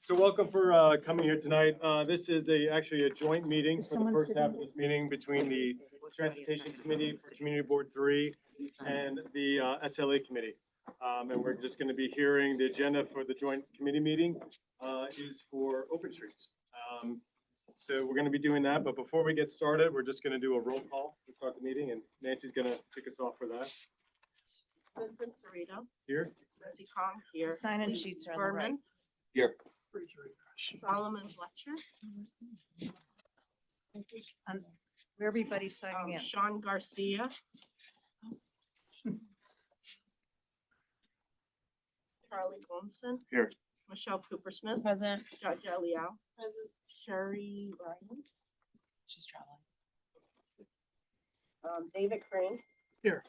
So welcome for coming here tonight. This is actually a joint meeting for the first half of this meeting between the Transportation Committee for Community Board 3 and the SLA Committee. And we're just going to be hearing the agenda for the joint committee meeting is for open streets. So we're going to be doing that, but before we get started, we're just going to do a roll call to start the meeting, and Nancy's going to kick us off for that. Vincent Cerrito. Here. Lindsay Kong here. Sign-in sheets are on the right. Berman. Here. Solomon Fletcher. Where everybody's signing in. Sean Garcia. Charlie Golson. Here. Michelle Cooper Smith. Present. Georgia Leal. Present. Sherry Ryan. She's traveling. David Crane. Here.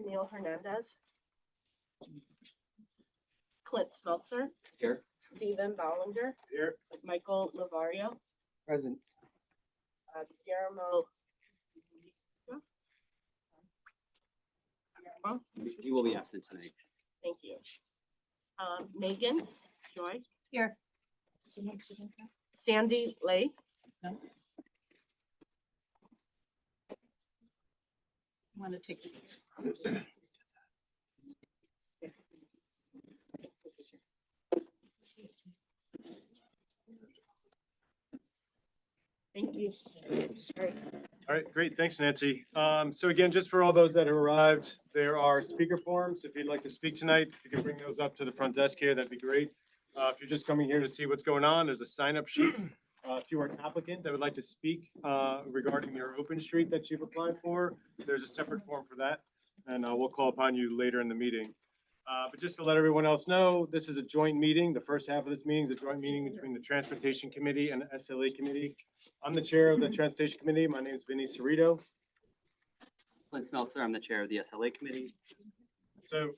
Neil Hernandez. Clint Smeltzer. Here. Stephen Ballinger. Here. Michael Lavario. Present. Guillermo. Guillermo. You will be absent tonight. Thank you. Megan Joy. Here. Sandy Lay. Want to take these? Thank you. Sorry. All right, great. Thanks, Nancy. So again, just for all those that have arrived, there are speaker forms. If you'd like to speak tonight, if you can bring those up to the front desk here, that'd be great. If you're just coming here to see what's going on, there's a sign-up sheet. If you are an applicant that would like to speak regarding your open street that you've applied for, there's a separate form for that. And we'll call upon you later in the meeting. But just to let everyone else know, this is a joint meeting. The first half of this meeting is a joint meeting between the Transportation Committee and the SLA Committee. I'm the chair of the Transportation Committee. My name is Vinny Cerrito. Clint Smeltzer, I'm the chair of the SLA committee. So,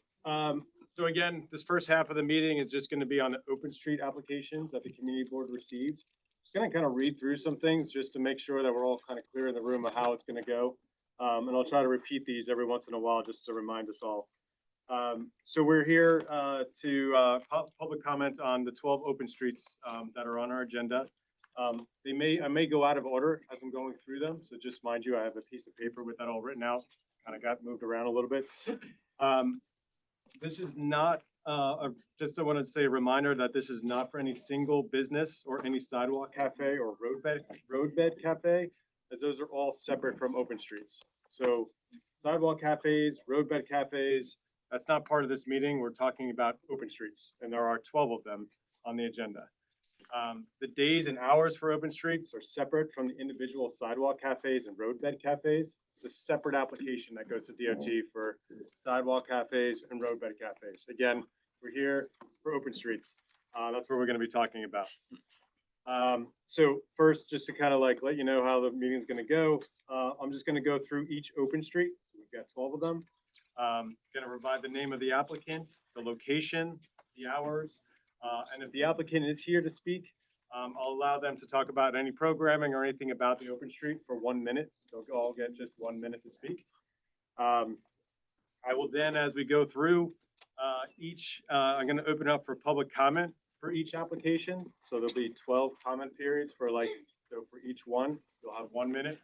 so again, this first half of the meeting is just going to be on the open street applications that the community board received. Just going to kind of read through some things just to make sure that we're all kind of clear in the room of how it's going to go. And I'll try to repeat these every once in a while just to remind us all. So we're here to public comment on the 12 open streets that are on our agenda. I may go out of order as I'm going through them. So just mind you, I have a piece of paper with that all written out. Kind of got moved around a little bit. This is not, just I want to say a reminder that this is not for any single business or any sidewalk cafe or roadbed cafe, as those are all separate from open streets. So sidewalk cafes, roadbed cafes, that's not part of this meeting. We're talking about open streets, and there are 12 of them on the agenda. The days and hours for open streets are separate from the individual sidewalk cafes and roadbed cafes. It's a separate application that goes to DOT for sidewalk cafes and roadbed cafes. Again, we're here for open streets. That's what we're going to be talking about. So first, just to kind of like let you know how the meeting is going to go, I'm just going to go through each open street. So we've got 12 of them. Going to provide the name of the applicant, the location, the hours, and if the applicant is here to speak, I'll allow them to talk about any programming or anything about the open street for 1 minute. So they'll all get just 1 minute to speak. I will then, as we go through I'm going to open up for public comment for each application. So there'll be 12 comment periods for so for each one, you'll have 1 minute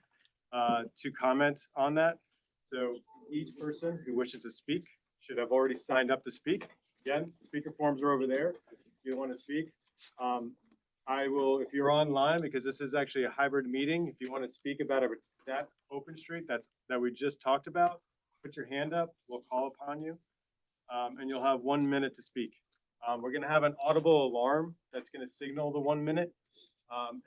to comment on that. So each person who wishes to speak should have already signed up to speak. Again, speaker forms are over there if you want to speak. I will, if you're online, because this is actually a hybrid meeting, if you want to speak about that open street that we just talked about, put your hand up, we'll call upon you, and you'll have 1 minute to speak. We're going to have an audible alarm that's going to signal the 1 minute,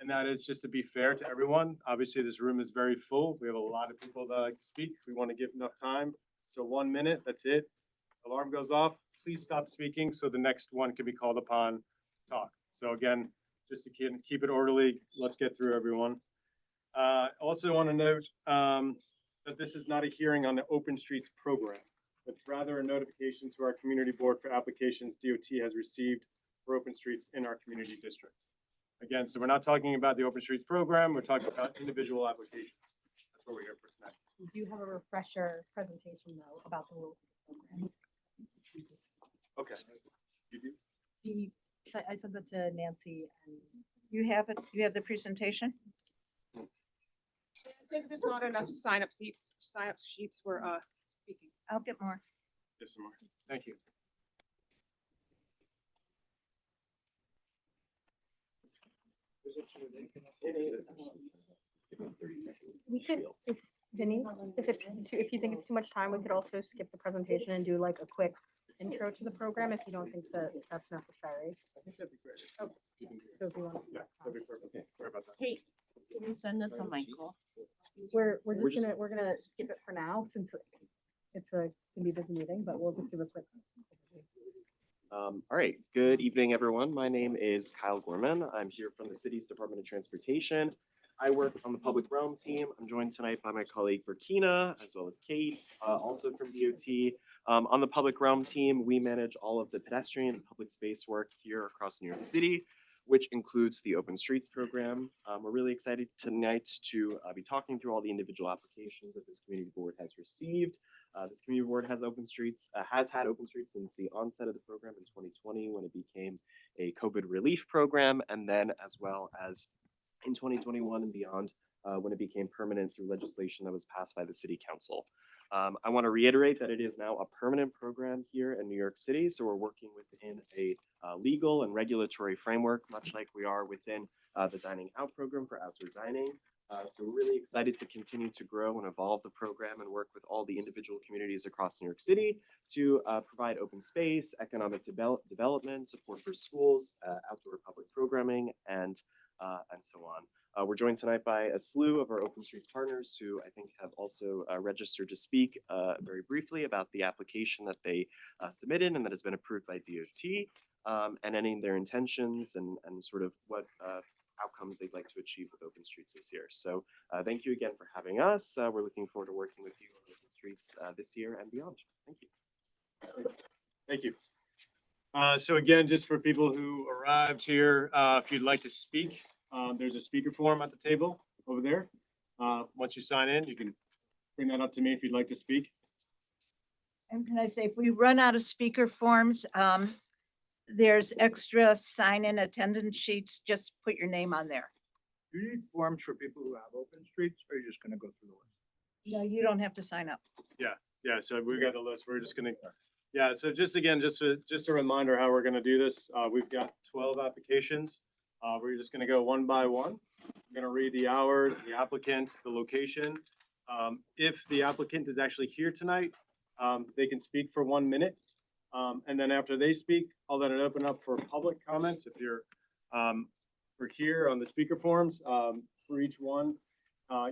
and that is just to be fair to everyone. Obviously, this room is very full. We have a lot of people that like to speak. We want to give enough time. So 1 minute, that's it. Alarm goes off. Please stop speaking so the next one can be called upon to talk. So again, just to keep it orderly, let's get through everyone. Also want to note that this is not a hearing on the Open Streets program. It's rather a notification to our community board for applications DOT has received for open streets in our community district. Again, so we're not talking about the Open Streets program. We're talking about individual applications. That's what we're here for tonight. We do have a refresher presentation though about the rules of the program. Okay. You do? The I sent that to Nancy and You have it, you have the presentation? Say there's not enough sign-up sheets for, speaking. I'll get more. Just some more. Thank you. we could, if Vinny, if you think it's too much time, we could also skip the presentation and do like a quick intro to the program if you don't think that that's necessary. I think that'd be great. So if you want. Yeah, that'd be perfect. Sorry about that. Kate, can you send it to Michael? We're we're gonna skip it for now since it's a, gonna be a busy meeting, but we'll just do a quick. All right, good evening, everyone. My name is Kyle Gorman. I'm here from the city's Department of Transportation. I work on the Public Realm team. I'm joined tonight by my colleague Burkina, as well as Kate, also from DOT. On the Public Realm team, we manage all of the pedestrian and public space work here across New York City, which includes the Open Streets program. We're really excited tonight to be talking through all the individual applications that this community board has received. This community board has had Open Streets since the onset of the program in 2020 when it became a COVID relief program, and then as well as in 2021 and beyond when it became permanent through legislation that was passed by the city council. I want to reiterate that it is now a permanent program here in New York City, so we're working within a legal and regulatory framework, much like we are within the dining out program for outdoor dining. So we're really excited to continue to grow and evolve the program and work with all the individual communities across New York City to provide open space, economic development, support for schools, outdoor public programming, and so on. We're joined tonight by a slew of our Open Streets partners who I think have also registered to speak very briefly about the application that they submitted and that has been approved by DOT, and any of their intentions and sort of what outcomes they'd like to achieve with Open Streets this year. So thank you again for having us. We're looking forward to working with you on Open Streets this year and beyond. Thank you. Thank you. So again, just for people who arrived here, if you'd like to speak, there's a speaker form at the table over there. Once you sign in, you can bring that up to me if you'd like to speak. And can I say, if we run out of speaker forms, there's extra sign-in attendance sheets, just put your name on there. Do you need forms for people who have Open Streets, or are you just gonna go through the list? No, you don't have to sign up. Yeah, so we've got a list. We're just gonna, yeah, so just again, just a reminder how we're gonna do this. We've got 12 applications. We're just gonna go one by one. I'm gonna read the hours, the applicant, the location. If the applicant is actually here tonight, they can speak for 1 minute. And then after they speak, I'll let it open up for public comment. If you're for here on the speaker forms, for each one,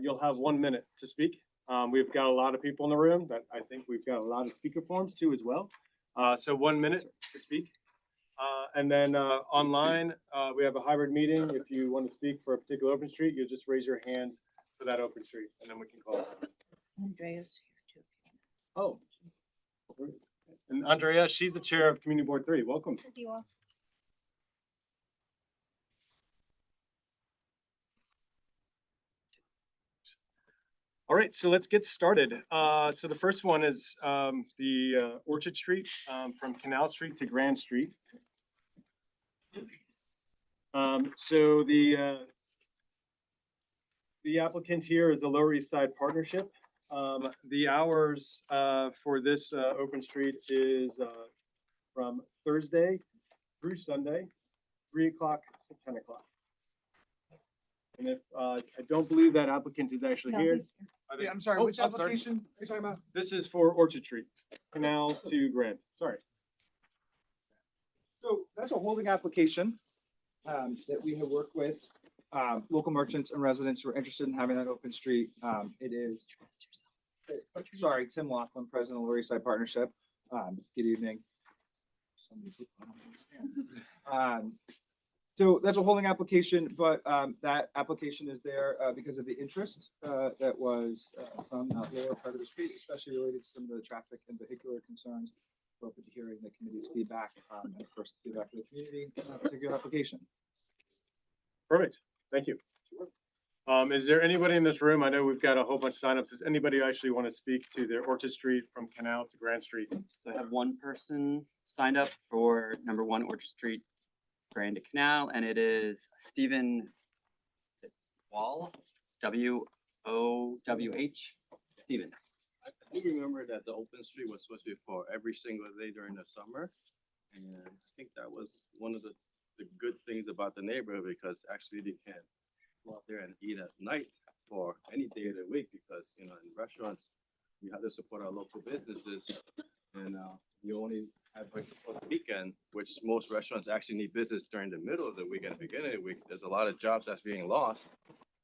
you'll have 1 minute to speak. We've got a lot of people in the room, but I think we've got a lot of speaker forms too as well. So 1 minute to speak. And then online, we have a hybrid meeting. If you want to speak for a particular Open Street, you just raise your hand for that Open Street, and then we can call it. Andrea's here too. Oh. And Andrea, she's the chair of Community Board 3. Welcome. You all. All right, so let's get started. So the first one is the Orchard Street from Canal Street to Grand Street. So the applicant here is the Lower East Side Partnership. The hours for this Open Street is from Thursday through Sunday, 3 o'clock to 10 o'clock. And if I don't believe that applicant is actually here. Are they- Yeah, I'm sorry, Oh, which I'm sorry. application are you talking about? This is for Orchard Street, Canal to Grand. Sorry. So that's a holding application that we have worked with local merchants and residents who are interested in having that open street. It is, sorry, Tim Laughlin, President of the Lower East Side Partnership. Good evening. So many people, I don't understand. So that's a holding application, but that application is there because of the interest that was from that lower part of the street, especially related to some of the traffic and vehicular concerns. We're open to hearing the committee's feedback and of course, the feedback of the community on that particular application. Perfect. Thank you. Is there anybody in this room? I know we've got a whole bunch of signups. Does anybody actually want to speak to the Orchard Street from Canal to Grand Street? So I have one person signed up for number 1 Orchard Street Grand Canal, and it is Stephen Wall, W-O-W-H, Stephen. I do remember that the open street was supposed to be for every single day during the summer. And I think that was one of the good things about the neighborhood, because actually they can go out there and eat at night for any day of the week, because, you know, in restaurants, you have to support our local businesses. And you only have to support the weekend, which most restaurants actually need business during the middle of the week and the beginning of the week. There's a lot of jobs that's being lost.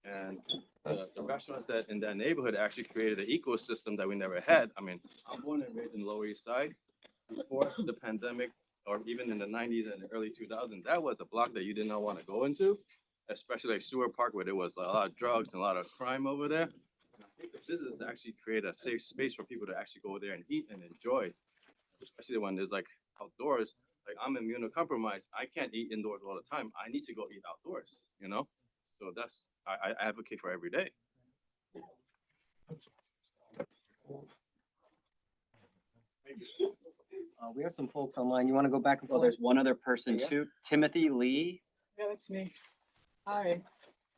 And the restaurants that in that neighborhood actually created an ecosystem that we never had. I mean, I'm born and raised in the Lower East Side. Before the pandemic, or even in the 90s and the early 2000s, that was a block that you did not want to go into, especially like Seward Park, where there was a lot of drugs and a lot of crime over there. And I think the business actually create a safe space for people to actually go there and eat and enjoy, especially when there's like outdoors. Like I'm immunocompromised. I can't eat indoors all the time. I need to go eat outdoors, you know? So that's, I advocate for every day. We have some folks online. You want to go back and Well, forth? there's one other person too, Timothy Lee. Yeah, that's me. Hi.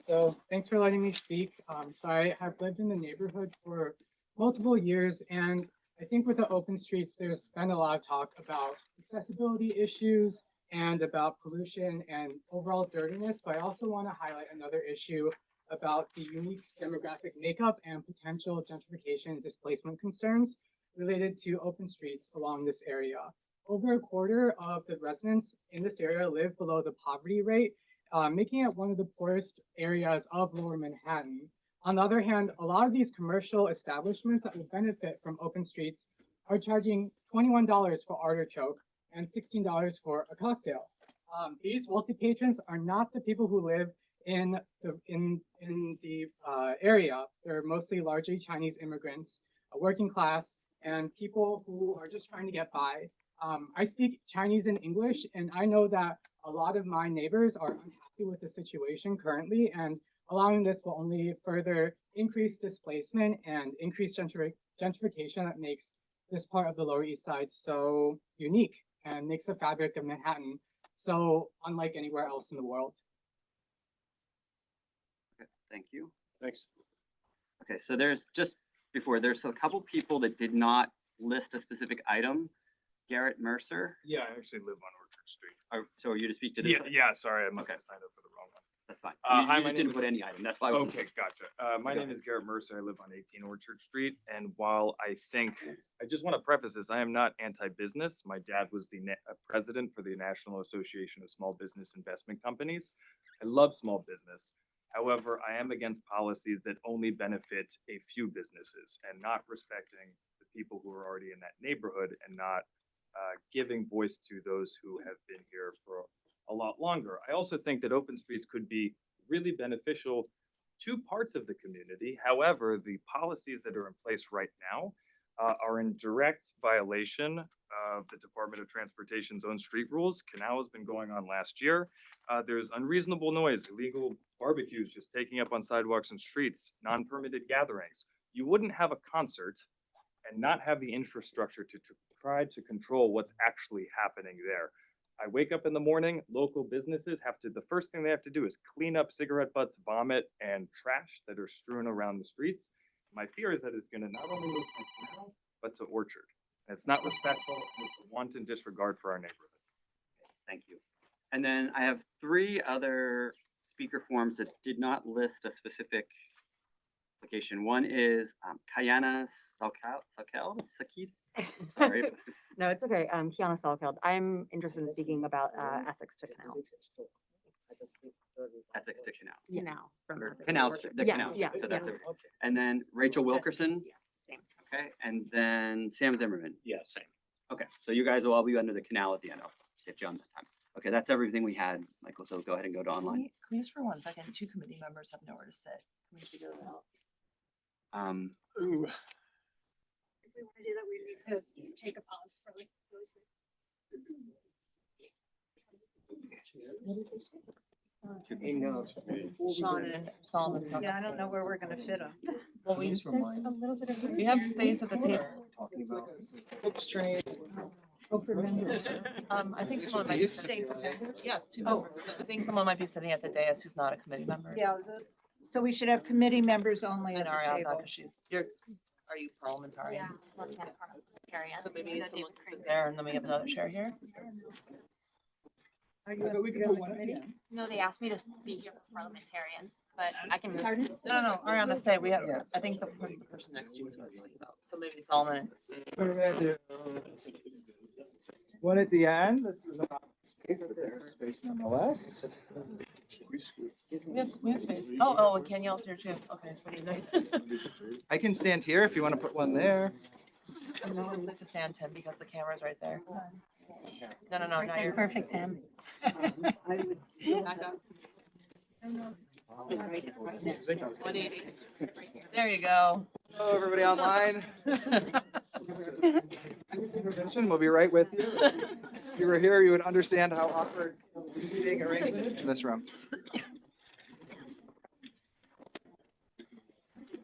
So thanks for letting me speak. So I have lived in the neighborhood for multiple years, and I think with the open streets, there's been a lot of talk about accessibility issues and about pollution and overall dirtiness, but I also want to highlight another issue about the unique demographic makeup and potential gentrification and displacement concerns related to open streets along this area. Over a quarter of the residents in this area live below the poverty rate, making it one of the poorest areas of Lower Manhattan. On the other hand, a lot of these commercial establishments that would benefit from open streets are charging $21 for artichoke and $16 for a cocktail. These wealthy patrons are not the people who live in the area. They're mostly largely Chinese immigrants, working class, and people who are just trying to get by. I speak Chinese and English, and I know that a lot of my neighbors are unhappy with the situation currently, and allowing this will only further increase displacement and increase gentrification that makes this part of the Lower East Side so unique and makes the fabric of Manhattan so unlike anywhere else in the world. Okay, thank you. Thanks. Okay, so there's there's a couple people that did not list a specific item. Garrett Mercer, Yeah, I actually live on Orchard Street. so are you to speak to this? Yeah, sorry, I must Okay. have signed up for the wrong one. That's fine. Hi, You my just name didn't is- put any item, that's why. I wasn't- Okay, gotcha. My go name ahead. is Garrett Mercer. I live on 18 Orchard Street. And while I just want to preface this, I am not anti-business. My dad was the president for the National Association of Small Business Investment Companies. I love small business. However, I am against policies that only benefit a few businesses and not respecting the people who are already in that neighborhood and not giving voice to those who have been here for a lot longer. I also think that open streets could be really beneficial to parts of the community. However, the policies that are in place right now are in direct violation of the Department of Transportation's own street rules. Canal has been going on last year. There's unreasonable noise, illegal barbecues just taking up on sidewalks and streets, non-permitted gatherings. You wouldn't have a concert and not have the infrastructure to try to control what's actually happening there. I wake up in the morning, local businesses the first thing they have to do is clean up cigarette butts, vomit, and trash that are strewn around the streets. My fear is that it's gonna not only move to Canal, but to Orchard. And it's not respectful, and it's a wanton disregard for our neighborhood. Thank you. And then I have 3 other speaker forms that did not list a specific application. One is Kayana Sakid. Sorry. No, it's okay. Kiana Salkeld. I'm interested in speaking about Essex to Canal. Essex to Canal. Canal. From Or Essex to Canal Orchard. Street, the Yes, Canal yes, Street, so that's yes. And then Rachel Wilkerson, Yeah, same. okay, and then Sam Zimmerman. Yeah, same. Okay, so you guys will all be under the canal at the end. I'll hit you on that time. Okay, that's everything we had, Michael, so go ahead and go to online. Can we just for 1 second, 2 committee members have nowhere to sit. Can we figure that out? If we want to do that, we need to take a pause for like. Sean and Solomon. have Yeah, I to don't know sit. where we're gonna fit them. Well, we have space at the table. Oh, for members. I think These someone are might be these? sitting, yes, two members. I think someone might be sitting at the dais who's not a committee member. Yeah, so we should have committee members only And at the Ariana, table. because are you parliamentarian? Parliamentarian. So maybe someone can sit there and then we have another chair here. Are you But we could on put the one at the committee? end. No, they asked me to be here for parliamentarian, but I can. No, Ariana, say, we have, I think the person next to you is what I was talking about. So maybe Solomon. One at the end, this is about space, but there's space nonetheless. We have space. Oh, and Danielle's here too. Okay, so what do you think? I can stand here if you want to put one there. No one needs to stand, Tim, because the camera's right there. No, now That's you're. perfect, Tim. Back up. 180. There you go. Hello, everybody online. We'll be right with you. If you were here, you would understand how awkward the seating arrangement in this room. Do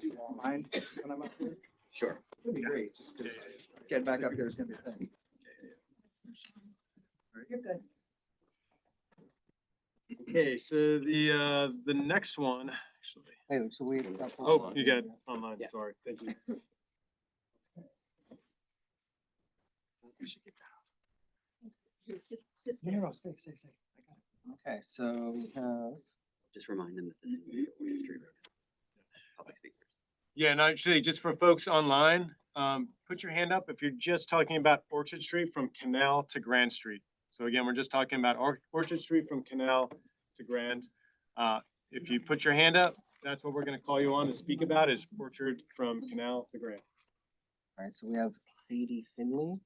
you all mind when I'm up here? Sure. It'd be great, just because getting back up here is gonna be a thing. You're good. Okay, so the next one, actually. Hey, so we. Oh, you got it online, Yeah. sorry, thank you. No, stay. I got it. Okay, so we have. Just remind them that this is Orchard Street. Public speakers. Yeah, and actually, just for folks online, put your hand up if you're just talking about Orchard Street from Canal to Grand Street. So again, we're just talking about Orchard Street from Canal to Grand. If you put your hand up, that's what we're gonna call you on to speak about is Orchard from Canal to Grand. All right, so we have Heidi Finley.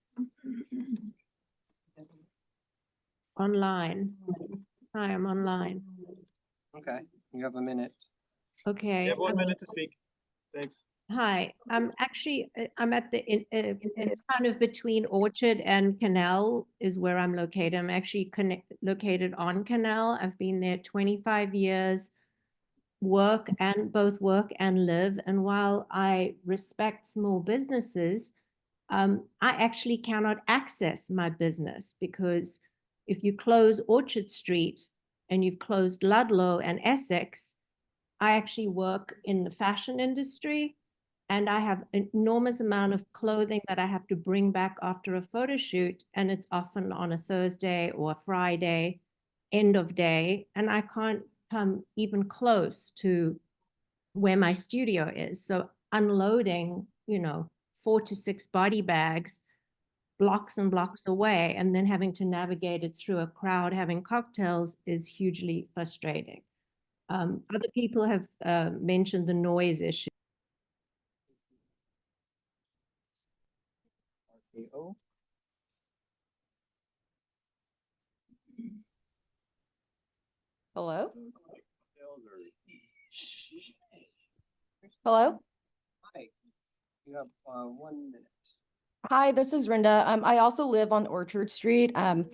Online. Hi, I'm online. Okay, you have a minute. Okay. You have 1 minute to speak. Thanks. Hi, I'm actually, I'm at the, it's kind of between Orchard and Canal is where I'm located. I'm actually located on Canal. I've been there 25 years, both work and live. And while I respect small businesses, I actually cannot access my business because if you close Orchard Street and you've closed Ludlow and Essex, I actually work in the fashion industry and I have an enormous amount of clothing that I have to bring back after a photo shoot. And it's often on a Thursday or a Friday, end of day. And I can't come even close to where my studio is. So unloading, 4 to 6 body bags, blocks and blocks away, and then having to navigate it through a crowd having cocktails is hugely frustrating. Other people have mentioned the noise issue. RKO. Hello? Hello? Hi, you have 1 minute. Hi, this is Rinda. I also live on Orchard Street. I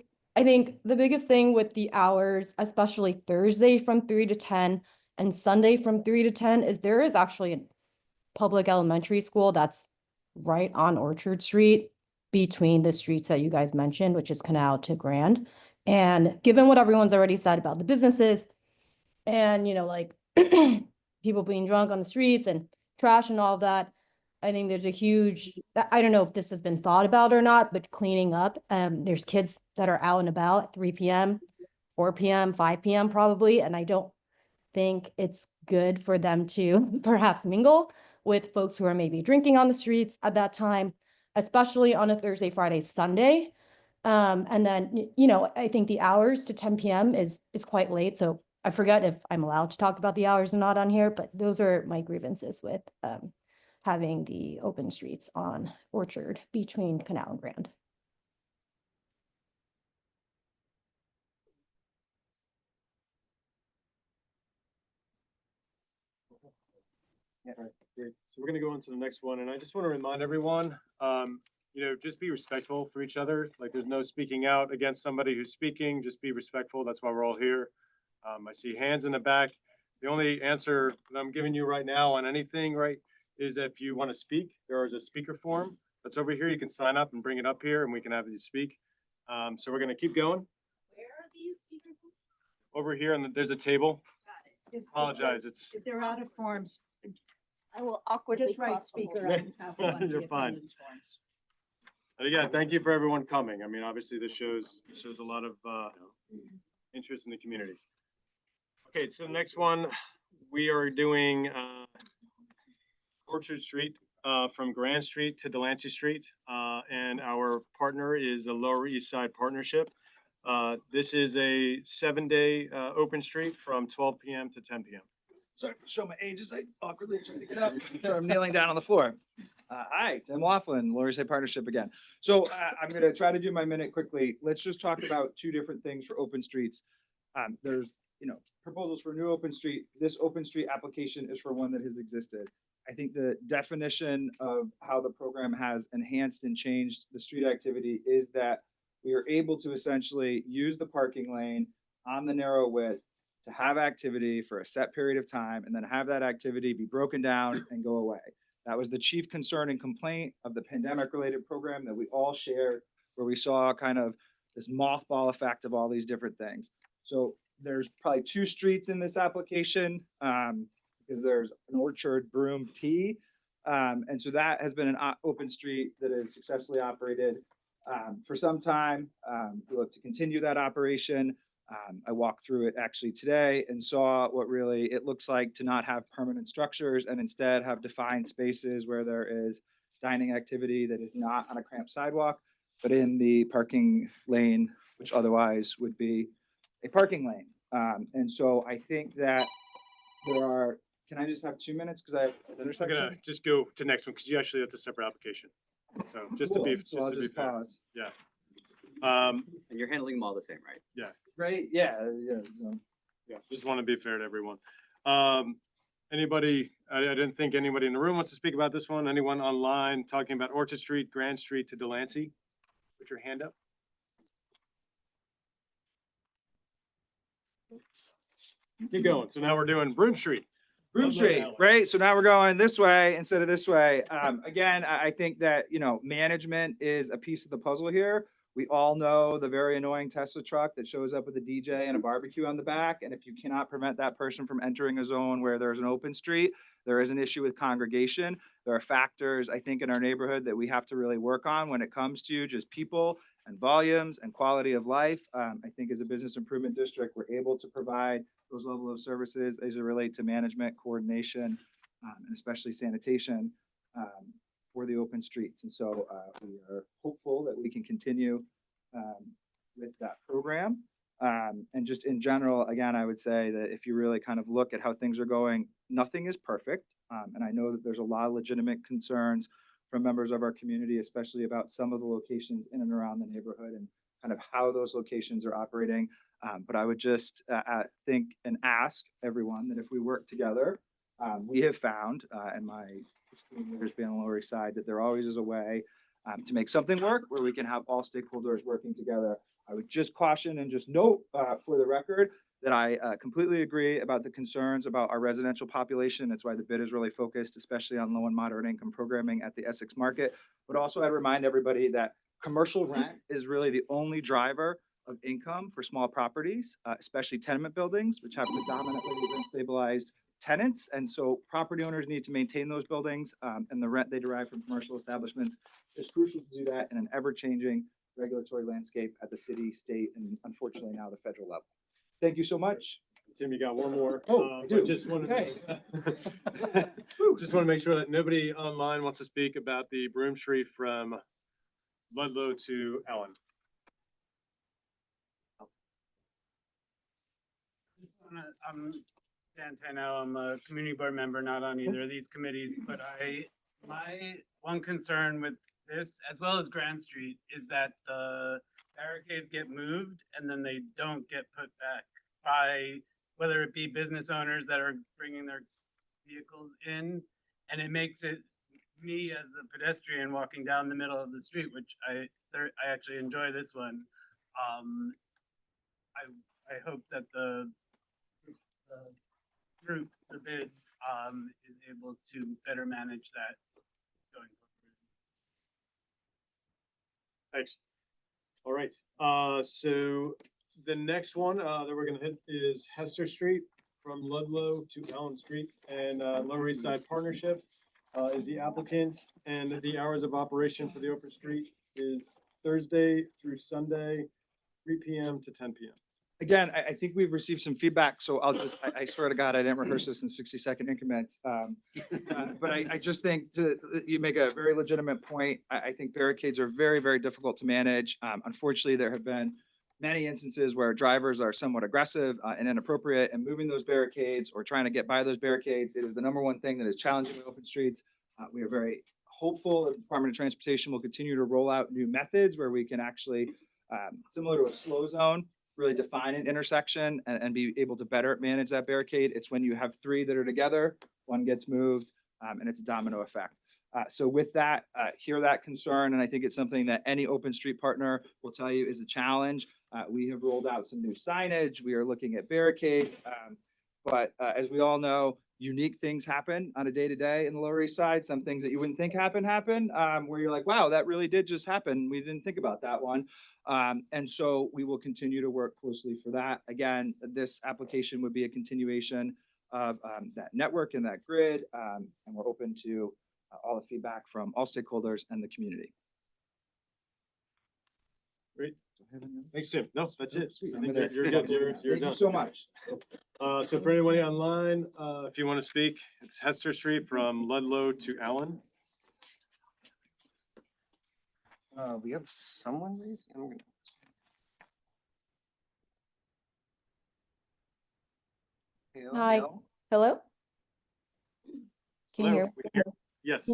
think the biggest thing with the hours, especially Thursday from 3 to 10 and Sunday from 3 to 10, is there is actually a public elementary school that's right on Orchard Street between the streets that you guys mentioned, which is Canal to Grand. And given what everyone's already said about the businesses and, people being drunk on the streets and trash and all of that, I think there's a huge, I don't know if this has been thought about or not, but cleaning up, there's kids that are out and about at 3 p.m., 4 p.m., 5 p.m. probably, and I don't think it's good for them to perhaps mingle with folks who are maybe drinking on the streets at that time, especially on a Thursday, Friday, Sunday. And then, I think the hours to 10 p.m. is quite late. So I forget if I'm allowed to talk about the hours or not on here, but those are my grievances with having the open streets on Orchard between Canal and Grand. Great. So we're gonna go on to the next one, and I just want to remind everyone, just be respectful for each other. Like, there's no speaking out against somebody who's speaking. Just be respectful. That's why we're all here. I see hands in the back. The only answer that I'm giving you right now on anything, right, is if you want to speak, there is a speaker form that's over here. You can sign up and bring it up here and we can have you speak. So we're gonna keep going. Where are these speaker? Over here and there's a table. If- if Apologize, they're- it's, If they're out of forms, I will awkwardly just write cross the whole speaker thing. on top of one of You're the fine. attendance forms. and again, thank you for everyone coming. I mean, obviously this shows a lot of interest in the community. Okay, so the next one, we are doing Orchard Street from Grand Street to Delancey Street. And our partner is a Lower East Side Partnership. This is a 7-day open street from 12 PM to 10 PM. Sorry for showing my age as I awkwardly try to get up. I'm kneeling down on the floor. Hi, Tim Laughlin, Lawyers Say Partnership again. So I'm gonna try to do my minute quickly. Let's just talk about two different things for open streets. There's, proposals for new open street. This open street application is for one that has existed. I think the definition of how the program has enhanced and changed the street activity is that we are able to essentially use the parking lane on the narrow width to have activity for a set period of time and then have that activity be broken down and go away. That was the chief concern and complaint of the pandemic related program that we all shared, where we saw kind of this mothball effect of all these different things. So there's probably two streets in this application, because there's an Orchard Broom T. And so that has been an open street that is successfully operated for some time. We look to continue that operation. I walked through it actually today and saw what really it looks like to not have permanent structures and instead have defined spaces where there is dining activity that is not on a cramped sidewalk, but in the parking lane, which otherwise would be a parking lane. And so I think that there are, can I just have 2 minutes? Because I have an We're intersection. gonna just go to next one, because you actually, that's a separate application. So just to be, Cool. just So I'll to be just fair. pause. Yeah. And you're handling them all the same, right? Right? Yeah, no. Yeah, just want to be fair to everyone. Anybody, I didn't think anybody in the room wants to speak about this one. Anyone online talking about Orchard Street, Grand Street to Delancey? Put your hand up. Keep going. So now we're doing Broom Street. Broom Ludlow Street, Alley. right? So now we're going this way instead of this way. Again, I think that, management is a piece of the puzzle here. We all know the very annoying Tesla truck that shows up with a DJ and a barbecue on the back. And if you cannot prevent that person from entering a zone where there's an open street, there is an issue with congregation. There are factors, I think, in our neighborhood that we have to really work on when it comes to just people and volumes and quality of life. I think as a business improvement district, we're able to provide those level of services as it relate to management, coordination, and especially sanitation for the open streets. And so we are hopeful that we can continue with that program. And just in general, again, I would say that if you really kind of look at how things are going, nothing is perfect. And I know that there's a lot of legitimate concerns from members of our community, especially about some of the locations in and around the neighborhood and kind of how those locations are operating. But I would just think and ask everyone that if we work together, we have found, and my 16 years being on the Lower East Side, that there always is a way to make something work where we can have all stakeholders working together. I would just caution and just note for the record that I completely agree about the concerns about our residential population. That's why the bid is really focused, especially on low and moderate income programming at the Essex market. But also I'd remind everybody that commercial rent is really the only driver of income for small properties, especially tenement buildings, which have predominantly rent stabilized tenants. And so property owners need to maintain those buildings, and the rent they derive from commercial establishments is crucial to do that in an ever-changing regulatory landscape at the city, state, and unfortunately now the federal level. Thank you so much. Tim, you got one more. Oh, I I do. just wanted, Okay. just want to make sure that nobody online wants to speak about the Broom Street from Ludlow to Allen. I'm Dan Tano. I'm a community board member, not on either of these committees, but my one concern with this, as well as Grand Street, is that the barricades get moved and then they don't get put back by, whether it be business owners that are bringing their vehicles in, and it makes it, me as a pedestrian walking down the middle of the street, which I actually enjoy this one. I hope that the group, the bid, is able to better manage that going forward. Thanks. All right, so the next one, that we're gonna hit is Hester Street from Ludlow to Allen Street, and, Lower East Side Partnership, is the applicant, and the hours of operation for the open street is Thursday through Sunday, 3 p.m. to 10 p.m. Again, I think we've received some feedback, so I swear to God, I didn't rehearse this in 60-second increments. But I just think you make a very legitimate point. I think barricades are very, very difficult to manage. Unfortunately, there have been many instances where drivers are somewhat aggressive and inappropriate in moving those barricades or trying to get by those barricades. It is the number one thing that is challenging with open streets. We are very hopeful that the Department of Transportation will continue to roll out new methods where we can actually, similar to a slow zone, really define an intersection and be able to better manage that barricade. It's when you have three that are together, one gets moved, and it's a domino effect. So with that, hear that concern, and I think it's something that any open street partner will tell you is a challenge. We have rolled out some new signage. We are looking at barricade. But as we all know, unique things happen on a day-to-day in the Lower East Side. Some things that you wouldn't think happen, where you're like, wow, that really did just happen. We didn't think about that one. And so we will continue to work closely for that. Again, this application would be a continuation of that network and that grid. And we're open to all the feedback from all stakeholders and the community. Great. Thanks, Jim. No, that's it. Sweet. I think you're good. You're Thank done. you so much. So for anybody online, if you want to speak, it's Hester Street from Ludlow to Allen. We have someone raised. Hi. Hello? Can you Hello, hear? we can hear- Yes.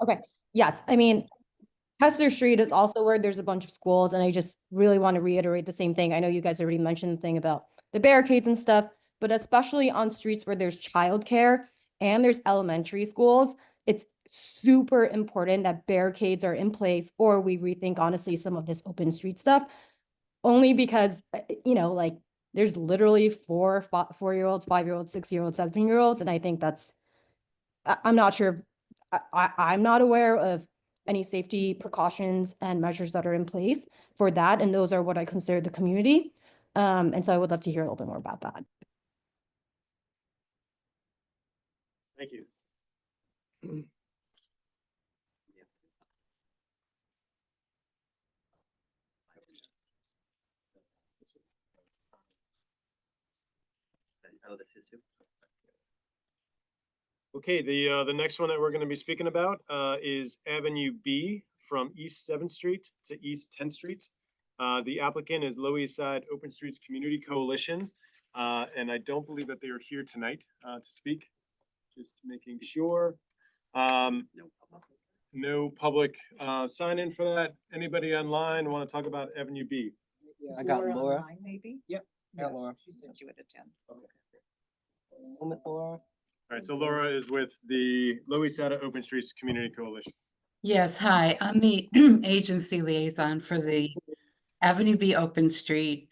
Okay, yes, I mean, Hester Street is also where there's a bunch of schools, and I just really want to reiterate the same thing. I know you guys already mentioned the thing about the barricades and stuff, but especially on streets where there's childcare and there's elementary schools, it's super important that barricades are in place, or we rethink honestly some of this open street stuff. Only because, like, there's literally 4-year-olds, 5-year-olds, 6-year-olds, 7-year-olds, and I think that's, I'm not sure, I'm not aware of any safety precautions and measures that are in place for that, and those are what I consider the community. And so I would love to hear a little bit more about that. Thank you. Oh, this is who? Okay, the next one that we're going to be speaking about is Avenue B from East 7th Street to East 10th Street. The applicant is Lower East Side Open Streets Community Coalition, and I don't believe that they are here tonight to speak. Just making sure. No public sign-in for that. Anybody online want to talk about Avenue B? I got Laura. Online, maybe? Yep, got Laura. She said she would attend. Moment, Laura. All right, so Laura is with the Lower East Side Open Streets Community Coalition. Yes, hi, I'm the agency liaison for the Avenue B Open Street.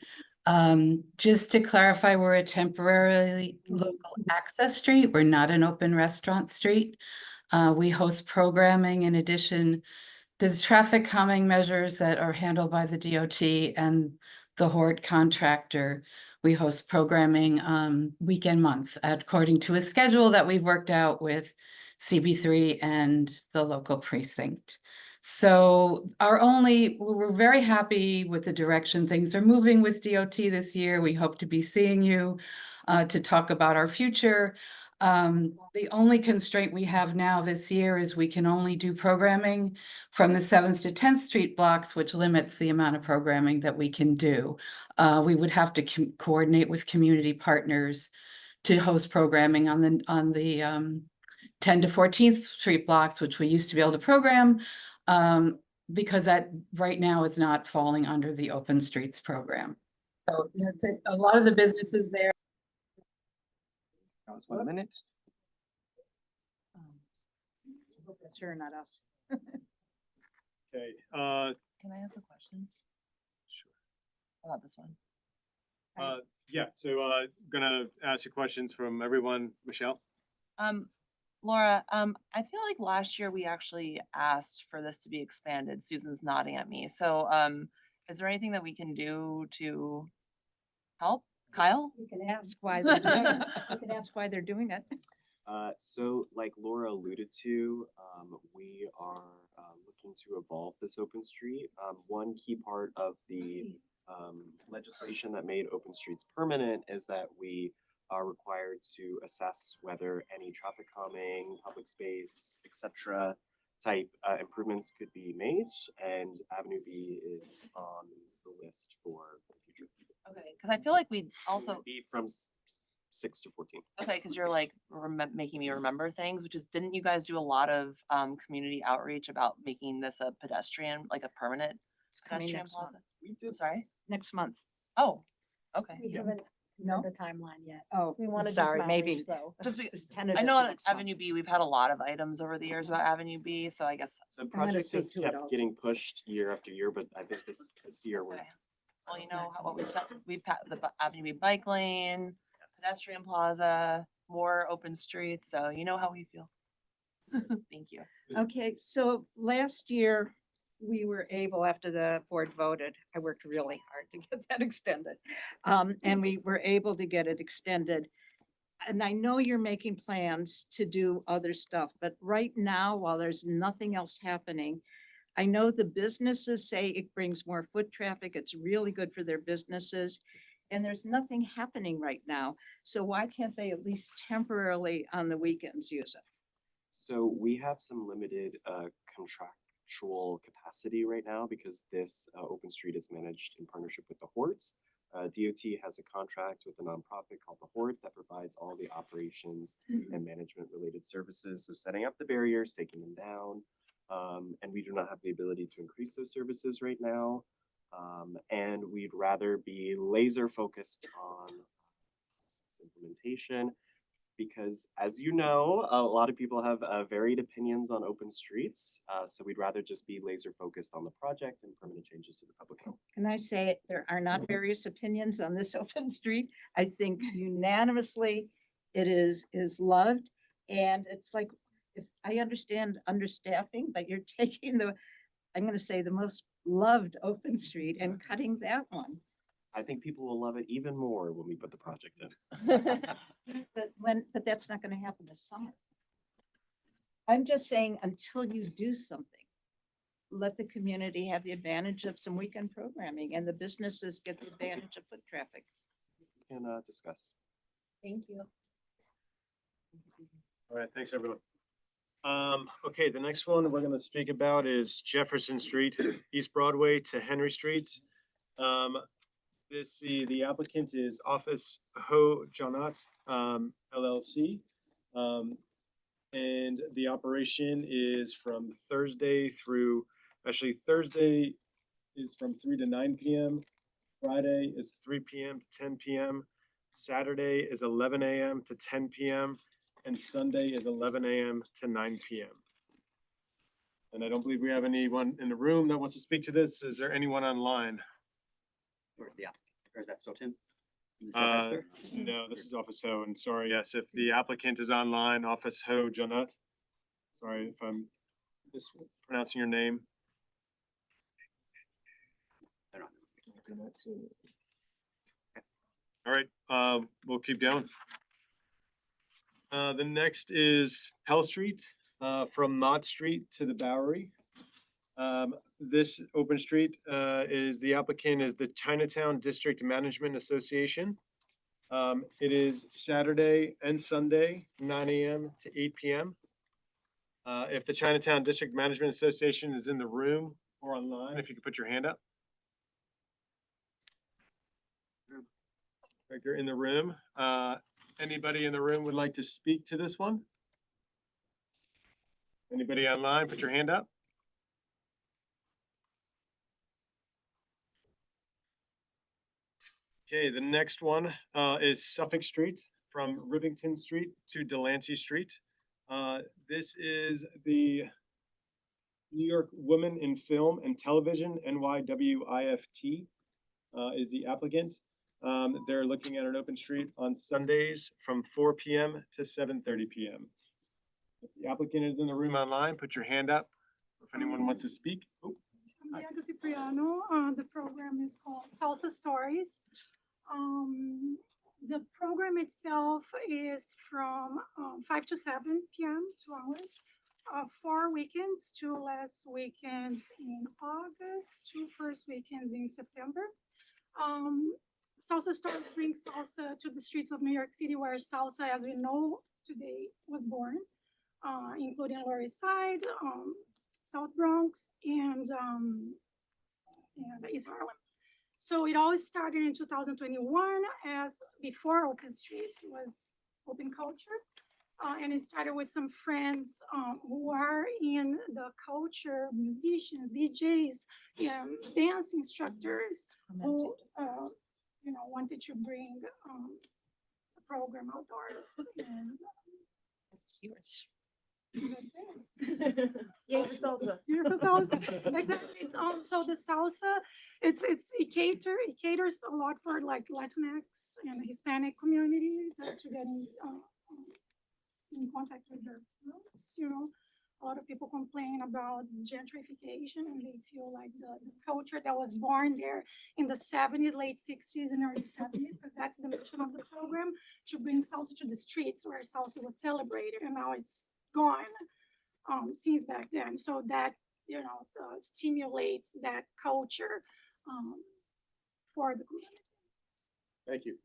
Just to clarify, we're a temporarily local access street. We're not an open restaurant street. We host programming in addition to the traffic calming measures that are handled by the DOT and the Horde contractor. We host programming weekend months according to a schedule that we've worked out with CB3 and the local precinct. So we're very happy with the direction things are moving with DOT this year. We hope to be seeing you to talk about our future. The only constraint we have now this year is we can only do programming from the 7th to 10th Street blocks, which limits the amount of programming that we can do. We would have to coordinate with community partners to host programming on the 10 to 14th Street blocks, which we used to be able to program, because that right now is not falling under the Open Streets program. So a lot of the businesses there. That was 1 minute. Hope that's her, not us. Okay, Can I ask a question? sure. About this one? Yeah, so gonna ask you questions from everyone. Michelle? Laura, I feel like last year we actually asked for this to be expanded. Susan's nodding at me. So, is there anything that we can do to help? Kyle? You can ask why they're doing it. You can ask why they're doing it. So like Laura alluded to, we are looking to evolve this open street. One key part of the legislation that made open streets permanent is that we are required to assess whether any traffic calming, public space, etc. type improvements could be made, and Avenue B is on the list for the future. Okay, because I feel like we also, Be from 6 to 14. okay, because you're like making me remember things, which is, didn't you guys do a lot of community outreach about making this a pedestrian, like a permanent coming pedestrian next month. plaza? We did. Sorry? Next month. Oh, okay. We haven't No? done the timeline yet. Oh, We I'm want to do sorry, some maybe. outreach, though. Just It's because tentative I know for at next month. Avenue B, we've had a lot of items over the years about Avenue B, so I guess, The gonna project speak has to it kept also. getting pushed year after year, but I think this year we're. okay. Well, you know, what we've had the Avenue B bike lane, pedestrian plaza, more open streets, so you know how we feel. Thank you. Okay, so last year, we were able, after the board voted, I worked really hard to get that extended. And we were able to get it extended. And I know you're making plans to do other stuff, but right now, while there's nothing else happening, I know the businesses say it brings more foot traffic. It's really good for their businesses. And there's nothing happening right now. So why can't they at least temporarily on the weekends use it? So we have some limited contractual capacity right now because this open street is managed in partnership with the Horts. DOT has a contract with a nonprofit called the Hort that provides all the operations and management related services. So setting up the barriers, taking them down. And we do not have the ability to increase those services right now. And we'd rather be laser focused on this implementation because, as you know, a lot of people have varied opinions on open streets. So we'd rather just be laser focused on the project and permanent changes to the public health. Can I say there are not various opinions on this open street? I think unanimously it is loved. And it's like, if I understand understaffing, but you're taking the, I'm gonna say the most loved open street and cutting that one. I think people will love it even more when we put the project in. But that's not gonna happen this summer. I'm just saying, until you do something, let the community have the advantage of some weekend programming and the businesses get the advantage of foot traffic. We can discuss. Thank you. All right, thanks, everyone. Okay, the next one we're gonna speak about is Jefferson Street, East Broadway to Henry Street. The applicant is Office Ho Jonat, LLC. And the operation is from Thursday is from 3 to 9 p.m. Friday is 3 p.m. to 10 p.m. Saturday is 11 a.m. to 10 p.m. and Sunday is 11 a.m. to 9 p.m. And I don't believe we have anyone in the room that wants to speak to this. Is there anyone online? Where's the applicant? Or is that still Tim? Mr. Hester? No, this is Office Ho, and sorry, yes, if the applicant is online, Office Ho Jonat. Sorry if I'm mispronouncing your name. They're not. All right, we'll keep going. The next is Pell Street, from Mott Street to the Bowery. This open street, the applicant is the Chinatown District Management Association. It is Saturday and Sunday, 9 a.m. to 8 p.m. If the Chinatown District Management Association is in the room or online, if you could put your hand up. Right, they're in the room. Anybody in the room would like to speak to this one? Anybody online, put your hand up. Okay, the next one is Suffolk Street from Rivington Street to Delancey Street. This is the New York Women in Film and Television, NYWIFT, is the applicant. They're looking at an open street on Sundays from 4 p.m. to 7:30 p.m. If the applicant is in the room online, put your hand up if anyone wants to speak. Oh, hi. Bianca Cipriano. The program is called Salsa Stories. The program itself is from 5 to 7 p.m., 2 hours. 4 weekends, 2 last weekends in August, 2 first weekends in September. Salsa Stories brings salsa to the streets of New York City, where salsa, as we know today, was born, including Lower East Side, South Bronx, and East Harlem. So it all started in 2021 as before Open Street was Open Culture. And it started with some friends who are in the culture, musicians, DJs, dance instructors who, wanted to bring the program outdoors. And It's yours. Yay for salsa. Yay for salsa. Exactly. It's so the salsa, it caters a lot for like Latinx and Hispanic community that are getting in contact with their roots. A lot of people complain about gentrification, and they feel like the culture that was born there in the 70s, late 60s and early 70s, because that's the mission of the program, to bring salsa to the streets where salsa was celebrated, and now it's gone since back then. So that, stimulates that culture for the community. Thank you.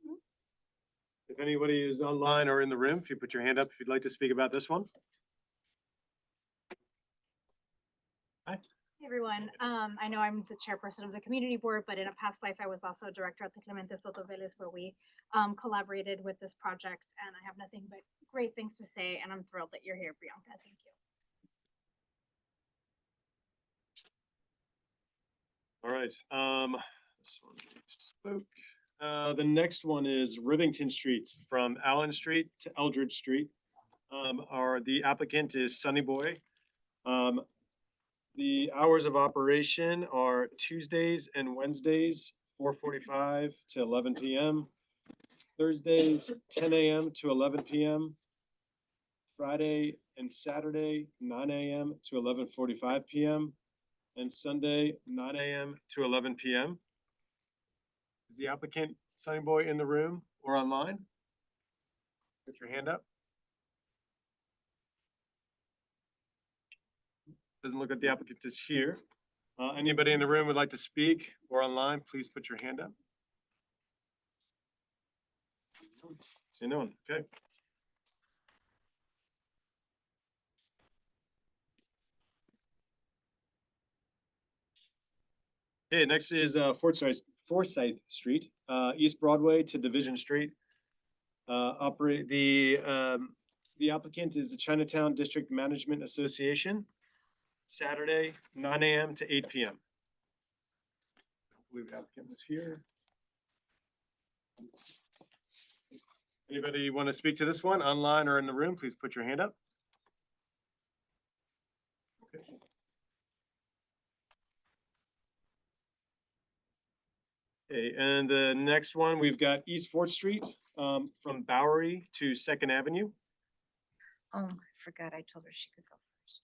If anybody is online or in the room, if you put your hand up, if you'd like to speak about this one. Hi. Hey everyone, I know I'm the chairperson of the community board, but in a past life, I was also a director at the Clemente Soto Vélez, where we collaborated with this project, and I have nothing but great things to say, and I'm thrilled that you're here, Bianca. Thank you. All right, this one we spoke. The next one is Rivington Street, from Allen Street to Eldridge Street. The applicant is Sunny Boy. The hours of operation are Tuesdays and Wednesdays, 4:45 to 11 p.m. Thursdays, 10 a.m. to 11 p.m. Friday and Saturday, 9 a.m. to 11:45 p.m. and Sunday, 9 a.m. to 11 p.m. Is the applicant Sunny Boy in the room or online? Put your hand up. Doesn't look like the applicant is here. Anybody in the room would like to speak or online, please put your hand up. See no one, okay. Okay, next is Forsyth Street, East Broadway to Division Street. The applicant is the Chinatown District Management Association. Saturday, 9 a.m. to 8 p.m. I believe the applicant was here. Anybody want to speak to this one online or in the room? Please put your hand up. Okay. Okay, and the next one, we've got East 4th Street, from Bowery to 2nd Avenue. Oh, I forgot I told her she could go first.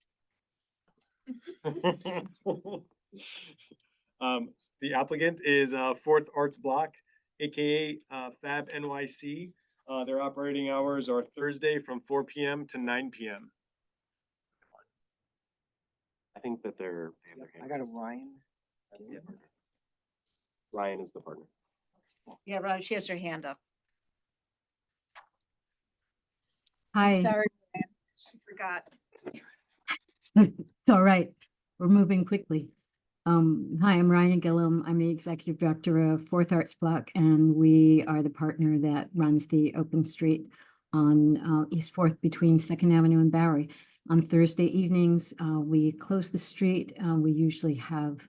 The applicant is 4th Arts Block, aka Fab NYC. Their operating hours are Thursday from 4 p.m. to 9 p.m. I think that they have their hand. I got a Ryan. That's the partner. Ryan is the partner. Yeah, right, she has her hand up. Hi. Sorry, I forgot. It's all right. We're moving quickly. Hi, I'm Ryan Gillum. I'm the executive director of 4th Arts Block, and we are the partner that runs the Open Street on East 4th between 2nd Avenue and Bowery. On Thursday evenings, we close the street. We usually have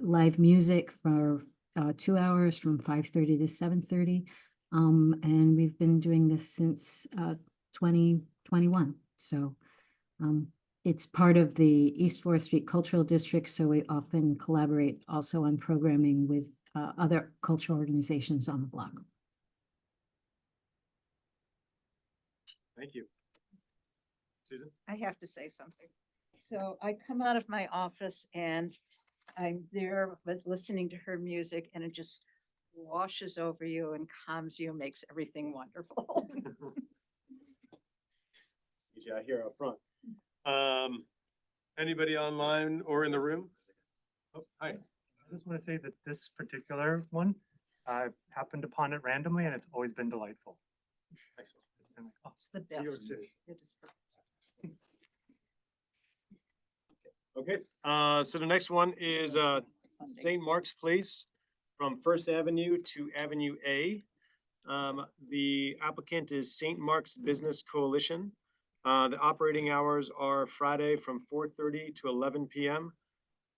live music for 2 hours from 5:30 to 7:30. And we've been doing this since 2021. So it's part of the East 4th Street Cultural District, so we often collaborate also on programming with other cultural organizations on the block. Thank you. Susan? I have to say something. So I come out of my office and I'm there with listening to her music and it just washes over you and calms you, makes everything wonderful. Yeah, here up front. Anybody online or in the room? Oh, hi. I just want to say that this particular one, I happened upon it randomly and it's always been delightful. Excellent. And, oh, It's the New York best. City. It is the best. Okay, so the next one is St. Mark's Place from First Avenue to Avenue A. The applicant is St. Mark's Business Coalition. The operating hours are Friday from 4:30 to 11 p.m.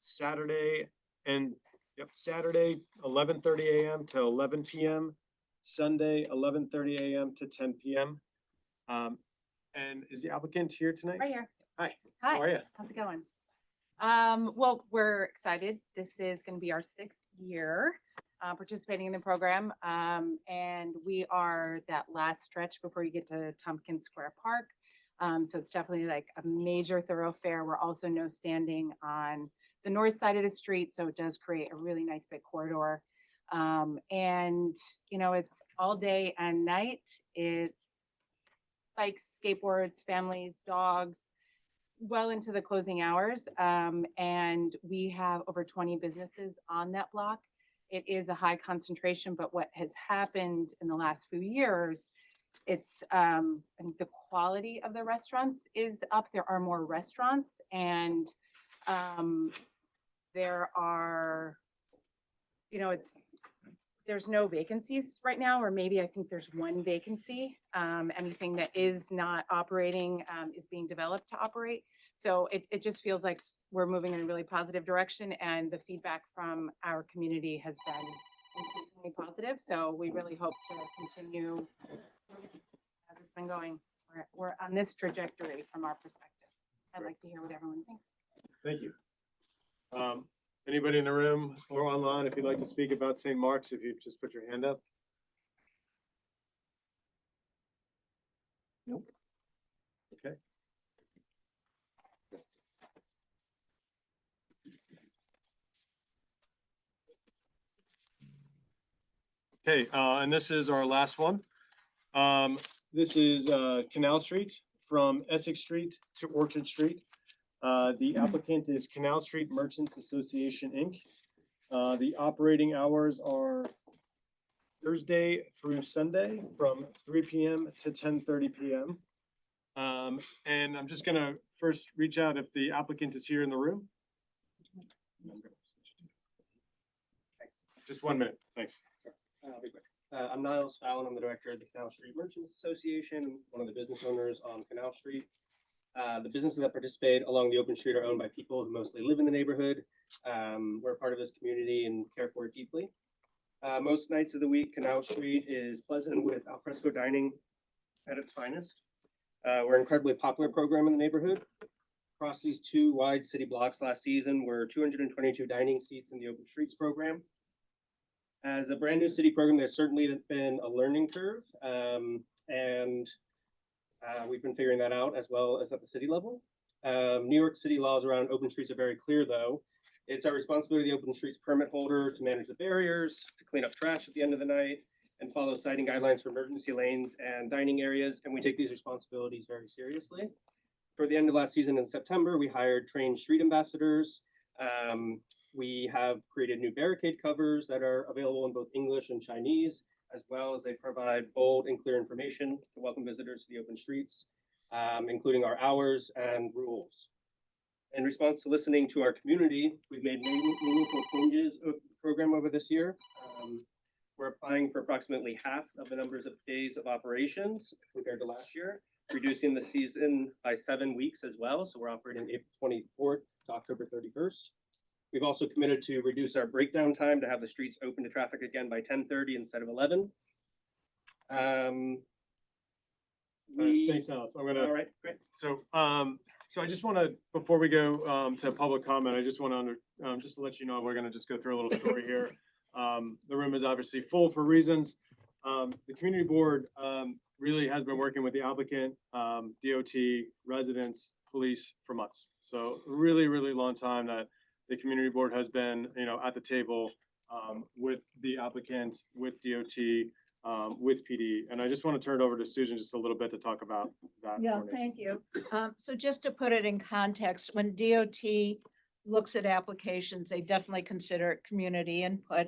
Saturday 11:30 a.m. to 11 p.m. Sunday 11:30 a.m. to 10 p.m. And is the applicant here tonight? Right here. Hi. Hi. How are you? How's it going? Well, we're excited. This is going to be our 6th year participating in the program. And we are that last stretch before you get to Tompkins Square Park. So it's definitely like a major thoroughfare. We're also no standing on the north side of the street. So it does create a really nice big corridor. And, you know, it's all day and night. It's bikes, skateboards, families, dogs, well into the closing hours. And we have over 20 businesses on that block. It is a high concentration, but what has happened in the last few years, it's I think the quality of the restaurants is up. There are more restaurants and there are, you know, there's no vacancies right now, or maybe I think there's one vacancy. Anything that is not operating is being developed to operate. So it just feels like we're moving in a really positive direction, and the feedback from our community has been increasingly positive. So we really hope to continue as it's been going. We're on this trajectory from our perspective. I'd like to hear what everyone thinks. Thank you. Anybody in the room or online, if you'd like to speak about St. Mark's, if you just put your hand up. Nope. Okay. Okay, and this is our last one. This is Canal Street from Essex Street to Orchard Street. The applicant is Canal Street Merchants Association, Inc. The operating hours are Thursday through Sunday from 3 p.m. to 10:30 p.m. And I'm just gonna first reach out if the applicant is here in the room. Just 1 minute, thanks. I'll be quick. I'm Niles Fallon. I'm the director of the Canal Street Merchants Association, one of the business owners on Canal Street. The businesses that participate along the open street are owned by people who mostly live in the neighborhood. We're a part of this community and care for it deeply. Most nights of the week, Canal Street is pleasant with alfresco dining at its finest. We're an incredibly popular program in the neighborhood. Across these 2 wide city blocks last season were 222 dining seats in the Open Streets program. As a brand new city program, there's certainly been a learning curve, and we've been figuring that out as well as at the city level. New York City laws around open streets are very clear, though. It's our responsibility, the open streets permit holder, to manage the barriers, to clean up trash at the end of the night, and follow citing guidelines for emergency lanes and dining areas, and we take these responsibilities very seriously. For the end of last season in September, we hired trained street ambassadors. We have created new barricade covers that are available in both English and Chinese, as well as they provide bold and clear information to welcome visitors to the open streets, including our hours and rules. In response to listening to our community, we've made meaningful changes of the program over this year. We're applying for approximately half of the numbers of days of operations compared to last year, reducing the season by 7 weeks as well. So we're operating April 24th to October 31st. We've also committed to reduce our breakdown time to have the streets open to traffic again by 10:30 instead of 11. Thanks, Alice. I'm gonna. All right, great. So, so I just want to, before we go to public comment, I just want to just to let you know, we're going to just go through a little story here. The room is obviously full for reasons. The community board really has been working with the applicant, DOT, residents, police for months. So really, really long time that the community board has been, you know, at the table with the applicant, with DOT, with PD. And I just want to turn it over to Susan just a little bit to talk about that. Yeah, for me. thank you. So just to put it in context, when DOT looks at applications, they definitely consider community input.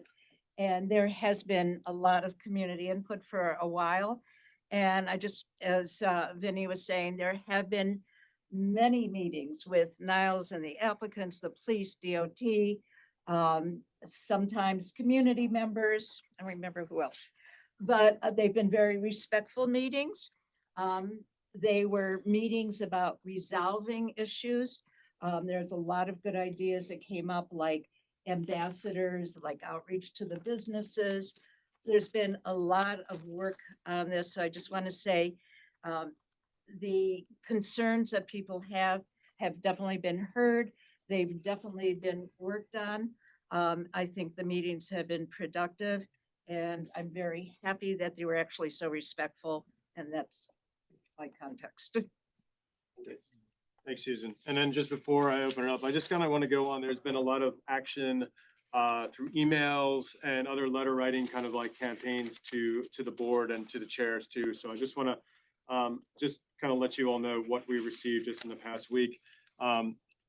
And there has been a lot of community input for a while. And I just, as Vinny was saying, there have been many meetings with Niles and the applicants, the police, DOT, sometimes community members, I don't remember who else. But they've been very respectful meetings. They were meetings about resolving issues. There's a lot of good ideas that came up, like ambassadors, like outreach to the businesses. There's been a lot of work on this. So I just want to say the concerns that people have definitely been heard. They've definitely been worked on. I think the meetings have been productive, and I'm very happy that they were actually so respectful, and that's my context. Thanks, Susan. And then just before I open it up, I just kind of want to go on, there's been a lot of action through emails and other letter writing kind of like campaigns to the board and to the chairs too. So I just want to just kind of let you all know what we received just in the past week.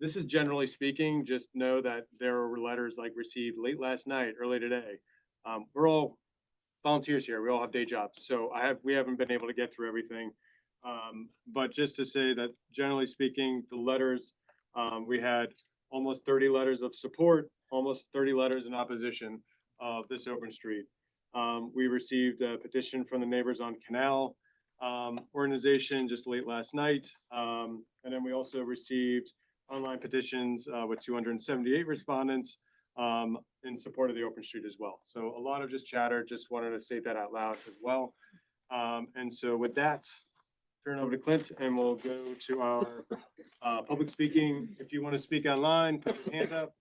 This is generally speaking, just know that there were letters like received late last night, early today. We're all volunteers here. We all have day jobs. So we haven't been able to get through everything. But just to say that generally speaking, the letters, we had almost 30 letters of support, almost 30 letters in opposition of this open street. We received a petition from the Neighbors on Canal organization just late last night. And then we also received online petitions with 278 respondents in support of the open street as well. So a lot of just chatter, just wanted to say that out loud as well. And so with that, turn over to Clint and we'll go to our public speaking. If you want to speak online, put your hand up.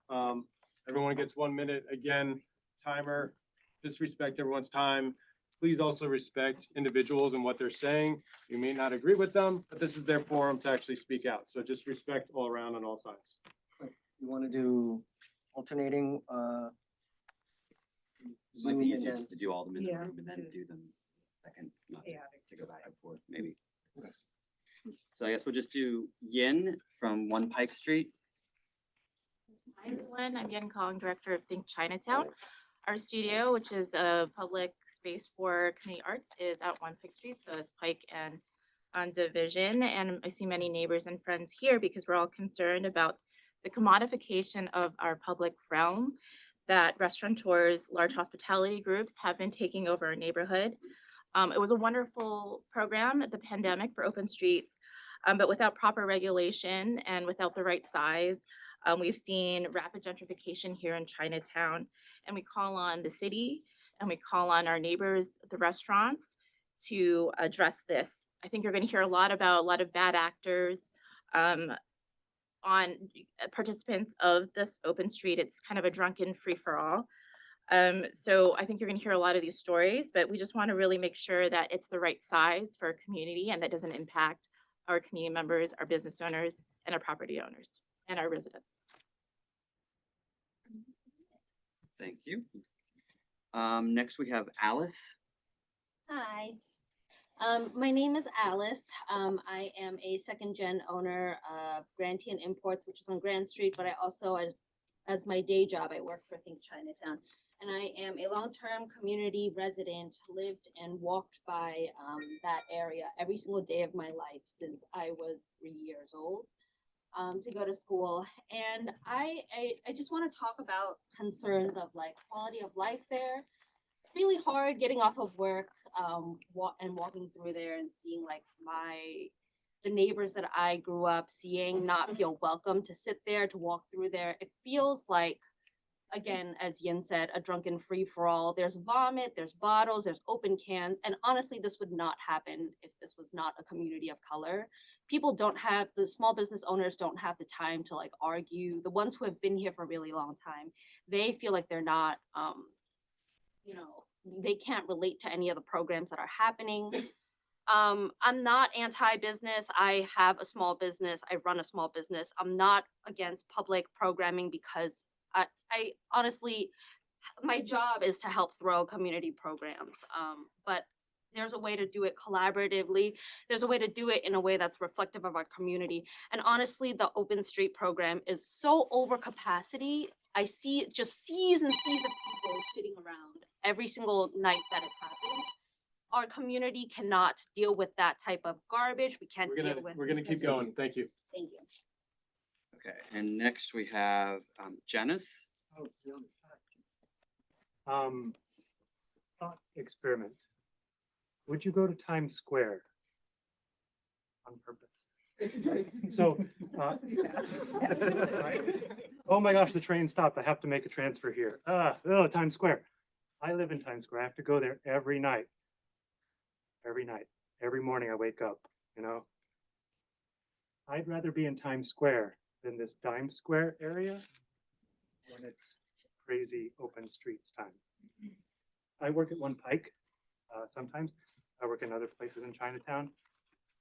Everyone gets 1 minute. Again, timer, just respect everyone's time. Please also respect individuals and what they're saying. You may not agree with them, but this is their forum to actually speak out. So just respect all around on all sides. You want to do alternating, Might Zoom be and easier then- just to do all of them in the Yeah. room and then do them second, not to Yeah. to go back and forth, maybe. So I guess we'll just do Yin from One Pike Street. Hi everyone, I'm Yen Kong, Director of Think Chinatown. Our studio, which is a public space for community arts, is out on Pike Street, so it's Pike and on Division. And I see many neighbors and friends here because we're all concerned about the commodification of our public realm that restaurateurs, large hospitality groups have been taking over our neighborhood. It was a wonderful program at the pandemic for open streets, but without proper regulation and without the right size, we've seen rapid gentrification here in Chinatown, and we call on the city and we call on our neighbors, the restaurants, to address this. I think you're going to hear a lot about a lot of bad actors on participants of this open street. It's kind of a drunken free-for-all. So I think you're going to hear a lot of these stories, but we just want to really make sure that it's the right size for our community and that doesn't impact our community members, our business owners, and our property owners, and our residents. Thank you. Next we have Alice. Hi, my name is Alice. I am a second-gen owner of Grantian Imports, which is on Grand Street, but I also, as my day job, I work for Think Chinatown. And I am a long-term community resident, lived and walked by that area every single day of my life since I was 3 years old to go to school. And I just want to talk about concerns of like quality of life there. It's really hard getting off of work and walking through there and seeing like the neighbors that I grew up seeing not feel welcome to sit there, to walk through there. It feels like, again, as Yin said, a drunken free-for-all. There's vomit, there's bottles, there's open cans. And honestly, this would not happen if this was not a community of color. The small business owners don't have the time to like argue. The ones who have been here for a really long time, they feel like they're not, they can't relate to any of the programs that are happening. I'm not anti-business. I have a small business. I run a small business. I'm not against public programming because I honestly, my job is to help throw community programs. But there's a way to do it collaboratively. There's a way to do it in a way that's reflective of our community. And honestly, the Open Street program is so over capacity. I see just seas and seas of people sitting around every single night that it happens. Our community cannot deal with that type of garbage. We can't deal with. We're gonna keep going. Thank you. Thank you. Okay, and next we have Janice. Thought experiment. Would you go to Times Square on purpose? So, oh my gosh, the train stopped. I have to make a transfer here. Times Square. I live in Times Square. I have to go there every night. Every morning I wake up, you know. I'd rather be in Times Square than this Dime Square area when it's crazy open streets time. I work at One Pike sometimes. I work in other places in Chinatown.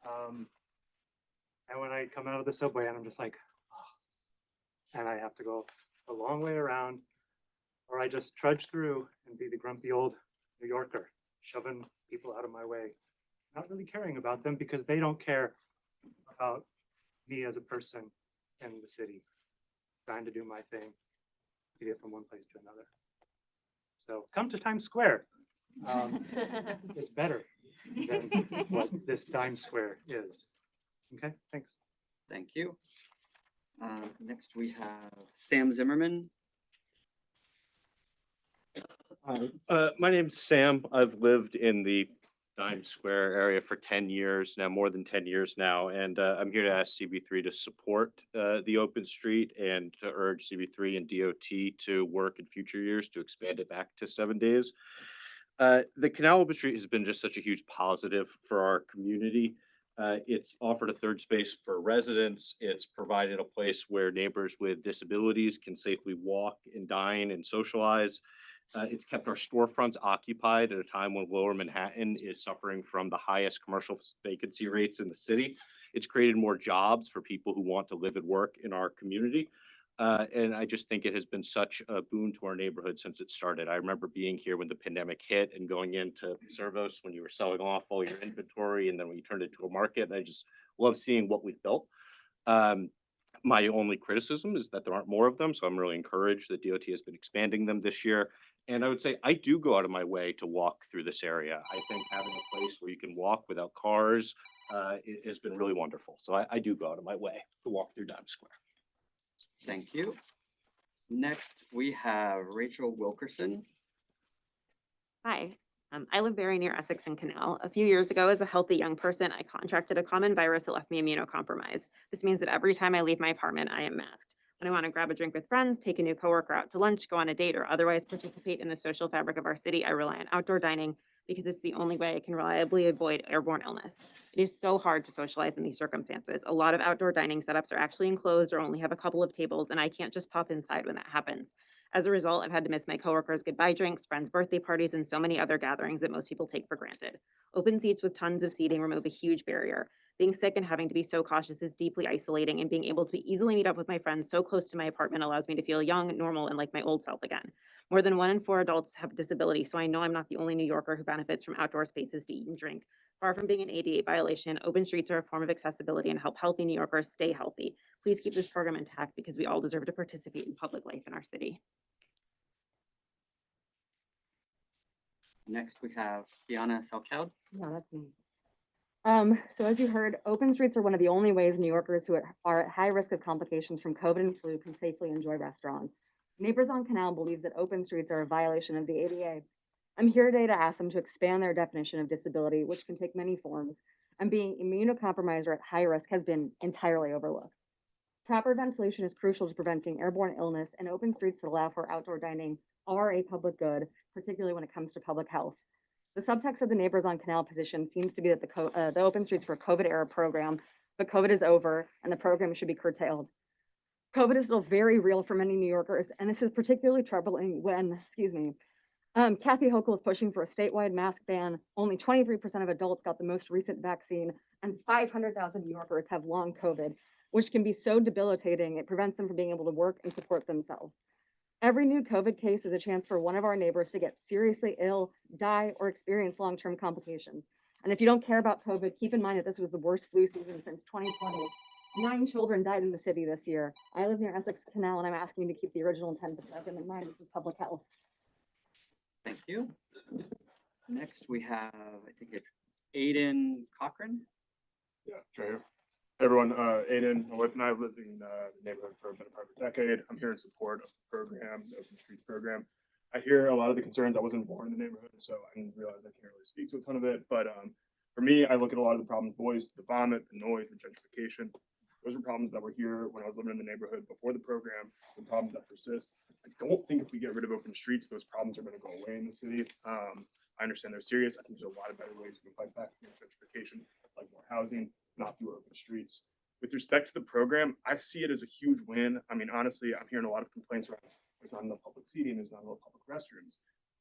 And when I come out of the subway and I'm just like, oh, and I have to go a long way around, or I just trudge through and be the grumpy old New Yorker, shoving people out of my way, not really caring about them because they don't care about me as a person in the city, trying to do my thing to get from one place to another. So come to Times Square. It's better than what this Dime Square is. Okay, thanks. Thank you. Next we have Sam Zimmerman. My name's Sam. I've lived in the Dime Square area for 10 years now, more than 10 years now, and I'm here to ask CB3 to support the open street and to urge CB3 and DOT to work in future years to expand it back to 7 days. The Canal Open Street has been just such a huge positive for our community. It's offered a third space for residents. It's provided a place where neighbors with disabilities can safely walk and dine and socialize. It's kept our storefronts occupied at a time when Lower Manhattan is suffering from the highest commercial vacancy rates in the city. It's created more jobs for people who want to live and work in our community. And I just think it has been such a boon to our neighborhood since it started. I remember being here when the pandemic hit and going into Servos when you were selling off all your inventory and then when you turned it to a market. And I just love seeing what we've built. My only criticism is that there aren't more of them. So I'm really encouraged that DOT has been expanding them this year. And I would say I do go out of my way to walk through this area. I think having a place where you can walk without cars has been really wonderful. So I do go out of my way to walk through Dime Square. Thank you. Next, we have Rachel Wilkerson. Hi, I live very near Essex and Canal. A few years ago, as a healthy young person, I contracted a common virus that left me immunocompromised. This means that every time I leave my apartment, I am masked. When I want to grab a drink with friends, take a new coworker out to lunch, go on a date, or otherwise participate in the social fabric of our city, I rely on outdoor dining because it's the only way I can reliably avoid airborne illness. It is so hard to socialize in these circumstances. A lot of outdoor dining setups are actually enclosed or only have a couple of tables, and I can't just pop inside when that happens. As a result, I've had to miss my coworkers' goodbye drinks, friends' birthday parties, and so many other gatherings that most people take for granted. Open seats with tons of seating remove a huge barrier. Being sick and having to be so cautious is deeply isolating, and being able to easily meet up with my friends so close to my apartment allows me to feel young, normal, and like my old self again. More than 1 in 4 adults have a disability, so I know I'm not the only New Yorker who benefits from outdoor spaces to eat and drink. Far from being an ADA violation, open streets are a form of accessibility and help healthy New Yorkers stay healthy. Please keep this program intact because we all deserve to participate in public life in our city. Next, we have Kiana Salkoud. Yeah, that's me. So as you heard, open streets are one of the only ways New Yorkers who are at high risk of complications from COVID and flu can safely enjoy restaurants. Neighbors on Canal believes that open streets are a violation of the ADA. I'm here today to ask them to expand their definition of disability, which can take many forms, and being immunocompromised or at high risk has been entirely overlooked. Proper ventilation is crucial to preventing airborne illness, and open streets that allow for outdoor dining are a public good, particularly when it comes to public health. The subtext of the Neighbors on Canal position seems to be that the open streets were a COVID-era program, but COVID is over and the program should be curtailed. COVID is still very real for many New Yorkers, and this is particularly troubling when, Kathy Hochul is pushing for a statewide mask ban. Only 23% of adults got the most recent vaccine, and 500,000 New Yorkers have long COVID, which can be so debilitating it prevents them from being able to work and support themselves. Every new COVID case is a chance for one of our neighbors to get seriously ill, die, or experience long-term complications. And if you don't care about COVID, keep in mind that this was the worst flu season since 2020. 9 children died in the city this year. I live near Essex Canal, and I'm asking you to keep the original intent of the program in mind, which is public health. Thank you. Next, we have, I think it's Aiden Cochran. Yeah, it's right here. Hey everyone, Aiden, my wife and I have lived in the neighborhood for a better part of a decade. I'm here in support of the program, the Open Streets program. I hear a lot of the concerns. I wasn't born in the neighborhood, so I didn't realize I can't really speak to a ton of it. But for me, I look at a lot of the problems voiced, the vomit, the noise, the gentrification. Those are problems that were here when I was living in the neighborhood before the program, the problems that persist. I don't think if we get rid of open streets, those problems are going to go away in the city. I understand they're serious. I think there's a lot of better ways we can fight back against gentrification, like more housing, not through open streets. With respect to the program, I see it as a huge win. I mean, honestly, I'm hearing a lot of complaints around there's not enough public seating, there's not enough public restrooms.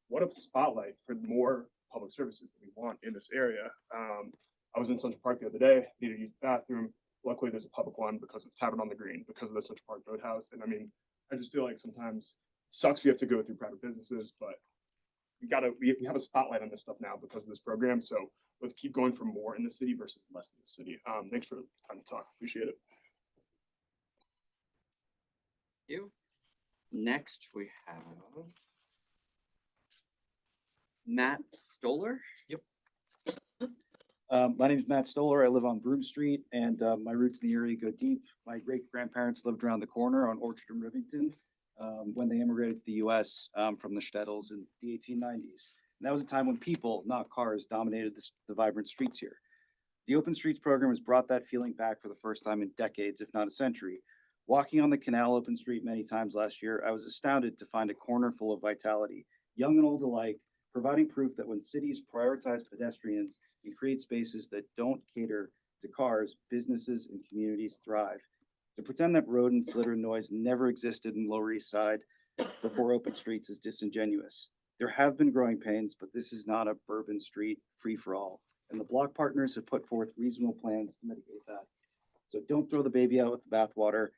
What a spotlight for more public services that we want in this area. I was in Central Park the other day, needed to use the bathroom. Luckily, there's a public one because of Tavern on the Green, because of the Central Park Boathouse. And I mean, I just feel like sometimes it sucks we have to go through private businesses, but we have a spotlight on this stuff now because of this program. So let's keep going for more in the city versus less in the city. Thanks for the time to talk. Appreciate it. Thank you. Next, we have Matt Stoller. Yep. My name is Matt Stoller. I live on Broome Street, and my roots in the area go deep. My great-grandparents lived around the corner on Orchard and Rivington when they immigrated to the U.S. From the Stettles in the 1890s. And that was a time when people, not cars, dominated the vibrant streets here. The Open Streets program has brought that feeling back for the first time in decades, if not a century. Walking on the Canal Open Street many times last year, I was astounded to find a corner full of vitality, young and old alike, providing proof that when cities prioritize pedestrians and create spaces that don't cater to cars, businesses and communities thrive. To pretend that rodents, litter, and noise never existed in Lower East Side before Open Streets is disingenuous. There have been growing pains, but this is not a Bourbon Street free-for-all, and the block partners have put forth reasonable plans to mitigate that. So don't throw the baby out with the bathwater.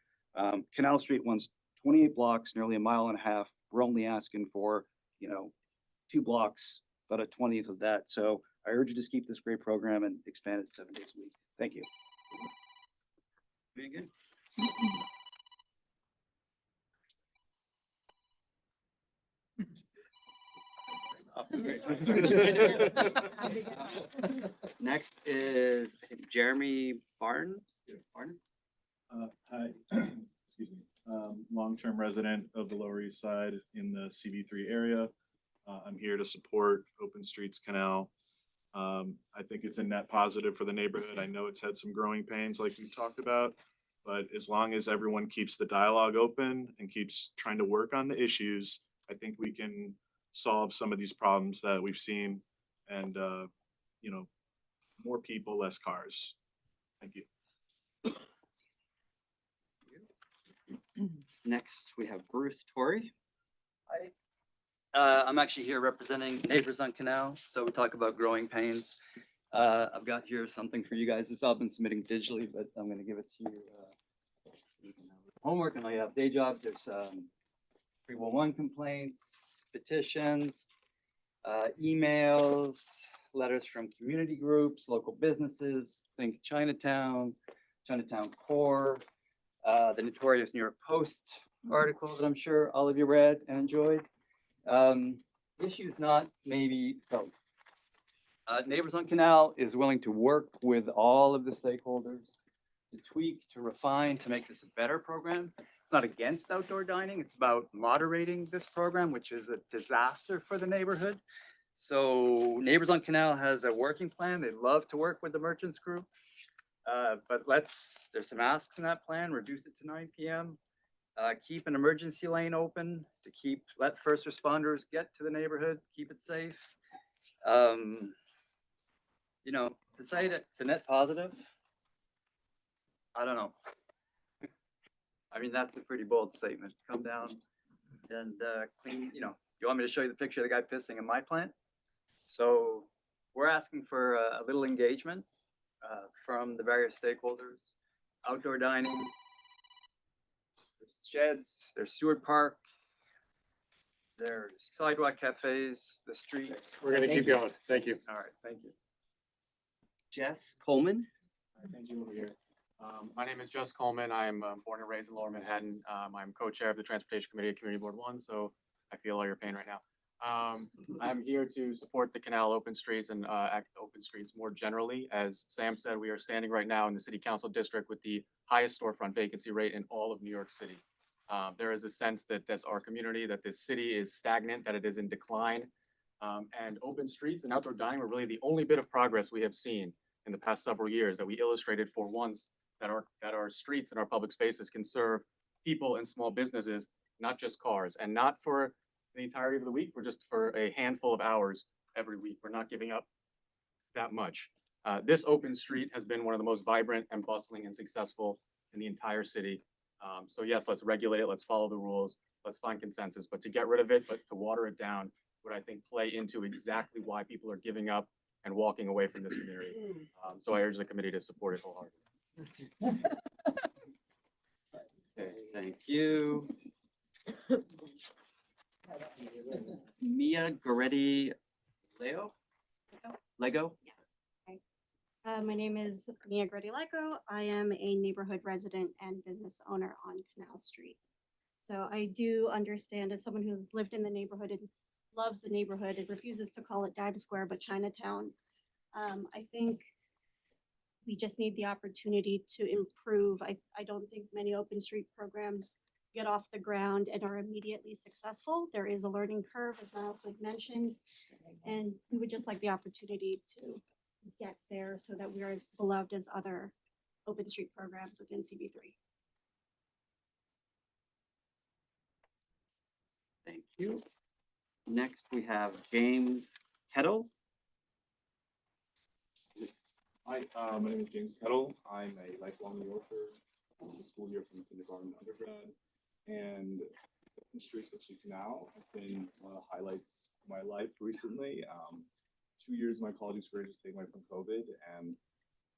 Canal Street runs 28 blocks, nearly a mile and a half. We're only asking for, 2 blocks, about a 20th of that. So I urge you to keep this great program and expand it 7 days a week. Thank you. Very good. Next is, I think, Jeremy Barnes. Barnes? Hi, excuse me, long-term resident of the Lower East Side in the CV3 area. I'm here to support Open Streets Canal. I think it's a net positive for the neighborhood. I know it's had some growing pains like we've talked about, but as long as everyone keeps the dialogue open and keeps trying to work on the issues, I think we can solve some of these problems that we've seen and, more people, less cars. Thank you. Next, we have Bruce Torrey. I'm actually here representing Neighbors on Canal, so we talk about growing pains. I've got here something for you guys. It's all been submitting digitally, but I'm going to give it to you. Homework, and all you have day jobs. There's 311 complaints, petitions, emails, letters from community groups, local businesses, think Chinatown, Chinatown Core, the notorious New York Post article that I'm sure all of you read and enjoyed. Issues not maybe felt. Neighbors on Canal is willing to work with all of the stakeholders to tweak, to refine, to make this a better program. It's not against outdoor dining. It's about moderating this program, which is a disaster for the neighborhood. So Neighbors on Canal has a working plan. They'd love to work with the Merchants Group. But there's some asks in that plan, reduce it to 9 p.m. Keep an emergency lane open to let first responders get to the neighborhood, keep it safe. To say that it's a net positive, I don't know. I mean, that's a pretty bold statement. Come down and clean, You want me to show you the picture of the guy pissing in my plant? So we're asking for a little engagement from the various stakeholders, outdoor dining, there's sheds, there's Seward Park, there's sidewalk cafes, the streets. We're gonna keep going. Thank you. All right, thank you. Jess Coleman. Thank you over here. My name is Jess Coleman. I'm born and raised in Lower Manhattan. I'm co-chair of the Transportation Committee at Community Board One, so I feel all your pain right now. I'm here to support the Canal Open Streets and act open streets more generally. As Sam said, we are standing right now in the City Council District with the highest storefront vacancy rate in all of New York City. There is a sense that this our community, that this city is stagnant, that it is in decline. And open streets and outdoor dining were really the only bit of progress we have seen in the past several years that we illustrated for once that our streets and our public spaces can serve people and small businesses, not just cars, and not for the entirety of the week. We're just for a handful of hours every week. We're not giving up that much. This open street has been one of the most vibrant and bustling and successful in the entire city. So yes, let's regulate it. Let's follow the rules. Let's find consensus, but to get rid of it, but to water it down would I think play into exactly why people are giving up and walking away from this community. So I urge the committee to support it wholeheartedly. Okay, thank you. Mia Goretti Lego? My name is Mia Gredileco. I am a neighborhood resident and business owner on Canal Street. So I do understand, as someone who's lived in the neighborhood and loves the neighborhood and refuses to call it Dime Square, but Chinatown, I think we just need the opportunity to improve. I don't think many open street programs get off the ground and are immediately successful. There is a learning curve, as Niles had mentioned, and we would just like the opportunity to get there so that we're as beloved as other open street programs within CB3. Thank you. Next, we have James Kettle. Hi, my name is James Kettle. I'm a lifelong New Yorker. The school here from kindergarten to undergrad. And the streets, especially Canal, have been one of the highlights of my life recently. 2 years of my college experience was taken away from COVID, and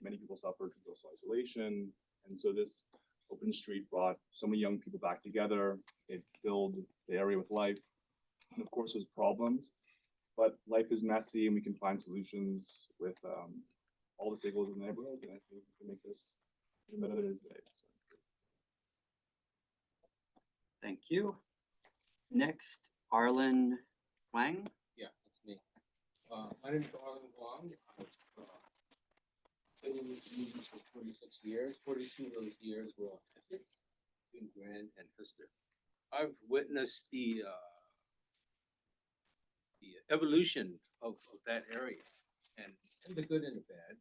many people suffered from social isolation. And so this open street brought so many young people back together. It filled the area with life. And of course, there's problems, but life is messy and we can find solutions with all the stakeholders in the neighborhood. And I think we can make this even better than it is today. Thank you. Next, Arlen Wang. Yeah, that's me. My name is Arlen Wang. I've been in this community for 46 years. 42 of those years were on Essex, in Grand and Hester. I've witnessed the evolution of that area, and the good and the bad.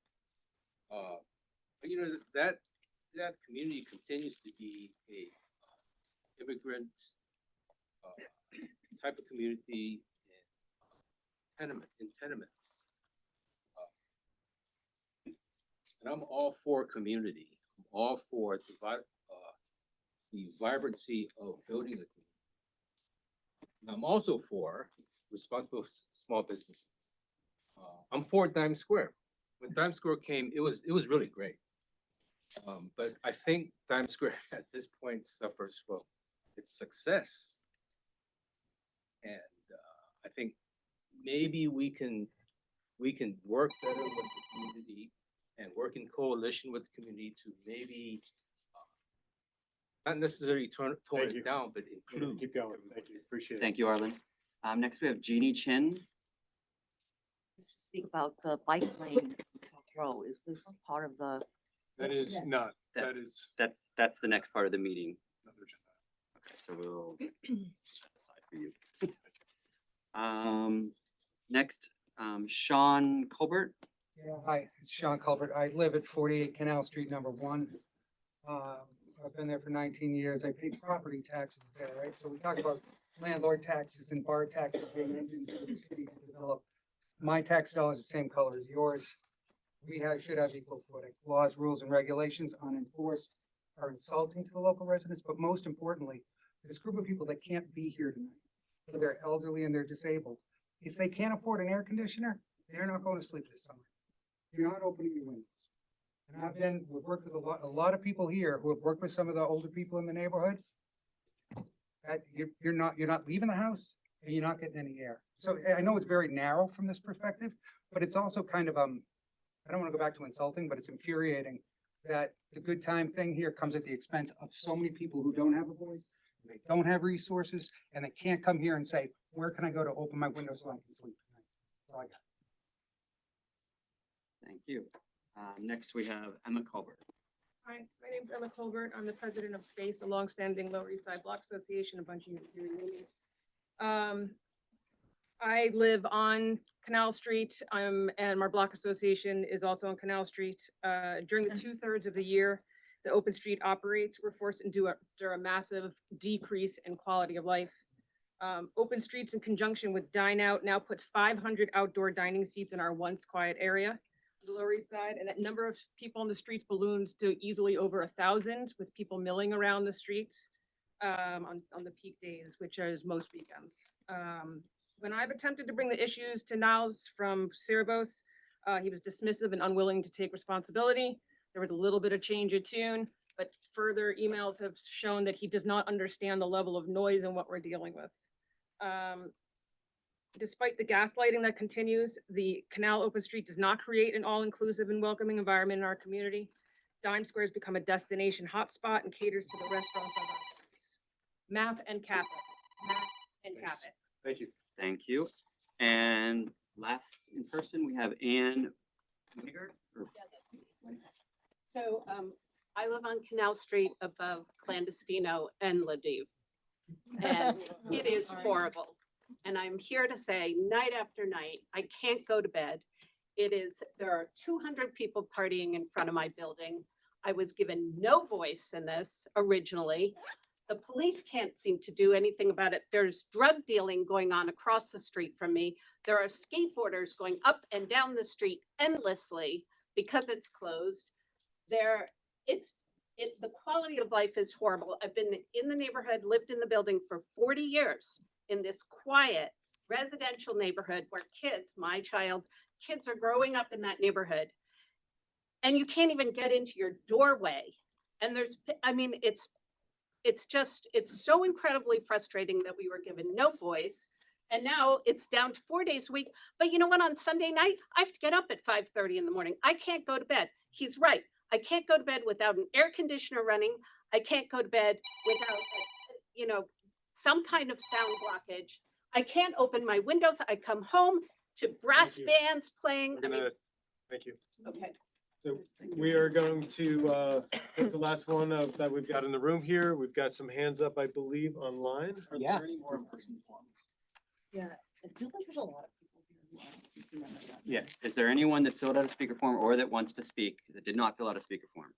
But you know, that community continues to be a immigrant type of community in tenements. And I'm all for community. I'm all for the vibrancy of building a community. And I'm also for responsible small businesses. I'm for Dime Square. When Dime Square came, it was really great. But I think Dime Square at this point suffers from its success. And I think maybe we can work better with the community and work in coalition with the community to maybe not necessarily tone it down, but include. Keep going. Thank you. Appreciate it. Thank you, Arlen. Next we have Jeannie Chin. Speak about the bike lane row. Is this part of the? That is not. That That's the next part of the meeting. Okay, so we'll set aside for you. Next, Sean Colbert. Yeah, hi, it's Sean Culbert. I live at 48 Canal Street, number 1. I've been there for 19 years. I pay property taxes there, right? So we talk about landlord taxes and bar taxes being engines of the city to develop. My tax dollar is the same color as yours. We should have equal footing. Laws, rules, and regulations unenforced are insulting to the local residents, but most importantly, this group of people that can't be here tonight for their elderly and their disabled. If they can't afford an air conditioner, they're not going to sleep this summer. You're not opening your windows. And we've worked with a lot of people here who have worked with some of the older people in the neighborhoods. That you're not leaving the house and you're not getting any air. So I know it's very narrow from this perspective, but it's also kind of, I don't want to go back to insulting, but it's infuriating that the good time thing here comes at the expense of so many people who don't have a voice, they don't have resources, and they can't come here and say, where can I go to open my window so I can sleep tonight? That's all I got. Thank you. Next we have Emma Colbert. Hi, my name's Emma Colbert. I'm the president of SPACE, a longstanding Lower East Side Block Association, a bunch of you here in I live on Canal Street, and our block association is also on Canal Street. During the 2/3 of the year, the open street operates, we're forced into a massive decrease in quality of life. Open streets in conjunction with Dine Out now puts 500 outdoor dining seats in our once quiet area, the Lower East Side, and that number of people on the streets balloons to easily over 1,000 with people milling around the streets on the peak days, which is most weekends. When I've attempted to bring the issues to Niles from Cerebos, he was dismissive and unwilling to take responsibility. There was a little bit of change of tune, but further emails have shown that he does not understand the level of noise and what we're dealing with. Despite the gaslighting that continues, the Canal Open Street does not create an all-inclusive and welcoming environment in our community. Dime Square has become a destination hotspot and caters to the restaurants on our streets. Map and cap it. Map and cap it. Thank you. Thank you. And last in person, we have Anne Winiger. So I live on Canal Street above Clandestino and Ladiv. And it is horrible. And I'm here to say night after night, I can't go to bed. There are 200 people partying in front of my building. I was given no voice in this originally. The police can't seem to do anything about it. There's drug dealing going on across the street from me. There are skateboarders going up and down the street endlessly because it's closed. The quality of life is horrible. I've been in the neighborhood, lived in the building for 40 years in this quiet residential neighborhood where kids are growing up in that neighborhood. And you can't even get into your doorway. And it's so incredibly frustrating that we were given no voice. And now it's down to 4 days a week. But you know what? On Sunday night, I have to get up at 5:30 in the morning. I can't go to bed. He's right. I can't go to bed without an air conditioner running. I can't go to bed without, some kind of sound blockage. I can't open my windows. I come home to brass bands playing. Thank you. Okay. So we are going to, that's the last one that we've got in the room here. We've got some hands up, I believe, online. Are there any more in-person forums? Yeah, it feels like there's a lot of people here. Yeah. Is there anyone that filled out a speaker form or that wants to speak that did not fill out a speaker form?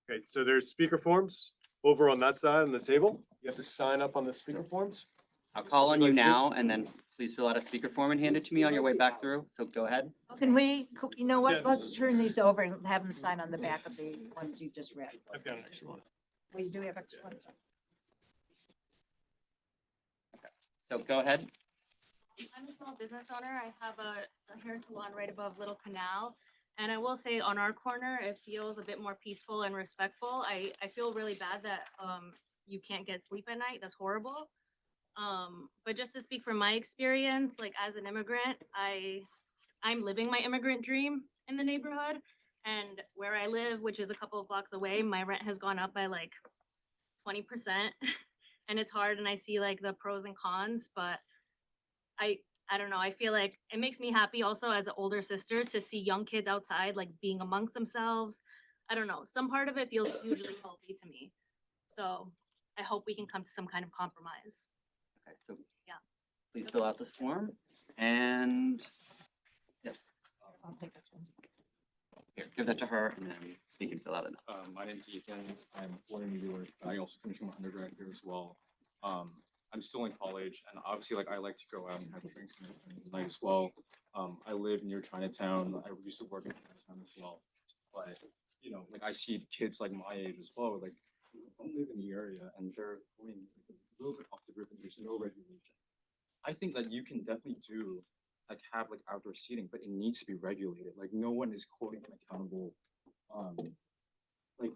Okay, so there's speaker forms over on that side on the table. You have to sign up on the speaker forms. I'll call on you now and then please fill out a speaker form and hand it to me on your way back through. So go ahead. Can we, you know Yeah. what, let's turn these over and have them sign on the back of the ones you just read. I've got an extra one. We do have extra ones. So go ahead. I'm a small business owner. I have a hair salon right above Little Canal. And I will say on our corner, it feels a bit more peaceful and respectful. I feel really bad that you can't get sleep at night. That's horrible. But just to speak from my experience, like as an immigrant, I'm living my immigrant dream in the neighborhood. And where I live, which is a couple of blocks away, my rent has gone up by like 20%. And it's hard and I see like the pros and cons, but I don't know. I feel like it makes me happy also as an older sister to see young kids outside, like being amongst themselves. I don't know. Some part of it feels hugely healthy to me. So I hope we can come to some kind of compromise. Okay, so yeah, please fill out this form and yes. I'll take it. Here, give that to her and then we can fill out it. My name's Ethan. I'm born in New York. I also finished my undergrad here as well. I'm still in college and obviously I like to go out and have drinks and everything tonight as well. I live near Chinatown. I used to work in Chinatown as well. But I see kids like my age as well, like who don't live in the area and they're going a little bit off the grid and there's no regulation. I think that you can definitely do, like, have like outdoor seating, but it needs to be regulated. Like, no one is holding them accountable. Like,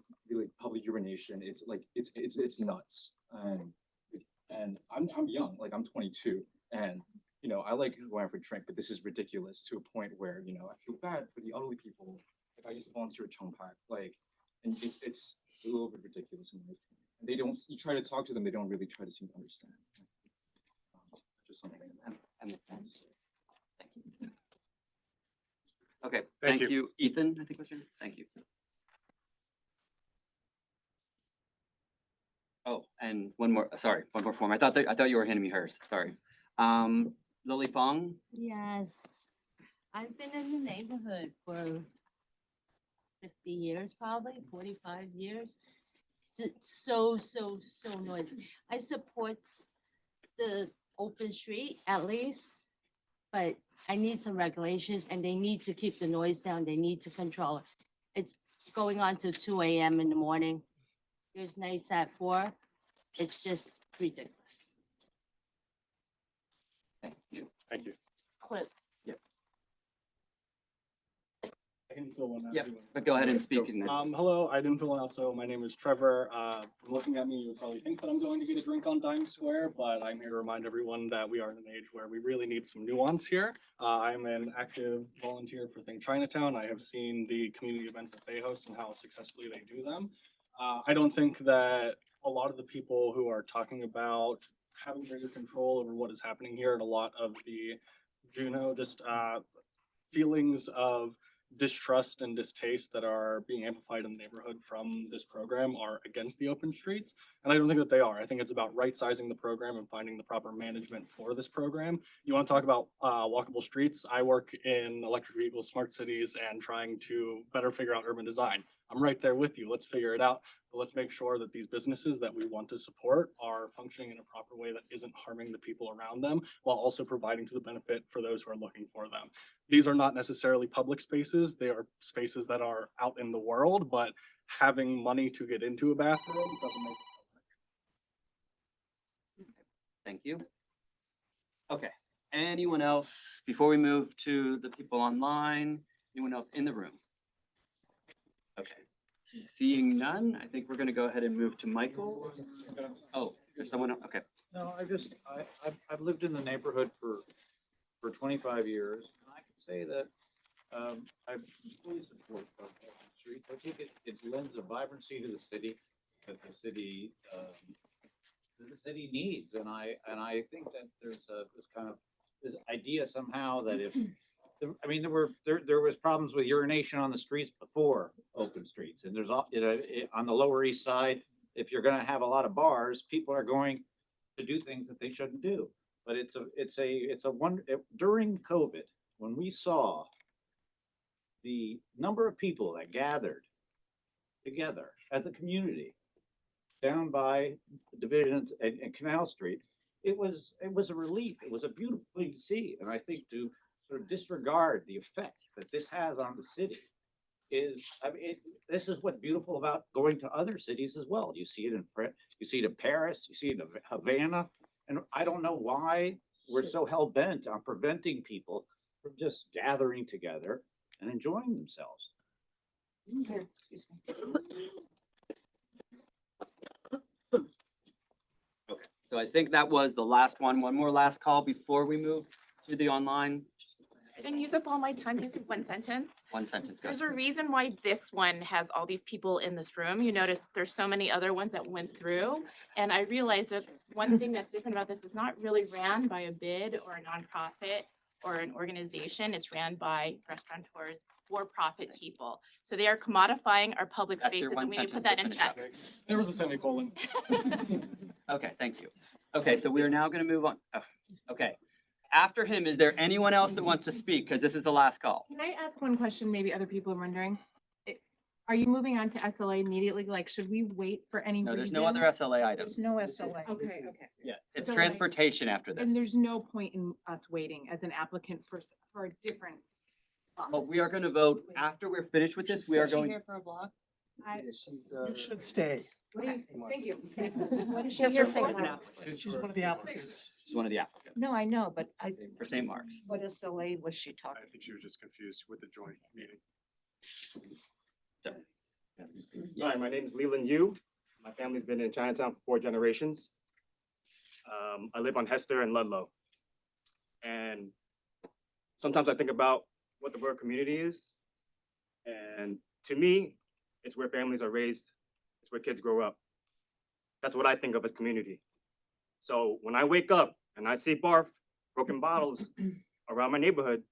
public urination, it's like, it's nuts. And I'm young, like, I'm 22, and, you know, I like going out for a drink, but this is ridiculous to a point where, you know, I feel bad for the elderly people. Like, I used to volunteer at Chongpak, like, and it's a little bit ridiculous in my opinion. And they don't, you try to talk to them, they don't really try to seem to understand. Just something. That makes sense. Thank you. Okay, Thank thank you. Ethan, I think was your, thank you. Oh, and one more form. I thought you were handing me hers, sorry. Lily Fong, Yes, I've been in the neighborhood for 50 years, probably 45 years. It's so noisy. I support the open street at least, but I need some regulations and they need to keep the noise down. They need to control it. It's going on to 2 a.m. in the morning. There's nights at 4. It's just ridiculous. thank you. Thank you. Clip. I can fill one out. Yep, but go ahead and speak. And then- Hello, I didn't fill one out, so my name is Trevor. From looking at me, you would probably think that I'm going to get a drink on Dime Square, but I'm here to remind everyone that we are in an age where we really need some nuance here. I'm an active volunteer for Think Chinatown. I have seen the community events that they host and how successfully they do them. I don't think that a lot of the people who are talking about having greater control over what is happening here and a lot of the, feelings of distrust and distaste that are being amplified in the neighborhood from this program are against the open streets. And I don't think that they are. I think it's about right sizing the program and finding the proper management for this program. You want to talk about walkable streets? I work in electric vehicles, smart cities, and trying to better figure out urban design. I'm right there with you. Let's figure it out. But let's make sure that these businesses that we want to support are functioning in a proper way that isn't harming the people around them, while also providing to the benefit for those who are looking for them. These are not necessarily public spaces. They are spaces that are out in the world, but having money to get into a bathroom doesn't make it. Thank you. Okay, anyone else, before we move to the people online, anyone else in the room? Okay, seeing none, I think we're gonna go ahead and move to Michael. Oh, there's someone, okay. No, I've lived in the neighborhood for 25 years. And I can say that, I fully support Open Street. I think it lends a vibrancy to the city that the city needs. And I think that there's this idea somehow that if, I mean, there was problems with urination on the streets before open streets, and there's on the Lower East Side, if you're going to have a lot of bars, people are going to do things that they shouldn't do. But during COVID, when we saw the number of people that gathered together as a community down by Divisions and Canal Street, it was a relief. It was a beautiful thing to see, and I think to sort of disregard the effect that this has on the city is, I mean, this is what's beautiful about going to other cities as well. You see it in you see it in Paris, you see it in Havana, and I don't know why we're so hell bent on preventing people from just gathering together and enjoying themselves. Excuse me. Okay, so I think that was the last one. One more last call before we move to the online. I didn't use up all my time. Just one sentence. One sentence. Go. There's a reason why this one has all these people in this room. You notice there's so many other ones that went through. And I realized that one thing that's different about this is not really ran by a bid or a nonprofit or an organization. It's ran by restaurateurs, for-profit people. So they are commodifying our public That's your spaces, one and we need to put sentence, that so in finish check. There was a semicolon. Okay, thank you. Okay, so we are now gonna move on. Oh, okay. After him, is there anyone else that wants to speak? Because this is the last call. Can I ask one question? Maybe other people are wondering. Are you moving on to SLA immediately? Like, should we wait for any reason? No, there's no other SLA items. No SLA. Okay. Yeah, it's So, like, transportation after this. And there's no point in us waiting as an applicant for a different. But we are gonna vote after we're finished with this. We are going. For a block? You should stay. Thank you. What is she Yes, here sir. for? She's one of the applicants. She's one of the applicants No, I know, but I, for St. Mark's. what SLA was she talking? I think she was just confused with the joint meeting. Hi, my name is Leland Yu. My family's been in Chinatown for 4 generations. I live on Hester and Ludlow. And sometimes I think about what the word community is. And to me, it's where families are raised, it's where kids grow up. That's what I think of as community. So when I wake up and I see barf, broken bottles around my neighborhood,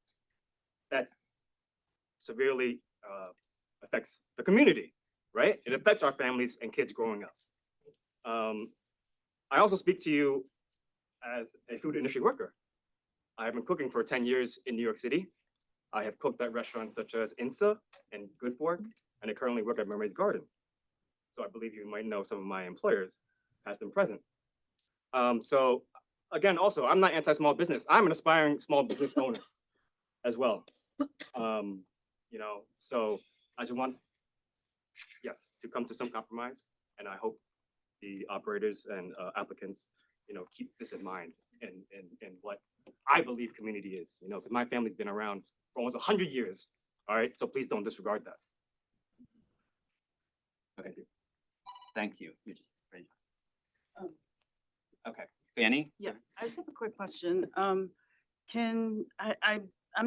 that severely affects the community, right? It affects our families and kids growing up. I also speak to you as a food industry worker. I have been cooking for 10 years in New York City. I have cooked at restaurants such as INSA and Good Fork, and I currently work at Mermaid's Garden. So I believe you might know some of my employers, past and present. So again, also, I'm not anti-small business. I'm an aspiring small business owner as well. You know, so I just want, yes, to come to some compromise, and I hope the operators and applicants, you know, keep this in mind and what I believe community is, you know, because my family's been around for almost 100 years. All right, so please don't disregard that. Okay. Thank you. You just raised- Okay, Fanny? Yeah, I just have a quick question. I'm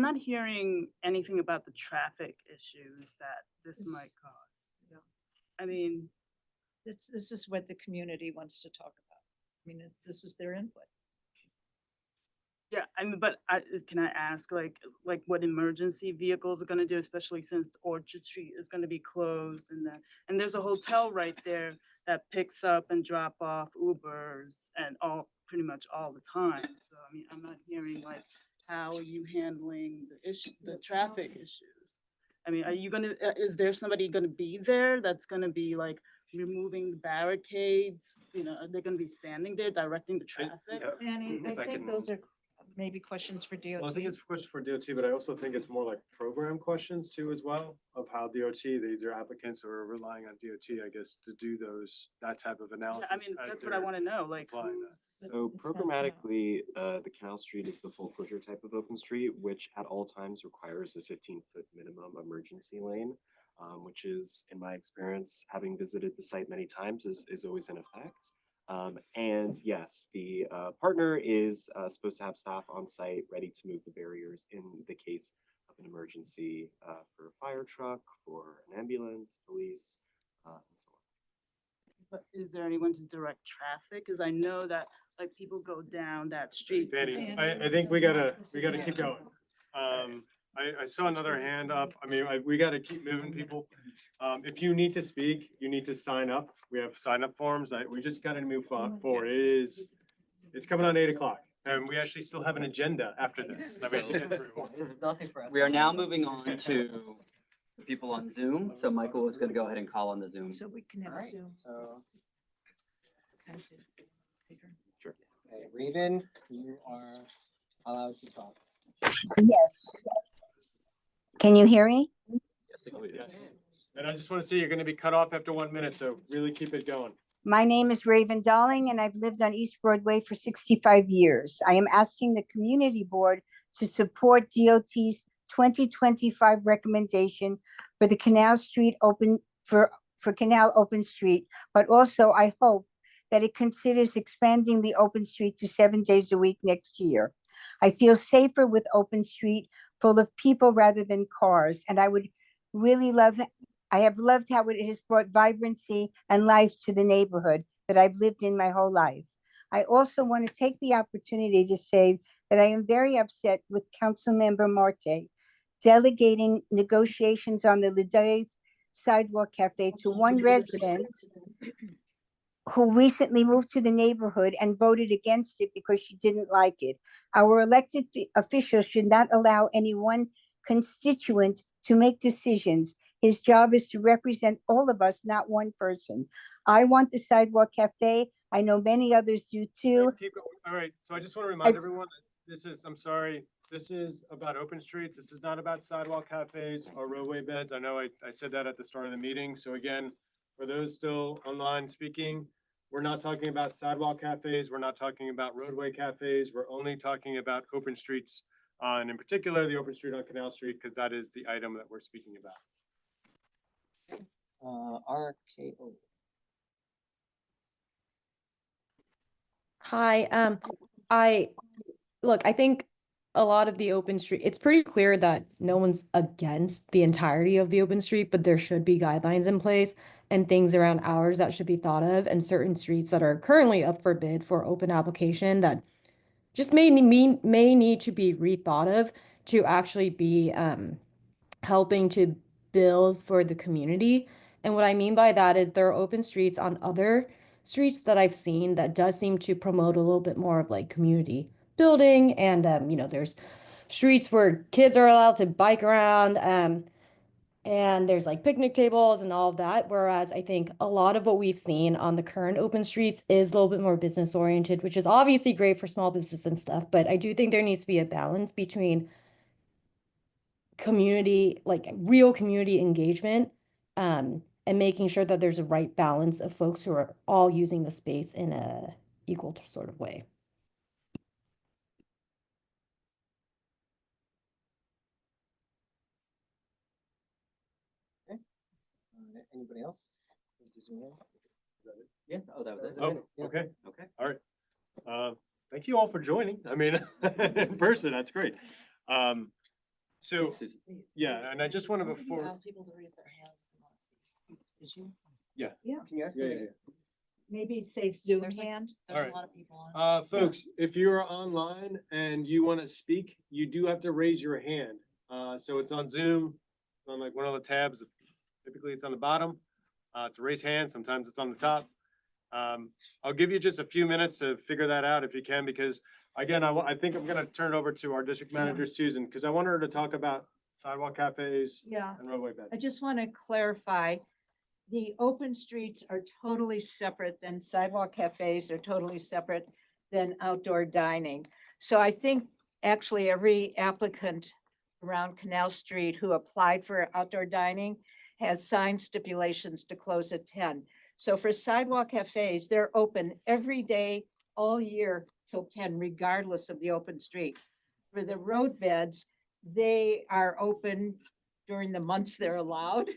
not hearing anything about the traffic issues that this might cause. Yeah. I mean, This is what the community wants to talk about. I mean, this is their input. yeah, I mean, but can I ask like what emergency vehicles are gonna do, especially since Orchard Street is gonna be closed and there's a hotel right there that picks up and drop off Ubers and pretty much all the time. So I mean, I'm not hearing like, how are you handling the traffic issues? I mean, are you gonna, is there somebody gonna be there that's gonna be like removing the barricades? You know, are they gonna be standing there directing the traffic? Annie, I If I think can- those are maybe questions for DOT. Well, I think it's a question for DOT, but I also think it's more like program questions too as well, of how DOT, these are applicants who are relying on DOT, I guess, to do that type of Yeah, analysis. I mean, as that's what I they're wanna know, like, applying that. So programmatically, the Canal Street is the full closure type of open street, which at all times requires a 15-foot minimum emergency lane, which is, in my experience, having visited the site many times, is always in effect. And yes, the partner is supposed to have staff on site ready to move the barriers in the case of an emergency for a fire truck, for an ambulance, police, and so on. but is there anyone to direct traffic? Cause I know that like people go down that street. Fanny, I think we gotta keep going. I saw another hand up. I mean, we gotta keep moving, people. If you need to speak, you need to sign up. We have sign up forms. We just gotta move forward. It's coming on 8 o'clock. And we actually still have an agenda after this that we have to get through. This is nothing for us. We are now moving on to people on Zoom. So Michael is gonna go ahead and call on the Zoom. So we can have a Alright, Zoom. So, Sure. Okay, Raven, you are allowed to talk. Yes. Can you hear me? Yes. And I just wanna say you're gonna be cut off after 1 minute, so really keep it going. My name is Raven Darling and I've lived on East Broadway for 65 years. I am asking the community board to support DOT's 2025 recommendation for the Canal Street open for Canal Open Street, but also I hope that it considers expanding the open street to 7 days a week next year. I feel safer with open street full of people rather than cars, and I would really I have loved how it has brought vibrancy and life to the neighborhood that I've lived in my whole life. I also want to take the opportunity to say that I am very upset with Councilmember Marte delegating negotiations on the Ledave Sidewalk Cafe to one resident who recently moved to the neighborhood and voted against it because she didn't like it. Our elected officials should not allow any one constituent to make decisions. His job is to represent all of us, not one person. I want the Sidewalk Cafe. I know many others do too. All right, so I just wanna remind everyone, that this is, I'm sorry, this is about open streets. This is not about sidewalk cafes or roadway beds. I know I said that at the start of the meeting. So again, for those still online speaking, we're not talking about sidewalk cafes. We're not talking about roadway cafes. We're only talking about open streets, and in particular, the open street on Canal Street, because that is the item that we're speaking about. RKO. Hi, I think a lot of the open street, it's pretty clear that no one's against the entirety of the open street, but there should be guidelines in place and things around hours that should be thought of, and certain streets that are currently up for bid for open application that just may need to be rethought of to actually be helping to build for the community. And what I mean by that is there are open streets on other streets that I've seen that does seem to promote a little bit more of like community building. And, there's streets where kids are allowed to bike around. And there's like picnic tables and all of that. Whereas I think a lot of what we've seen on the current open streets is a little bit more business oriented, which is obviously great for small business and stuff. But I do think there needs to be a balance between community, like real community engagement, and making sure that there's a right balance of folks who are all using the space in a equal sort of way. Anybody else? Yeah, oh, that was it. Oh, okay. Okay. All right. Thank you all for joining. I mean, in person, that's great. So, yeah, and I just wanted before. Ask people to raise their hands if they want to speak. Did you? Yeah. Yeah. Can you ask Yeah, them? yeah, yeah. Maybe say Zoom There's like- hand. There's Alright. a lot of people on. Folks, if you're online and you want to speak, you do have to raise your hand. So it's on Zoom, it's on like one of the tabs. Typically, it's on the bottom. It's a raise hand. Sometimes it's on the top. I'll give you just a few minutes to figure that out if you can, because again, I think I'm gonna turn it over to our district manager, Susan, because I want her to talk about sidewalk cafes Yeah. and roadway beds. I just want to clarify, the open streets are totally separate than sidewalk cafes, are totally separate than outdoor dining. So I think actually every applicant around Canal Street who applied for outdoor dining has signed stipulations to close at 10. So for sidewalk cafes, they're open every day, all year till 10, regardless of the open street. For the road beds, they are open during the months they're allowed.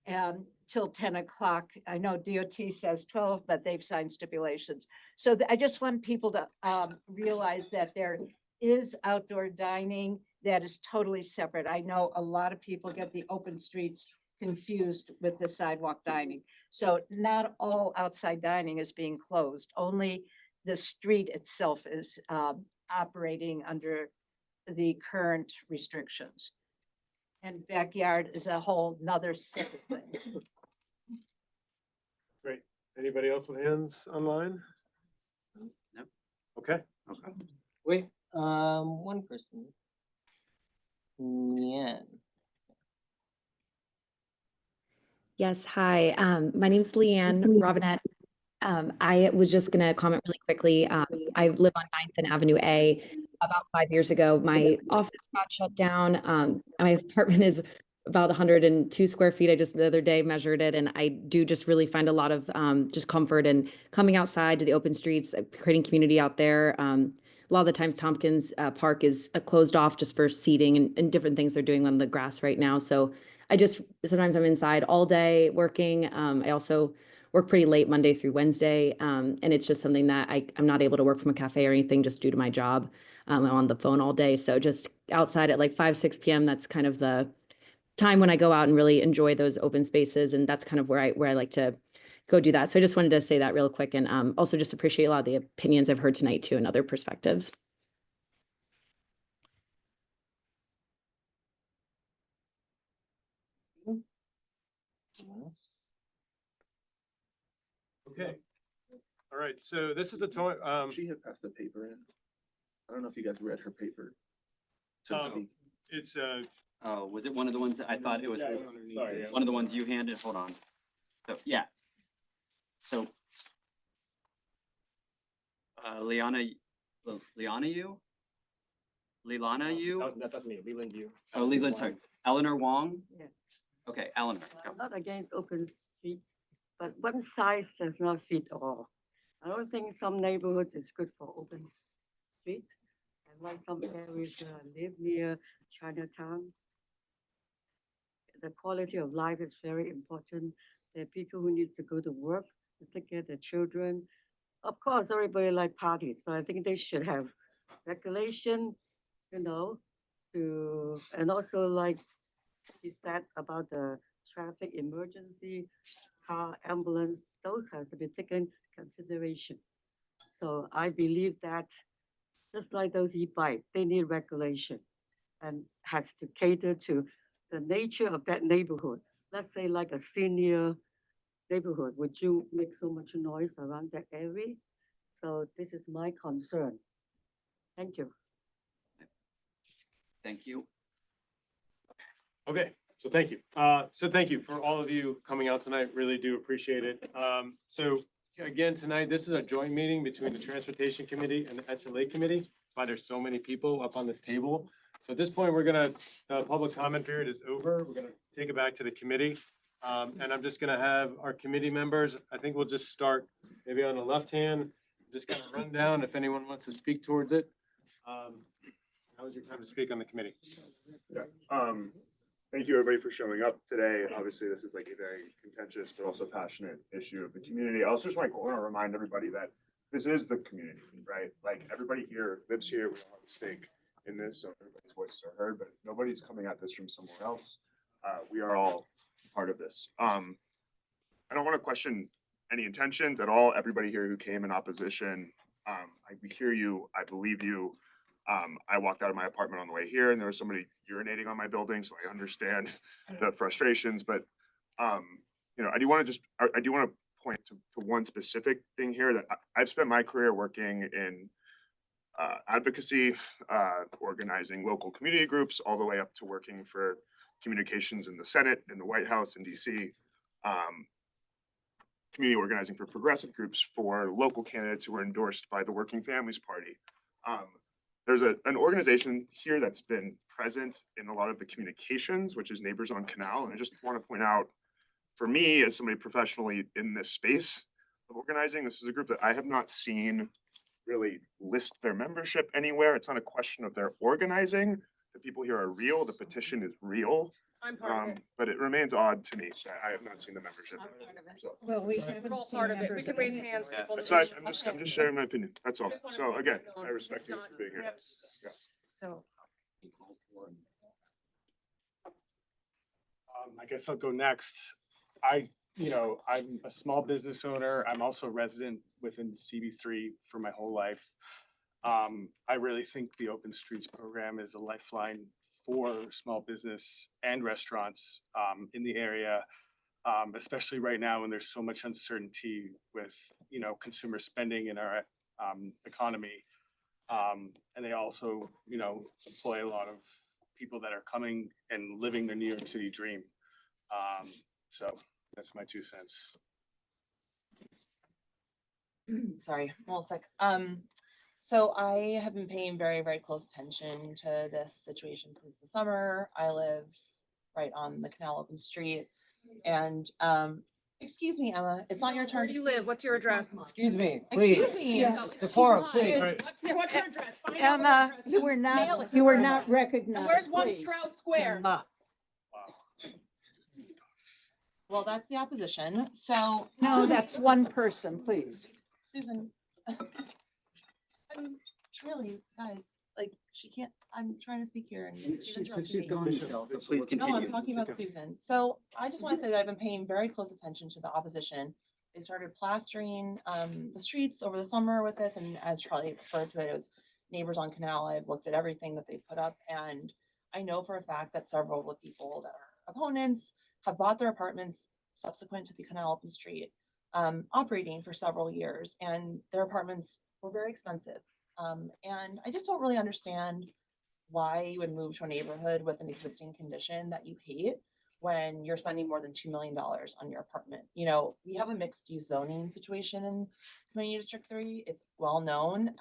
And till 10 o'clock. I know DOT says 12, but they've signed stipulations. So I just want people to realize that there is outdoor dining that is totally separate. I know a lot of people get the open streets confused with the sidewalk dining. So not all outside dining is being closed, only the street itself is operating under the current restrictions. And backyard is a whole nother separate thing. Great. Anybody else with hands online? No. Okay. Okay. Wait, one person. Yeah. Yes, hi. My name's Leanne Robinette. I was just gonna comment really quickly. I live on 9th and Avenue A. About 5 years ago, my office got shut down. My apartment is about 102 square feet. I just the other day measured it, and I do just really find a lot of just comfort in coming outside to the open streets, creating community out there. A lot of the times Tompkins Park is closed off just for seating and different things they're doing on the grass right now. So sometimes I'm inside all day working. I also work pretty late Monday through Wednesday. And it's just something that I'm not able to work from a cafe or anything just due to my job. I'm on the phone all day. So just outside at like 5, 6 p.m., that's kind of the time when I go out and really enjoy those open spaces. And that's kind of where I like to go do that. So I just wanted to say that real quick, and also just appreciate a lot of the opinions I've heard tonight too and other perspectives. Okay. All right. So this is the time. She had passed the paper in. I don't know if you guys read her paper. So to speak. It's Oh, was it one of the ones that I thought it was? Yeah, it's underneath Sorry, it. yeah. One of the ones you handed, hold on. So, yeah. So. Liana, you? Leilana, you? That's me, Leland Yu. Oh, Leland, sorry. Eleanor Wong? Yeah. Okay, Eleanor, go. I'm not against open street, but one size does not fit all. I don't think some neighborhoods is good for open street. And like some areas that I live near Chinatown, the quality of life is very important. There are people who need to go to work, to take care of their children. Of course, everybody like parties, but I think they should have regulation, and also like he said about the traffic emergency, car, ambulance, those have to be taken consideration. So I believe that just like those e-bike, they need regulation and has to cater to the nature of that neighborhood. Let's say like a senior neighborhood, would you make so much noise around that area? So this is my concern. Thank you. Thank you. Okay, so thank you. So thank you for all of you coming out tonight. Really do appreciate it. So again, tonight, this is a joint meeting between the Transportation Committee and the SLA Committee. That's why there's so many people up on this table. So at this point, the public comment period is over. We're gonna take it back to the committee. And I'm just gonna have our committee members, I think we'll just start maybe on the left hand, just kind of run down if anyone wants to speak towards it. Now is your time to speak on the committee. Yeah, thank you everybody for showing up today. Obviously, this is like a very contentious but also passionate issue of the community. I also just want to remind everybody that this is the community, right? Like everybody here lives here, we all have a stake in this, so everybody's voices are heard, but nobody's coming at this from somewhere else. We are all part of this. I don't want to question any intentions at all. Everybody here who came in opposition, we hear you, I believe you. I walked out of my apartment on the way here and there was somebody urinating on my building, so I understand the frustrations, but I do want to point to one specific thing here that I've spent my career working in advocacy, organizing local community groups, all the way up to working for communications in the Senate, in the White House, in DC, community organizing for progressive groups for local candidates who were endorsed by the Working Families Party. There's an organization here that's been present in a lot of the communications, which is Neighbors on Canal. And I just want to point out, for me, as somebody professionally in this space of organizing, this is a group that I have not seen really list their membership anywhere. It's not a question of their organizing. The people here are real. The petition is real. I'm part of it. But it remains odd to me that I have not seen the membership. So, Well, we We're haven't all seen part of it. We members can of raise it. hands. people that's know. why I'm just sharing my opinion. That's all. Just wanna So make again, it known I respect it's you not- for being here. Yep. Yeah. So, I guess I'll go next. I'm a small business owner. I'm also a resident within CB3 for my whole life. I really think the Open Streets program is a lifeline for small business and restaurants in the area, especially right now when there's so much uncertainty with, consumer spending in our economy. And they also, employ a lot of people that are coming and living their New York City dream. So that's my 2 cents. Sorry, I'm a little sick. So I have been paying very, very close attention to this situation since the summer. I live right on the Canal Open Street. And excuse me, Emma, it's not your turn Where to do you speak. live? What's your address? Excuse me, Excuse please. me. Yes. Decorum, What's please. what's your address? Find out what Emma, address you is. were Mail it to you were her. not And recognized. where's One please. Strauss Square? Well, that's the opposition. So No, that's one person, please. Susan. Really, guys, like she can't, I'm trying to speak here and she's interrupting me. Michelle, so please No, I'm continue. talking about Susan. So I just want to say that I've been paying very close attention to the opposition. They started plastering the streets over the summer with this, and as Charlie referred to it, it was Neighbors on Canal. I've looked at everything that they put up, and I know for a fact that several of the people that are opponents have bought their apartments subsequent to the Canal Open Street operating for several years, and their apartments were very expensive. And I just don't really understand why you would move to a neighborhood with an existing condition that you hate when you're spending more than $2 million on your apartment. You know, we have a mixed use zoning situation in Community District 3. It's well known.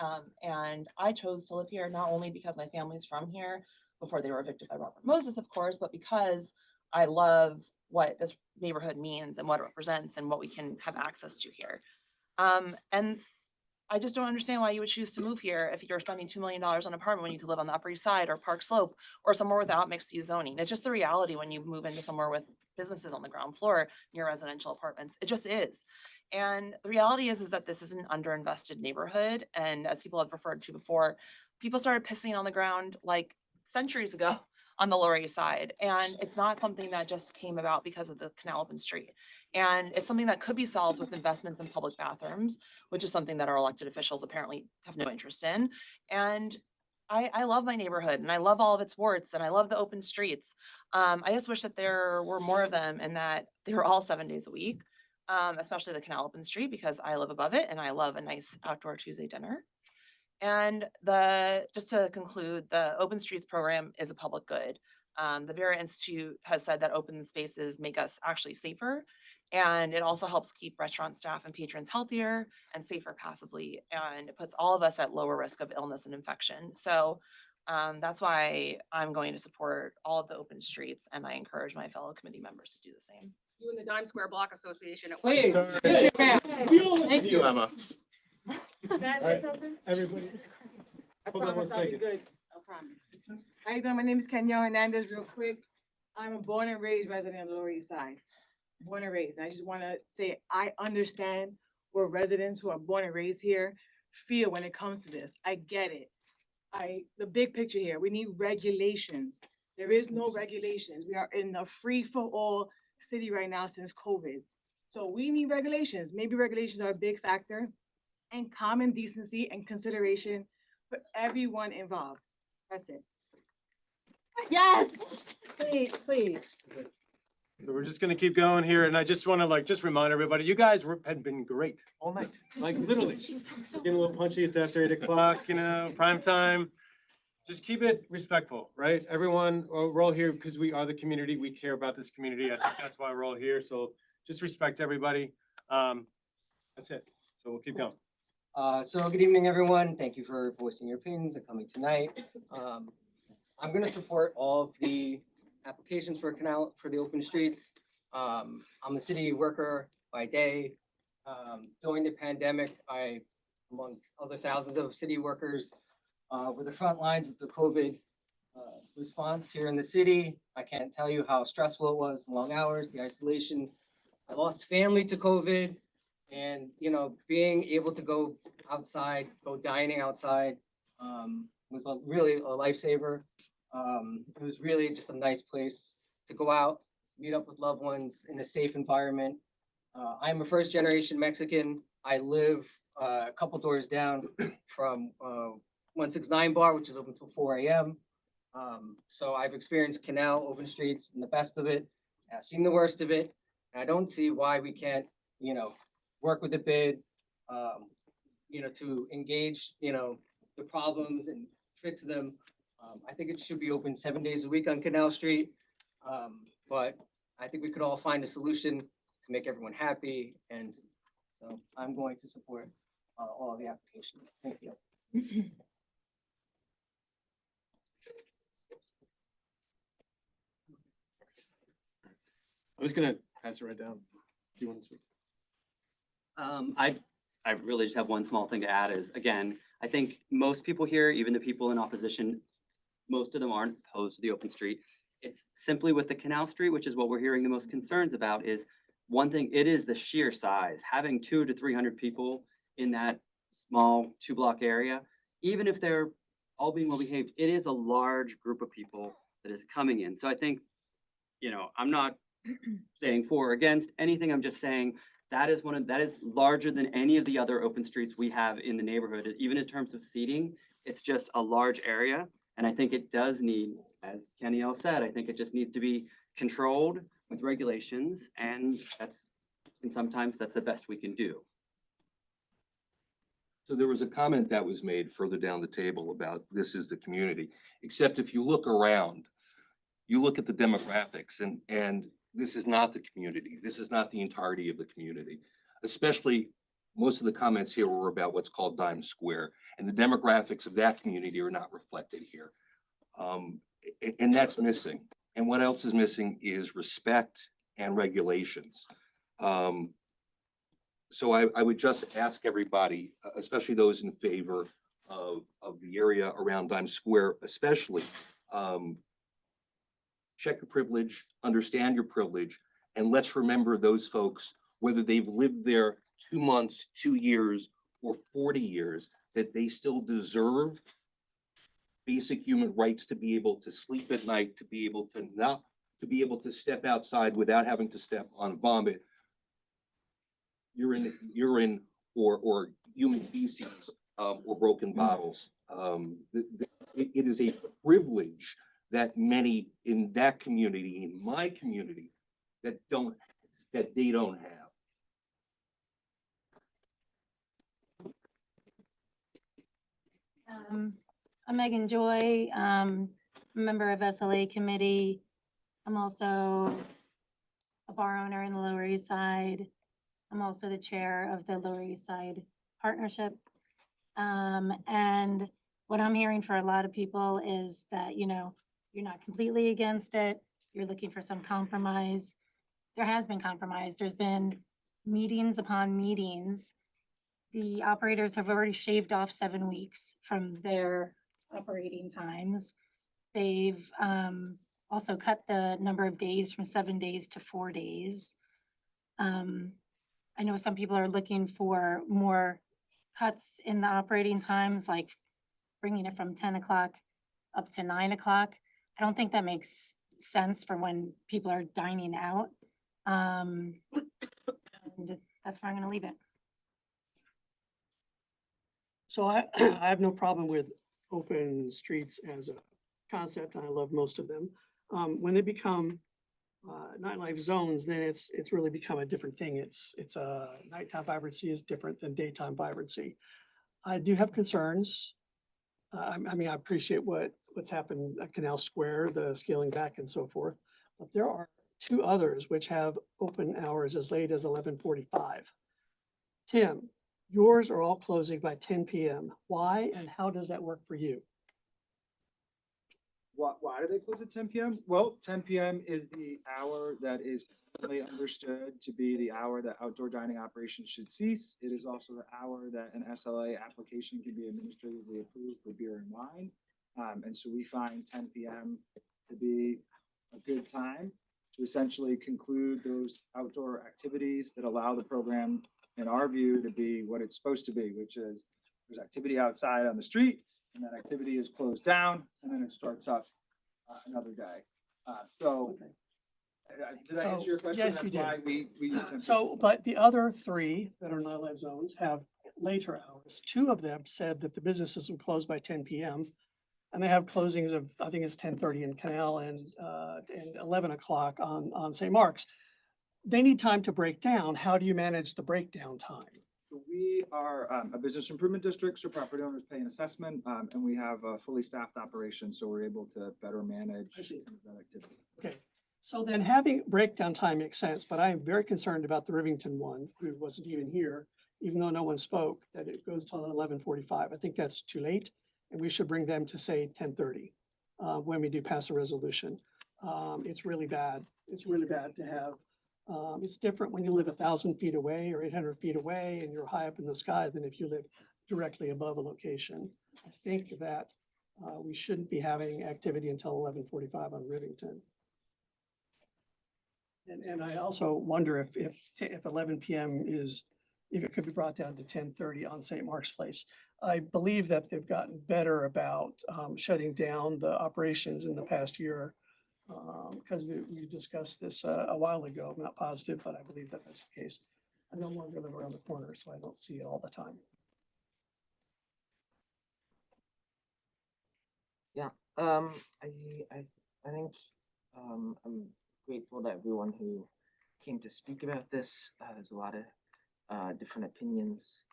And I chose to live here not only because my family's from here before they were evicted by Robert Moses, of course, but because I love what this neighborhood means and what it represents and what we can have access to here. And I just don't understand why you would choose to move here if you're spending $2 million on an apartment when you could live on the Upper East Side or Park Slope or somewhere without mixed use zoning. It's just the reality when you move into somewhere with businesses on the ground floor near residential apartments. It just is. And the reality is that this is an underinvested neighborhood. And as people have referred to before, people started pissing on the ground like centuries ago on the Lower East Side. And it's not something that just came about because of the Canal Open Street. And it's something that could be solved with investments in public bathrooms, which is something that our elected officials apparently have no interest in. And I love my neighborhood and I love all of its warts and I love the open streets. I just wish that there were more of them and that they were all 7 days a week, especially the Canal Open Street, because I live above it and I love a nice outdoor Tuesday dinner. And just to conclude, the Open Streets program is a public good. The Vera Institute has said that open spaces make us actually safer. And it also helps keep restaurant staff and patrons healthier and safer passively. And it puts all of us at lower risk of illness and infection. So that's why I'm going to support all of the open streets. And I encourage my fellow committee members to do the same. You and the Dime Square Block Association. Please. Thank you, Emma. Can I say something? Everybody, I hold on one promise I'll be second. good. I promise. How you doing? My name is Kenya Hernandez, real quick. I'm a born and raised resident of the Lower East Side. Born and raised. I just want to say, I understand where residents who are born and raised here feel when it comes to this. I get it. The big picture here, we need regulations. There is no regulations. We are in a free-for-all city right now since COVID. So we need regulations. Maybe regulations are a big factor, and common decency and consideration for everyone involved. That's it. Yes. Please. So we're just gonna keep going here, and I just wanna just remind everybody, you guys had been great all night, like literally. Getting a little punchy, it's after 8 o'clock, prime time. Just keep it respectful, right? Everyone, we're all here because we are the community, we care about this community, I think that's why we're all here, so just respect everybody. That's it, so we'll keep going. So good evening, everyone. Thank you for voicing your opinions and coming tonight. I'm going to support all of the applications for the open streets. I'm a city worker by day. During the pandemic, I, amongst other thousands of city workers, were the front lines of the COVID response here in the city. I can't tell you how stressful it was, the long hours, the isolation. I lost family to COVID. And, being able to go outside, go dining outside, was really a lifesaver. It was really just a nice place to go out, meet up with loved ones in a safe environment. I'm a first generation Mexican. I live a couple doors down from 169 Bar, which is open till 4 a.m. So I've experienced Canal, open streets, and the best of it. I've seen the worst of it. And I don't see why we can't, work with the bid, to engage, the problems and fix them. I think it should be open 7 days a week on Canal Street. But I think we could all find a solution to make everyone happy. And so I'm going to support all of the applications. Thank you. I'm just gonna pass it right down. Do you want to speak? I really just have one small thing to add is, again, I think most people here, even the people in opposition, most of them aren't opposed to the open street. It's simply with the Canal Street, which is what we're hearing the most concerns about, is one thing, it is the sheer size. Having 200 to 300 people in that small 2-block area, even if they're all being well behaved, it is a large group of people that is coming in. So I think, I'm not saying for or against anything, I'm just saying that is larger than any of the other open streets we have in the neighborhood. Even in terms of seating, it's just a large area. And I think it does need, as Kenny L said, I think it just needs to be controlled with regulations, and sometimes that's the best we can do. So there was a comment that was made further down the table about this is the community, except if you look around, you look at the demographics and this is not the community. This is not the entirety of the community. Especially, most of the comments here were about what's called Dime Square, and the demographics of that community are not reflected here. And that's missing. And what else is missing is respect and regulations. So I would just ask everybody, especially those in favor of the area around Dime Square, especially, check your privilege, understand your privilege, and let's remember those folks, whether they've lived there 2 months, 2 years, or 40 years, that they still deserve basic human rights to be able to sleep at night, to be able to step outside without having to step on vomit, urine or human feces, or broken bottles. It is a privilege that many in that community, in my community, that they don't have. I'm Megan Joy, member of SLA committee. I'm also a bar owner in the Lower East Side. I'm also the chair of the Lower East Side Partnership. And what I'm hearing for a lot of people is that, you know, you're not completely against it. You're looking for some compromise. There has been compromise. There's been meetings upon meetings. The operators have already shaved off 7 weeks from their operating times. They've also cut the number of days from 7 days to 4 days. I know some people are looking for more cuts in the operating times, like bringing it from 10 o'clock up to 9 o'clock. I don't think that makes sense for when people are dining out. And that's where I'm gonna leave it. So I I have no problem with open streets as a concept, and I love most of them. When they become nightlife zones, then it's really become a different thing. It's nighttime vibrancy is different than daytime vibrancy. I do have concerns. I mean, I appreciate what's happened at Canal Square, the scaling back and so forth. But there are 2 others which have open hours as late as 11:45. Tim, yours are all closing by 10 p.m. Why and how does that work for you? Why do they close at 10 p.m.? Well, 10 p.m. is the hour that is commonly understood to be the hour that outdoor dining operations should cease. It is also the hour that an SLA application can be administratively approved for beer and wine. And so we find 10 p.m. to be a good time to essentially conclude those outdoor activities that allow the program, in our view, to be what it's supposed to be, which is there's activity outside on the street, and that activity is closed down, and then it starts up another day. Did I answer your question? Yes, you That's why did. we use 10 So, but the other 3 that are nightlife zones have later hours. 2 of them said that the businesses would close by 10 p.m. And they have closings of, I think it's 10:30 in Canal and 11 o'clock on St. Mark's. They need time to break down. How do you manage the breakdown time? So we are a business improvement district, so property owners pay an assessment, and we have a fully staffed operation, so we're able to better manage that activity. Okay, so then having breakdown time makes sense, but I am very concerned about the Rivington one, who wasn't even here, even though no one spoke, that it goes till 11:45. I think that's too late, and we should bring them to say 10:30 when we do pass a resolution. It's really bad. It's really bad to have. It's different when you live 1,000 feet away or 800 feet away and you're high up in the sky than if you live directly above a location. I think that we shouldn't be having activity until 11:45 on Rivington. And I also wonder if 11 p.m. if it could be brought down to 10:30 on St. Mark's Place. I believe that they've gotten better about shutting down the operations in the past year. Because we discussed this a while ago. I'm not positive, but I believe that that's the case. I no longer live around the corner, so I don't see it all the time. Yeah, I think I'm grateful to everyone who came to speak about this. There's a lot of different opinions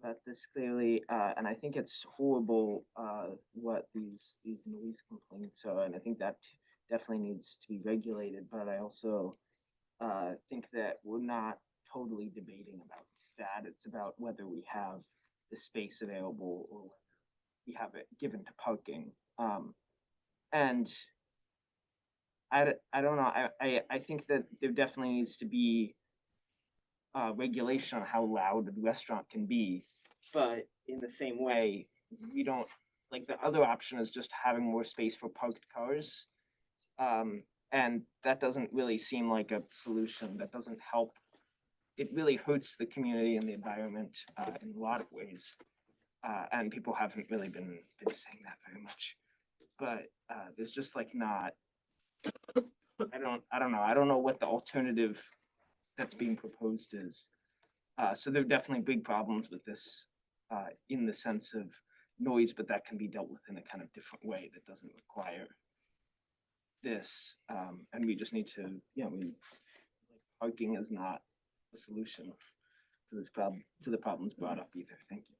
about this clearly, and I think it's horrible what these noise complaints are, and I think that definitely needs to be regulated, but I also think that we're not totally debating about that. It's about whether we have the space available or whether we have it given to parking. And I don't know, I think that there definitely needs to be regulation on how loud a restaurant can be. But in the same way, we don't, like the other option is just having more space for parked cars. And that doesn't really seem like a solution. That doesn't help. It really hurts the community and the environment in a lot of ways. And people haven't really been saying that very much. But there's just like not, I don't know. I don't know what the alternative that's being proposed is. So there are definitely big problems with this in the sense of noise, but that can be dealt with in a kind of different way that doesn't require this. And we just need to, parking is not a solution to this problem, to the problems brought up either. Thank you.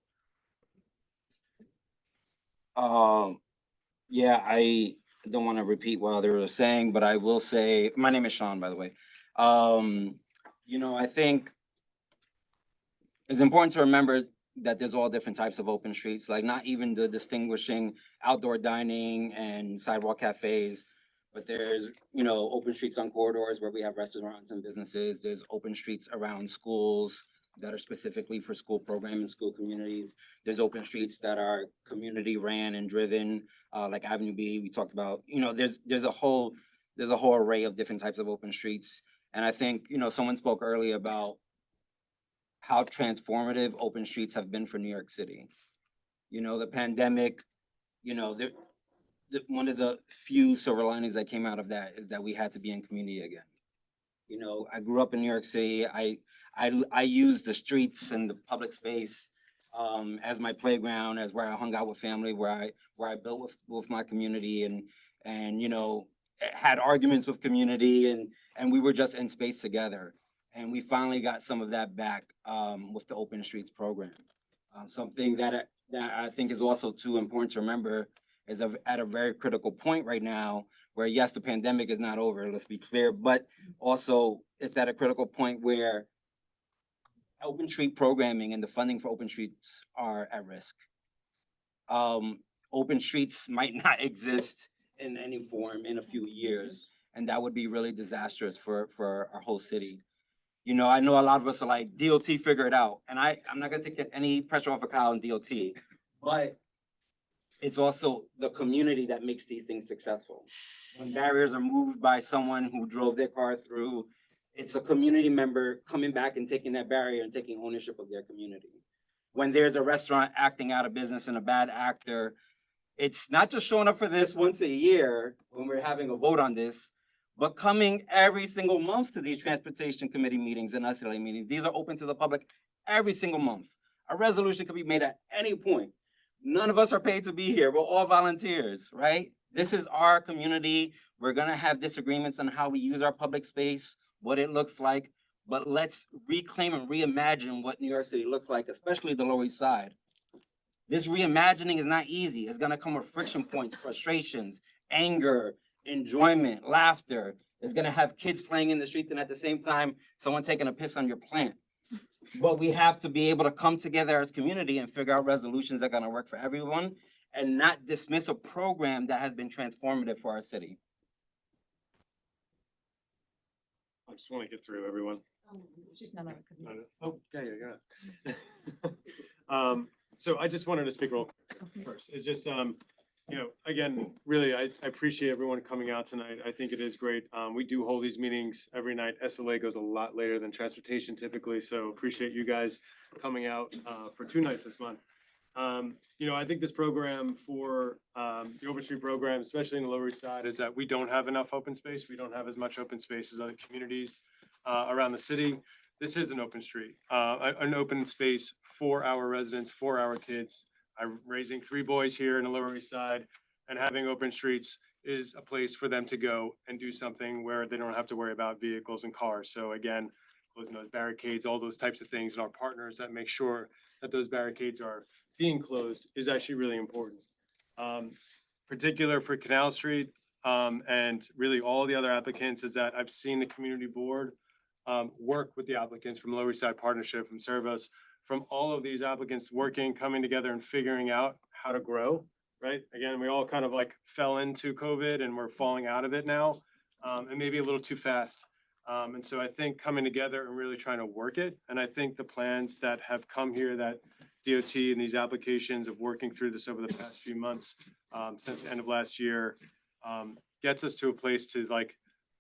Yeah, I don't want to repeat what others were saying, but I will say, my name is Sean, by the way. I think it's important to remember that there's all different types of open streets, like not even the distinguishing outdoor dining and sidewalk cafes, but there's, open streets on corridors where we have restaurants and businesses. There's open streets around schools that are specifically for school programming, school communities. There's open streets that are community ran and driven, like Avenue B. We talked about, there's a whole array of different types of open streets. And I think, someone spoke earlier about how transformative open streets have been for New York City. The pandemic, one of the few silver linings that came out of that is that we had to be in community again. I grew up in New York City. I used the streets and the public space as my playground, as where I hung out with family, where I built with my community and had arguments with community and we were just in space together. And we finally got some of that back with the Open Streets program. Something that I think is also too important to remember is at a very critical point right now where, yes, the pandemic is not over, let's be clear, but also it's at a critical point where open street programming and the funding for open streets are at risk. Open streets might not exist in any form in a few years, and that would be really disastrous for our whole city. I know a lot of us are like, DOT, figure it out. And I'm not gonna take any pressure off of Kyle and DOT, but it's also the community that makes these things successful. When barriers are moved by someone who drove their car through, it's a community member coming back and taking that barrier and taking ownership of their community. When there's a restaurant acting out of business and a bad actor, it's not just showing up for this once a year when we're having a vote on this, but coming every single month to these transportation committee meetings and SLA meetings. These are open to the public every single month. A resolution could be made at any point. None of us are paid to be here. We're all volunteers, right? This is our community. We're gonna have disagreements on how we use our public space, what it looks like, but let's reclaim and reimagine what New York City looks like, especially the Lower East Side. This reimagining is not easy. It's gonna come with friction points, frustrations, anger, enjoyment, laughter. It's gonna have kids playing in the streets and at the same time, someone taking a piss on your plant. But we have to be able to come together as community and figure out resolutions that are gonna work for everyone and not dismiss a program that has been transformative for our city. I just want to get through everyone. She's not on a committee. Oh, yeah. So I just wanted to speak real quick first. It's just, again, really, I appreciate everyone coming out tonight. I think it is great. We do hold these meetings every night. SLA goes a lot later than transportation typically, so appreciate you guys coming out for 2 nights this month. I think this program for the Open Street program, especially in the Lower East Side, is that we don't have enough open space. We don't have as much open space as other communities around the city. This is an open street, an open space for our residents, for our kids. I'm raising 3 boys here in the Lower East Side, and having open streets is a place for them to go and do something where they don't have to worry about vehicles and cars. So again, closing those barricades, all those types of things, and our partners that make sure that those barricades are being closed is actually really important. Particular for Canal Street, and really all the other applicants is that I've seen the community board work with the applicants from Lower East Side Partnership, from Servos, from all of these applicants working, coming together and figuring out how to grow, right? Again, we all kind of like fell into COVID and we're falling out of it now, and maybe a little too fast. And so I think coming together and really trying to work it, and I think the plans that have come here that DOT and these applications of working through this over the past few months, since the end of last year, gets us to a place to like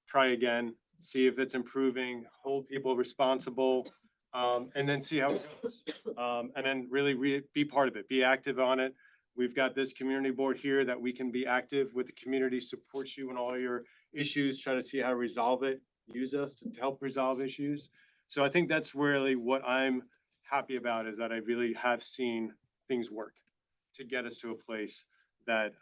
try again, see if it's improving, hold people responsible, and then see how it goes. And then really be part of it, be active on it. We've got this community board here that we can be active with. The community supports you in all your issues, try to see how to resolve it, use us to help resolve issues. So I think that's really what I'm happy about, is that I really have seen things work to get us to a place that,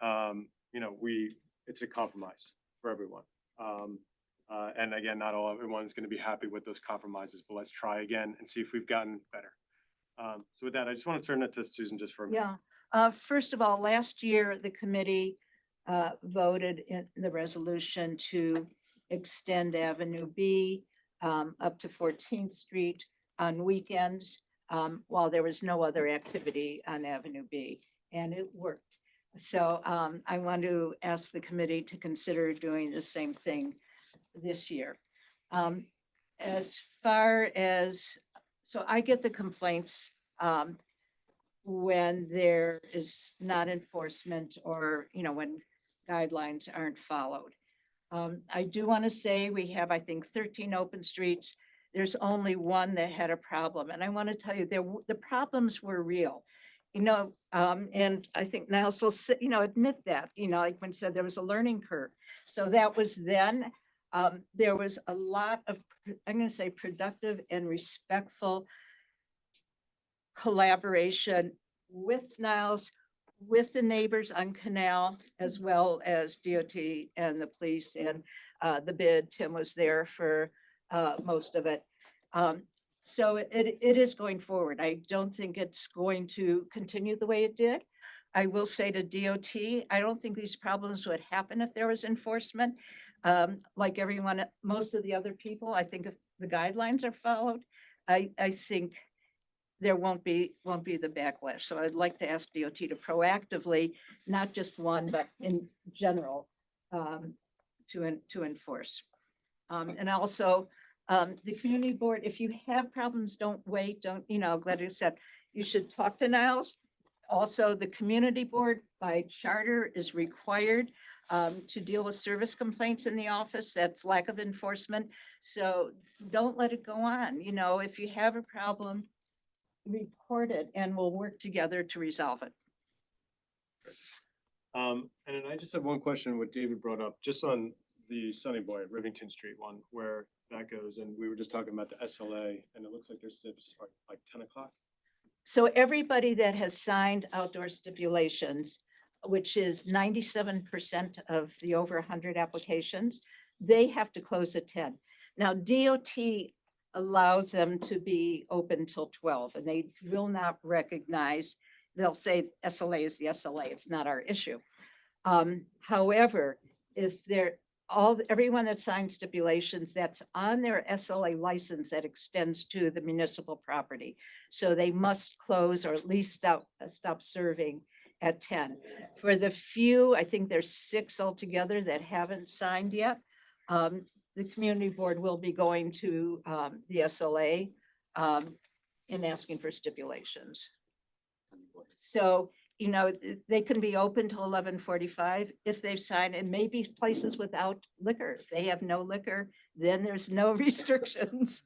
it's a compromise for everyone. And again, not everyone's gonna be happy with those compromises, but let's try again and see if we've gotten better. So with that, I just want to turn it to Susan just for a minute. Yeah, first of all, last year, the committee voted in the resolution to extend Avenue B up to 14th Street on weekends while there was no other activity on Avenue B, and it worked. So I want to ask the committee to consider doing the same thing this year. As far as, so I get the complaints when there is not enforcement or, when guidelines aren't followed. I do want to say we have, I think, 13 open streets. There's only one that had a problem. And I want to tell you, the problems were real. And I think Niles will, admit that, like when he said there was a learning curve. So that was then. There was a lot of, I'm going to say, productive and respectful collaboration with Niles, with the neighbors on Canal, as well as DOT and the police and the bid. Tim was there for most of it. So it is going forward. I don't think it's going to continue the way it did. I will say to DOT, I don't think these problems would happen if there was enforcement. Like everyone, most of the other people, I think if the guidelines are followed, I think there won't be the backlash. So I'd like to ask DOT to proactively, not just one, but in general, to enforce. And also, the community board, if you have problems, don't wait, Gladys said, you should talk to Niles. Also, the community board by charter is required to deal with service complaints in the office. That's lack of enforcement. So don't let it go on. If you have a problem, report it and we'll work together to resolve it. And then I just have one question, what David brought up, just on the Sunny Boy at Rivington Street one, where that goes. And we were just talking about the SLA, and it looks like their steps are like 10 o'clock. So everybody that has signed outdoor stipulations, which is 97% of the over 100 applications, they have to close at 10. Now DOT allows them to be open till 12, and they will not recognize, they'll say SLA is the SLA, it's not our issue. However, if everyone that signed stipulations, that's on their SLA license that extends to the municipal property. So they must close or at least stop serving at 10. For the few, I think there's 6 altogether that haven't signed yet. The community board will be going to the SLA and asking for stipulations. So, they can be open till 11:45 if they've signed. It may be places without liquor. If they have no liquor, then there's no restrictions.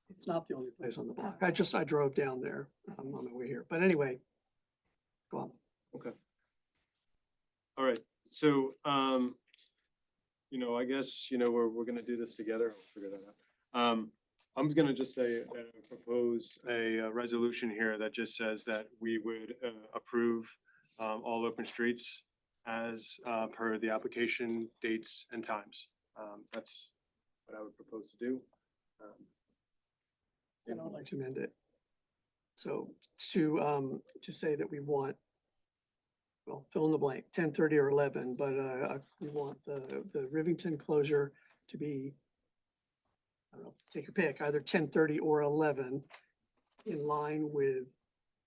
It's not the only place on the block. I drove down there on my way here. But anyway, go on. Okay. All right. So, I guess, we're gonna do this together. We'll figure that out. I'm gonna just say, propose a resolution here that just says that we would approve all open streets as per the application dates and times. That's what I would propose to do. And I'd like to amend it. So to say that we want well, fill in the blank, 10:30 or 11, but we want the Rivington closure to be, I don't know, take your pick, either 10:30 or 11, in line with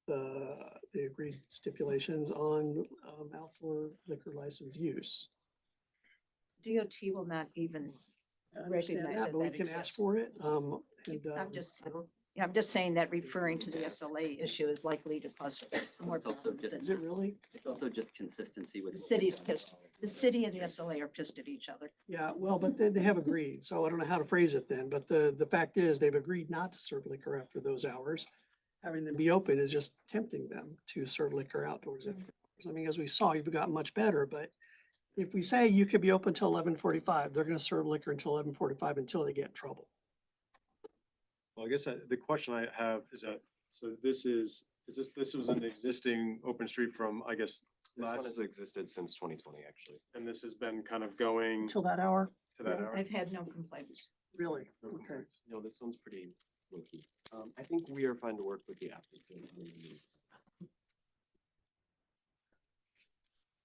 the agreed stipulations on outdoor liquor license use. DOT will not even I understand recognize that, that but we that can ask exists. for it. And, I'm just saying that referring to the SLA issue is likely to cause more It's also problems. just, is it really? it's also just consistency with. The city's pissed, the city and the SLA are pissed at each other. Yeah, well, but they have agreed, so I don't know how to phrase it then, but the fact is, they've agreed not to serve liquor after those hours. Having them be open is just tempting them to serve liquor outdoors. after hours. I mean, as we saw, you've gotten much better, but if we say you could be open till 11:45, they're gonna serve liquor until 11:45 until they get in trouble. Well, I guess the question I have is that, so this was an existing open street from, I guess, This one last, has existed since 2020, actually. and this has been kind of going Until that hour? to that Yeah. hour? I've had no complaints. Really? No Okay. complaints. No, this one's pretty low-key. I think we are fine to work with the applicant.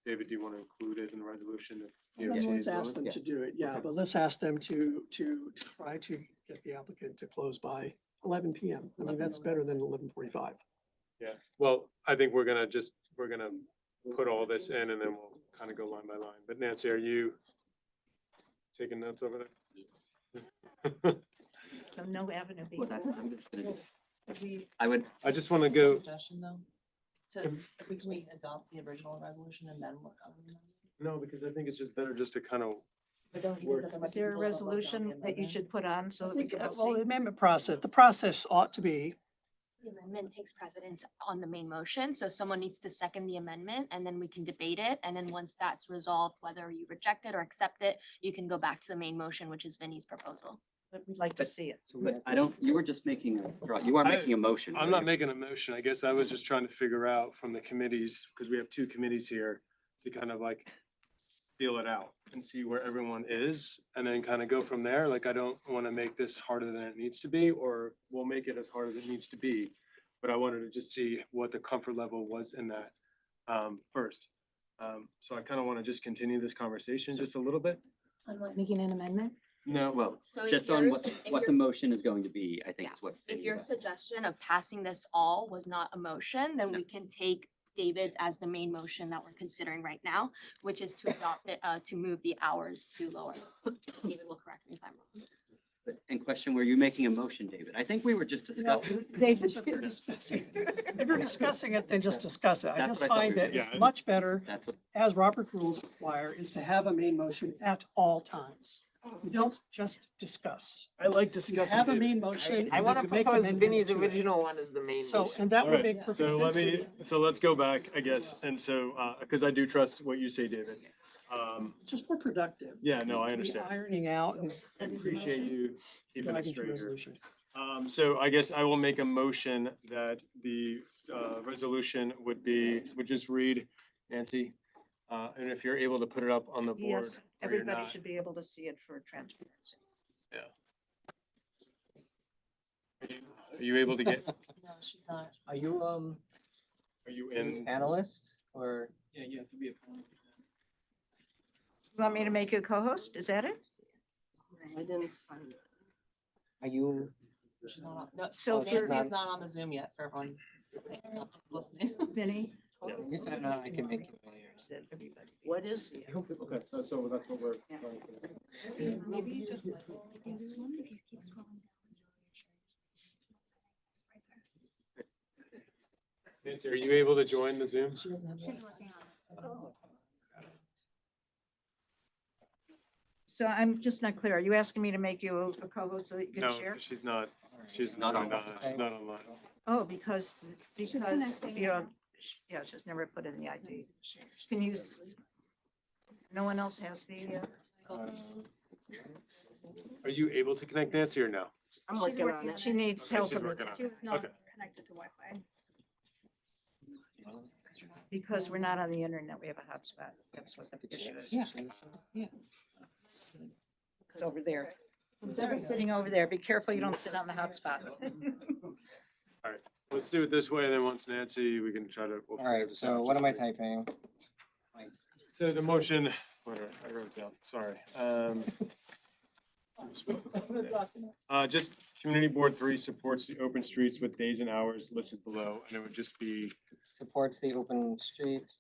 David, do you want to include it in the resolution? if DOT Let's is ask willing? them to do it, yeah, Okay. but let's ask them to try to get the applicant to close by 11 PM. I mean, that's better than 11:45. Yeah, well, I think we're gonna put all this in and then we'll kind of go line by line. But Nancy, are you taking notes over there? So no Avenue B. Well, I'm just gonna, We, I would, I just want to go, suggestion though, to, if we can adopt the original resolution and then work on it. no, because I think it's just better just to kind of, But don't you Work. think that there might Is be there a people that vote down the resolution that you amendment? should put on so I that we think, can all well, the see? amendment process ought to be, The amendment takes precedence on the main motion, so someone needs to second the amendment and then we can debate it. And then once that's resolved, whether you reject it or accept it, you can go back to the main motion, which is Vinnie's proposal. But we'd like to see it. but I don't, you were just making a straw, you are making a motion. I'm not making a motion. I guess I was just trying to figure out from the committees, because we have two committees here, to kind of like feel it out and see where everyone is and then kind of go from there. Like, I don't want to make this harder than it needs to be, or we'll make it as hard as it needs to be. But I wanted to just see what the comfort level was in that first. So I kind of want to just continue this conversation just a little bit. Making an amendment? No, Well, So just if on yours- if what the yours- motion is going to be, I think Yeah. is what. If Vinnie your is suggestion of passing this all was not a motion, then No. we can take David's as the main motion that we're considering right now, which is to adopt it, to move the hours to lower. David will correct me if I'm wrong. But in question, were you making a motion, David? I think we were just discussing. if you're discussing it, then just discuss it. I That's just what I thought find we were that it's doing. much better, That's what, as Robert rules require, is to have a main motion at all times. You don't just discuss. I like You discussing. have a David. main motion. I and want you to make propose amendments Vinnie's to it. original one as the main So, motion. and that would Alright, make perfect so let sense. me, so let's go back, I guess, and so, because I do trust what you say, David. It's just more productive. Yeah, no, I to be understand. Ironing out and. I appreciate you keeping it Driving to straight here. resolution. So I guess I will make a motion that the resolution would just read, Nancy. And if you're able to put it up on the board Yes, or you're everybody not. should be able to see it for transparency. Yeah. Are you able to get, No, she's not. Are you, are you in? analyst or? Yeah, you have to be a. You want me to make you a co-host? Is that it? I didn't sign it. Are you? She's not, on- no, So so Nancy for- is not on the Zoom yet for everyone listening. Vinnie? You said no, I can make you earlier. Said everybody. What is? Okay, so that's what we're. Maybe you just. Nancy, are you able to join the Zoom? She doesn't have. She's working on it. So I'm just not clear. Are you asking me to make you a co-host so that you can No, share? she's not. She's Not not, online. she's not online. Oh, because connecting you know, yeah, she's never put in the ID. Can you, no one else has the, Are you able to connect Nancy or no? I'm working on it. she needs Okay, help she's with working it on She was not Okay. connected to Wi-Fi. because we're not on the internet. We have a hotspot. That's what the issue is. Yeah. Yeah. It's over there. There It's sitting over there. Be careful you don't sit on the hotspot. Let's do it this way, and then once Nancy, we can try to. we'll All figure right, this so out what just am I to- typing? So the motion, whatever, I wrote it down, sorry. Just Community Board 3 supports the open streets with days and hours listed below, and it would just be Supports the open streets,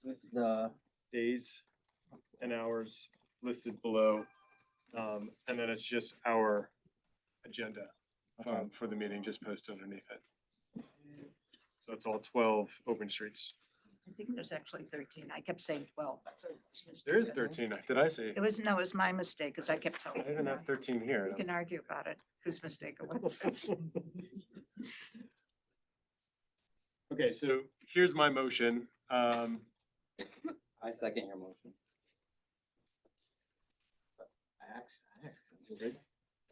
with the, days and hours listed below. And then it's just our agenda for the meeting, just posted underneath it. So it's all 12 open streets. I think there's actually 13. I kept saying 12. There is 13, did I say? It was my mistake, because I kept telling. I even have 13 here. We can argue about it, whose mistake it was. Okay, so here's my motion. I second your motion.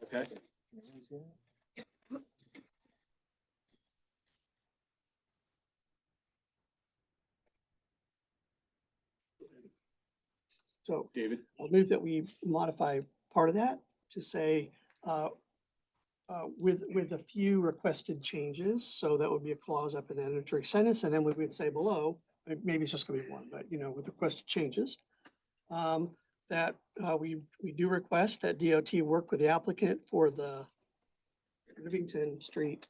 Okay. So David, I'll move that we modify part of that to say, with a few requested changes. So that would be a clause up in the introductory sentence, and then we would say below, maybe it's just gonna be one, but with requested changes. That we do request that DOT work with the applicant for the Rivington Street,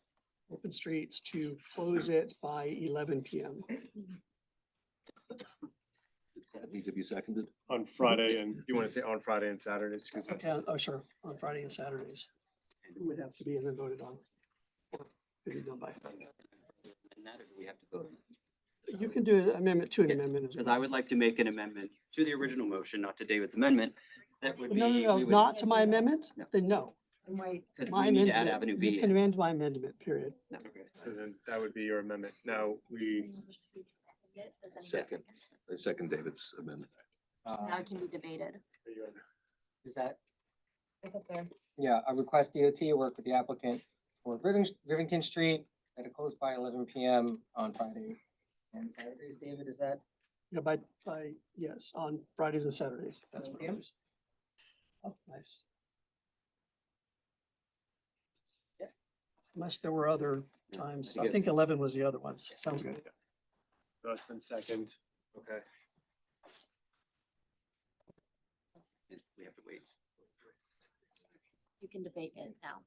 open streets to close it by 11 PM. That need to be seconded. on Friday, and you want to say on Friday and Saturdays, because that's, Yeah, oh, sure, on Friday and Saturdays. It would have to be and then voted on. Could be done by. And that, or do we have to vote? You can do an amendment to an amendment as Because well. I would like to make an amendment to the original motion, not to David's amendment. That would be. No, no, no, we would- not to my amendment, No. then no. Because My we need to add amendment, Avenue you B can in. amend my amendment, period. okay, so then that would be your amendment. Now, we, Second. I second David's amendment. Now it can be debated. is that, It's up there. yeah, I request DOT work with the applicant for Rivington Street at a close by 11 PM on Friday and Saturdays. David, is that? Yeah, yes, on Fridays and Saturdays. That's what it 11 is. Oh, nice. Yeah. Unless there were other times. I I think think 11 was the other ones. Sounds good. Dustin second, okay. We have to wait. You can debate it now.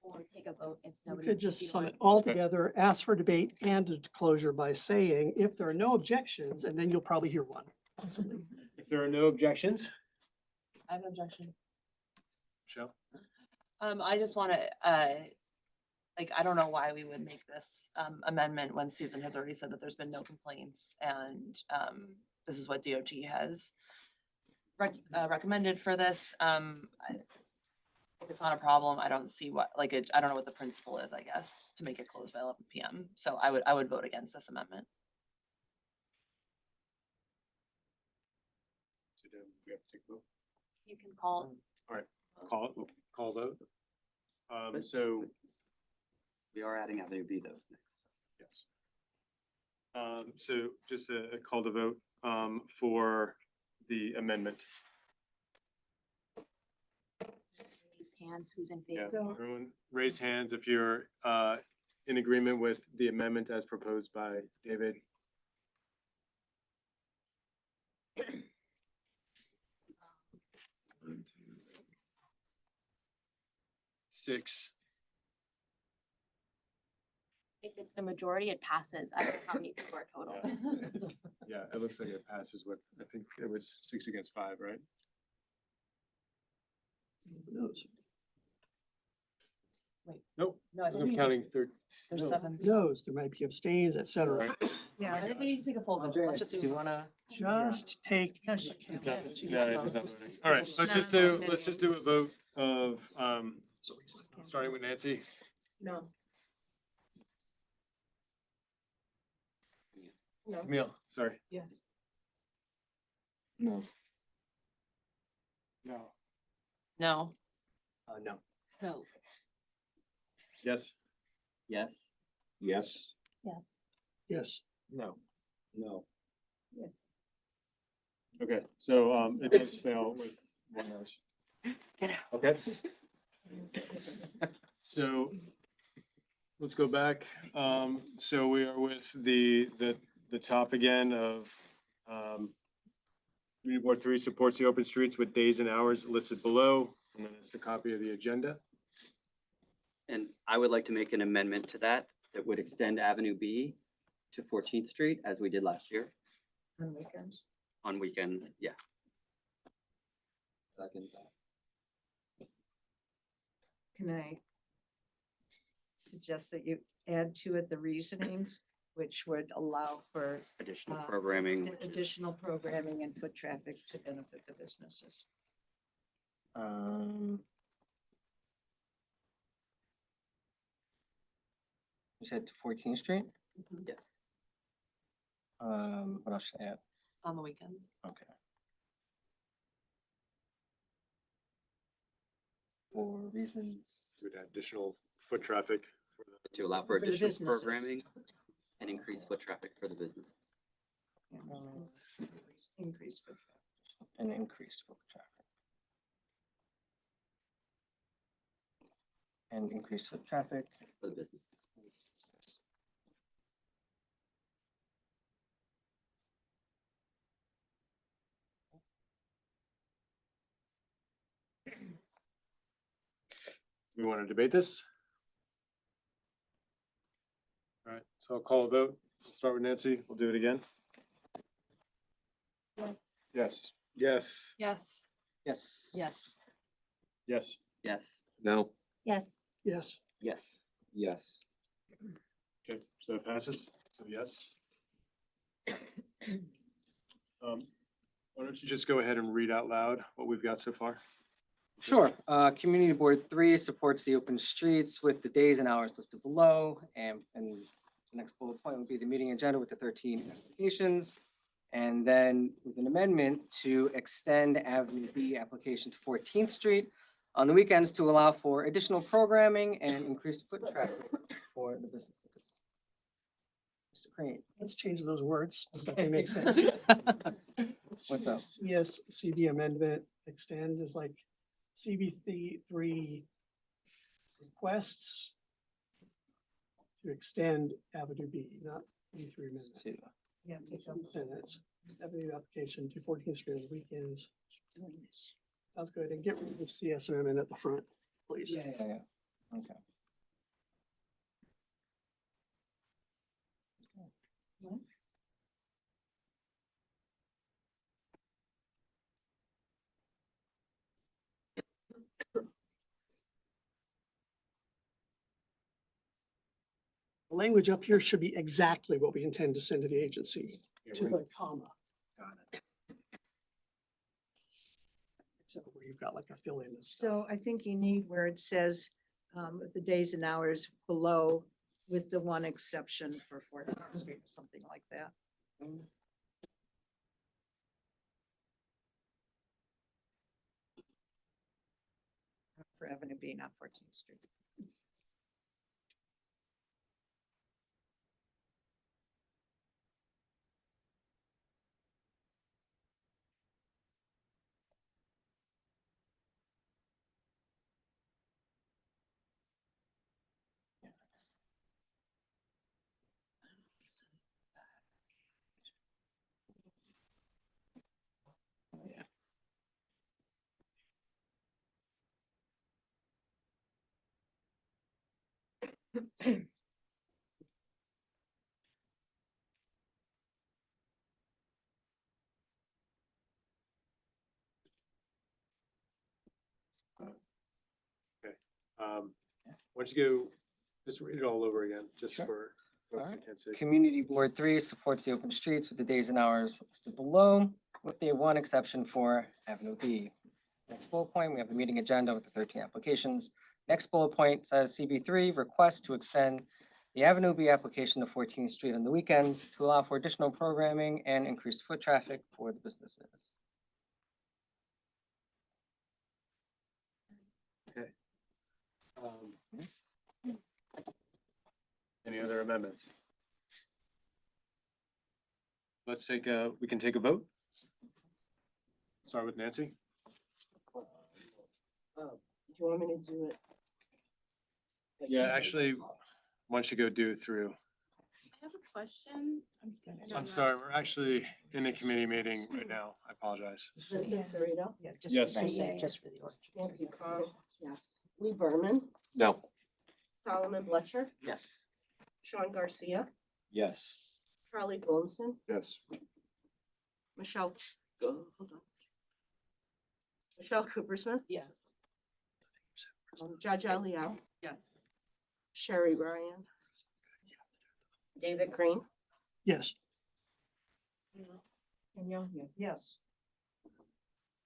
Or take a vote if We nobody. could if you just don't sum want- it all together, ask for debate and a closure by saying, if there are no objections, and then you'll probably hear one. possibly. If there are no objections, I have an objection. Michelle? I just wanna, I don't know why we would make this, amendment when Susan has already said that there's been no complaints and, this is what DOT has recommended for this. If it's not a problem, I don't see what, I don't know what the principle is, I guess, to make it close by 11 PM. So I would vote against this amendment. So do we have to take a vote? You can call. All right, call vote. So, We are adding Avenue B though next. yes. So just a call to vote, for the amendment. Raise hands, who's in Yeah, favor? everyone raise hands if you're, in agreement with the amendment as proposed by David. Six. If it's the majority, it passes. I don't know how many people are total. Yeah, it looks like it passes with, I think it was 6 against 5, right? Who knows? Wait. Nope, No, I think I'm we- counting third. There's no. seven. Who knows? There might be abstains, et cetera. Yeah, I think we need to take a full vote. Let's just Do you wanna? Just take. No, it's not voting. All right, let's just do a vote of, starting with Nancy. No. No. Camille, sorry. Yes. No. No. No. No. Yes? Yes. Yes. Yes. Yes. No. No. Okay, so, it does fail with one nose. Okay. So Let's go back. So we are with the top again of, Community Board 3 supports the open streets with days and hours listed below, and then it's a copy of the agenda. And I would like to make an amendment to that would extend Avenue B to 14th Street as we did last year On weekends. on weekends. Yeah. Second. Can I suggest that you add to it the reasonings, which would allow for Additional programming. additional programming and foot traffic to benefit the businesses? You said 14th Street? Yes. What else should I add? On the weekends. Okay. For reasons. To add additional foot traffic. To allow for For the additional businesses. programming and increase foot traffic for the business. Increase foot traffic. And increased foot traffic. And increased foot traffic. For the business. We want to debate this? All right, so I'll call a vote. We'll start with Nancy. We'll do it again. Yes. Yes. Yes. Yes. Yes. Yes. Yes. No. Yes. Yes. Yes. Yes. Okay, so it passes. So yes. Why don't you just go ahead and read out loud what we've got so far? Sure. Community Board 3 supports the open streets with the days and hours listed below. And the next bullet point would be the meeting agenda with the 13 applications. And then with an amendment to extend Avenue B application to 14th Street on the weekends to allow for additional programming and increased foot traffic for the businesses. Mr. Crane. Let's change those words, so they make sense. What's up? Yes, CB amendment extend is like CB3 requests to extend Avenue B, not B3 amendment. Yeah, take out. Sentence, Avenue application to 14th Street on the weekends. Sounds good, and get rid of the CS amendment at the front, please. Yeah. Okay. The language up here should be exactly what we intend to send to the agency, to the comma. Got it. So where you've got like a fill in. So I think you need where it says, with the days and hours below, with the one exception for 14th Street or something like that. For Avenue B, not 14th Street. Why don't you go, just read it all over again, just Sure. for folks All who right. can't see. Community Board 3 supports the open streets with the days and hours listed below, with the one exception for Avenue B. Next bullet point, we have the meeting agenda with the 13 applications. Next bullet point says CB3 request to extend the Avenue B application to 14th Street on the weekends to allow for additional programming and increased foot traffic for the businesses. Okay. Any other amendments? Let's take we can take a vote. Start with Nancy. Do you want me to do it? Yeah, actually, once you go due through. I have a question. I'm sorry, we're actually in a committee meeting right now. I apologize. Vincent Cerrito? Yeah, Yes. just Right, say, just for the orchard. Nancy Carl? Yes. Lee Berman? No. Solomon Bletcher? Yes. Sean Garcia? Yes. Charlie Golson? Yes. Michelle, hold on. Michelle Cooper Smith? Yes. Judge Eliel? Yes. Sherry Ryan? David Green? Yes. Yes.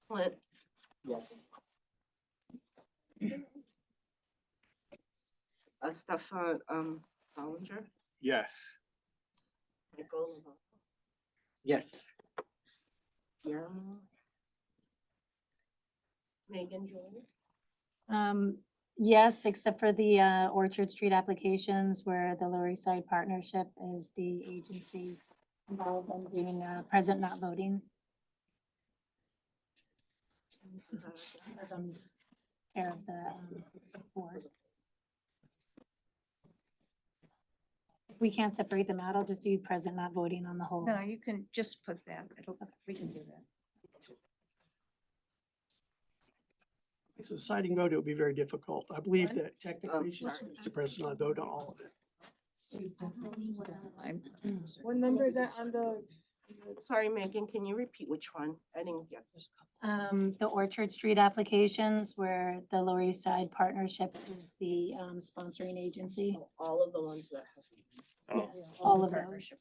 Clint? Yes. Stefan, Bollinger? Yes. Michael? Yes. Guillermo? Megan Joy? Yes, except for the Orchard Street applications where the Lower East Side Partnership is the agency involved in being present, not voting. As I'm chair of the board. If we can't separate them out, I'll just do present, not voting on the whole. No, you can just put that. We can do that. It's a deciding vote. It would be very difficult. I believe What? that technically she's sorry. the president on vote on all of it. What number is that on the? Sorry, Megan, can you repeat which one? I didn't get this. The Orchard Street applications where the Lower East Side Partnership is the sponsoring agency. All of the ones that have. Yes, all of those.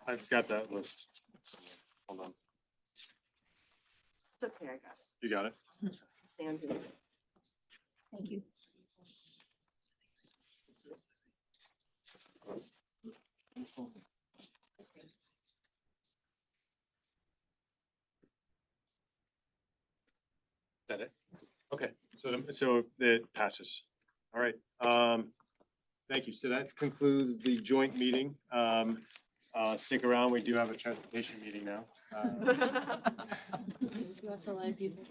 I've got that list. Hold on. It's okay, I got it. You got it? Sandy. Thank you. That it? Okay, so it passes. All right, thank you. So that concludes the joint meeting. Stick around, we do have a transportation meeting now. Thank you, SLA people.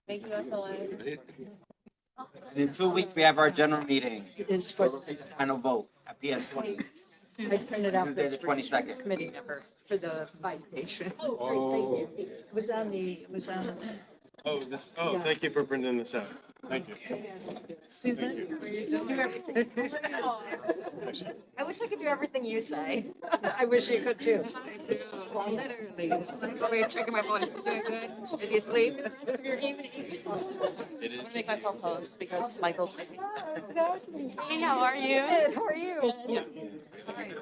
Thank you, SLA. And in 2 weeks, we have our general meeting. It is for, Final vote at PS 20. I printed out Tuesday this the for 22nd. committee members for the bike station. Oh. It was on the, Oh, thank you for printing this out. Thank you. Susan, Thank were you doing everything? I wish I could do everything you say. I wish you could too. Literally. Over here checking my phone. Is it doing good? Did you sleep? I'm gonna make myself host because Michael's thinking. Hey, how are you? How are you? Sorry,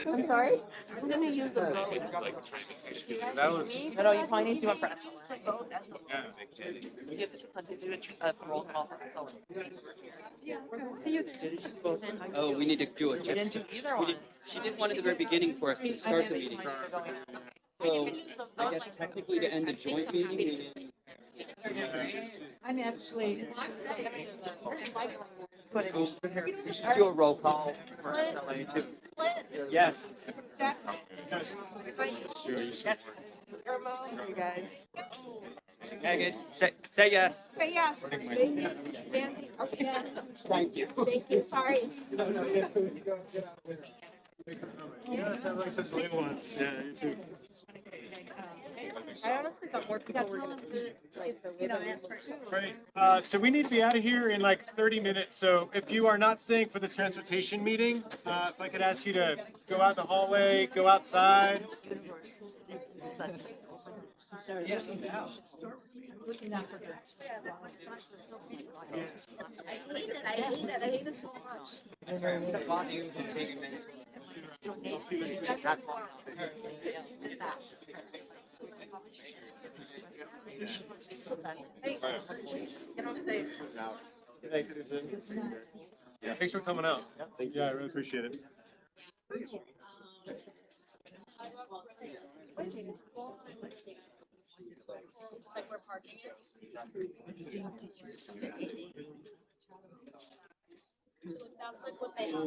I'm sorry? I'm gonna use the vote. That was. No, you probably need to do it for SLA. Yeah. You have to do a roll call for SLA. Oh, we need to do it. We didn't do either one. She did one at the very beginning for us to start the meeting. So I guess technically to end the joint meeting. I'm actually, So we should do a roll call for SLA too. Yes. Yes. You guys. Megan, say yes. Say yes. Sandy, yes. Thank you. Thank you, sorry. Yeah, sounds like such little ones. Yeah, you too. I honestly thought more people were gonna be. Great. So we need to be out of here in like 30 minutes. So if you are not staying for the transportation meeting, if I could ask you to go out in the hallway, go outside. I hate it so much. Thanks, Susan. Yeah, thanks for coming out. Yeah, I really appreciate it. That's like what they have.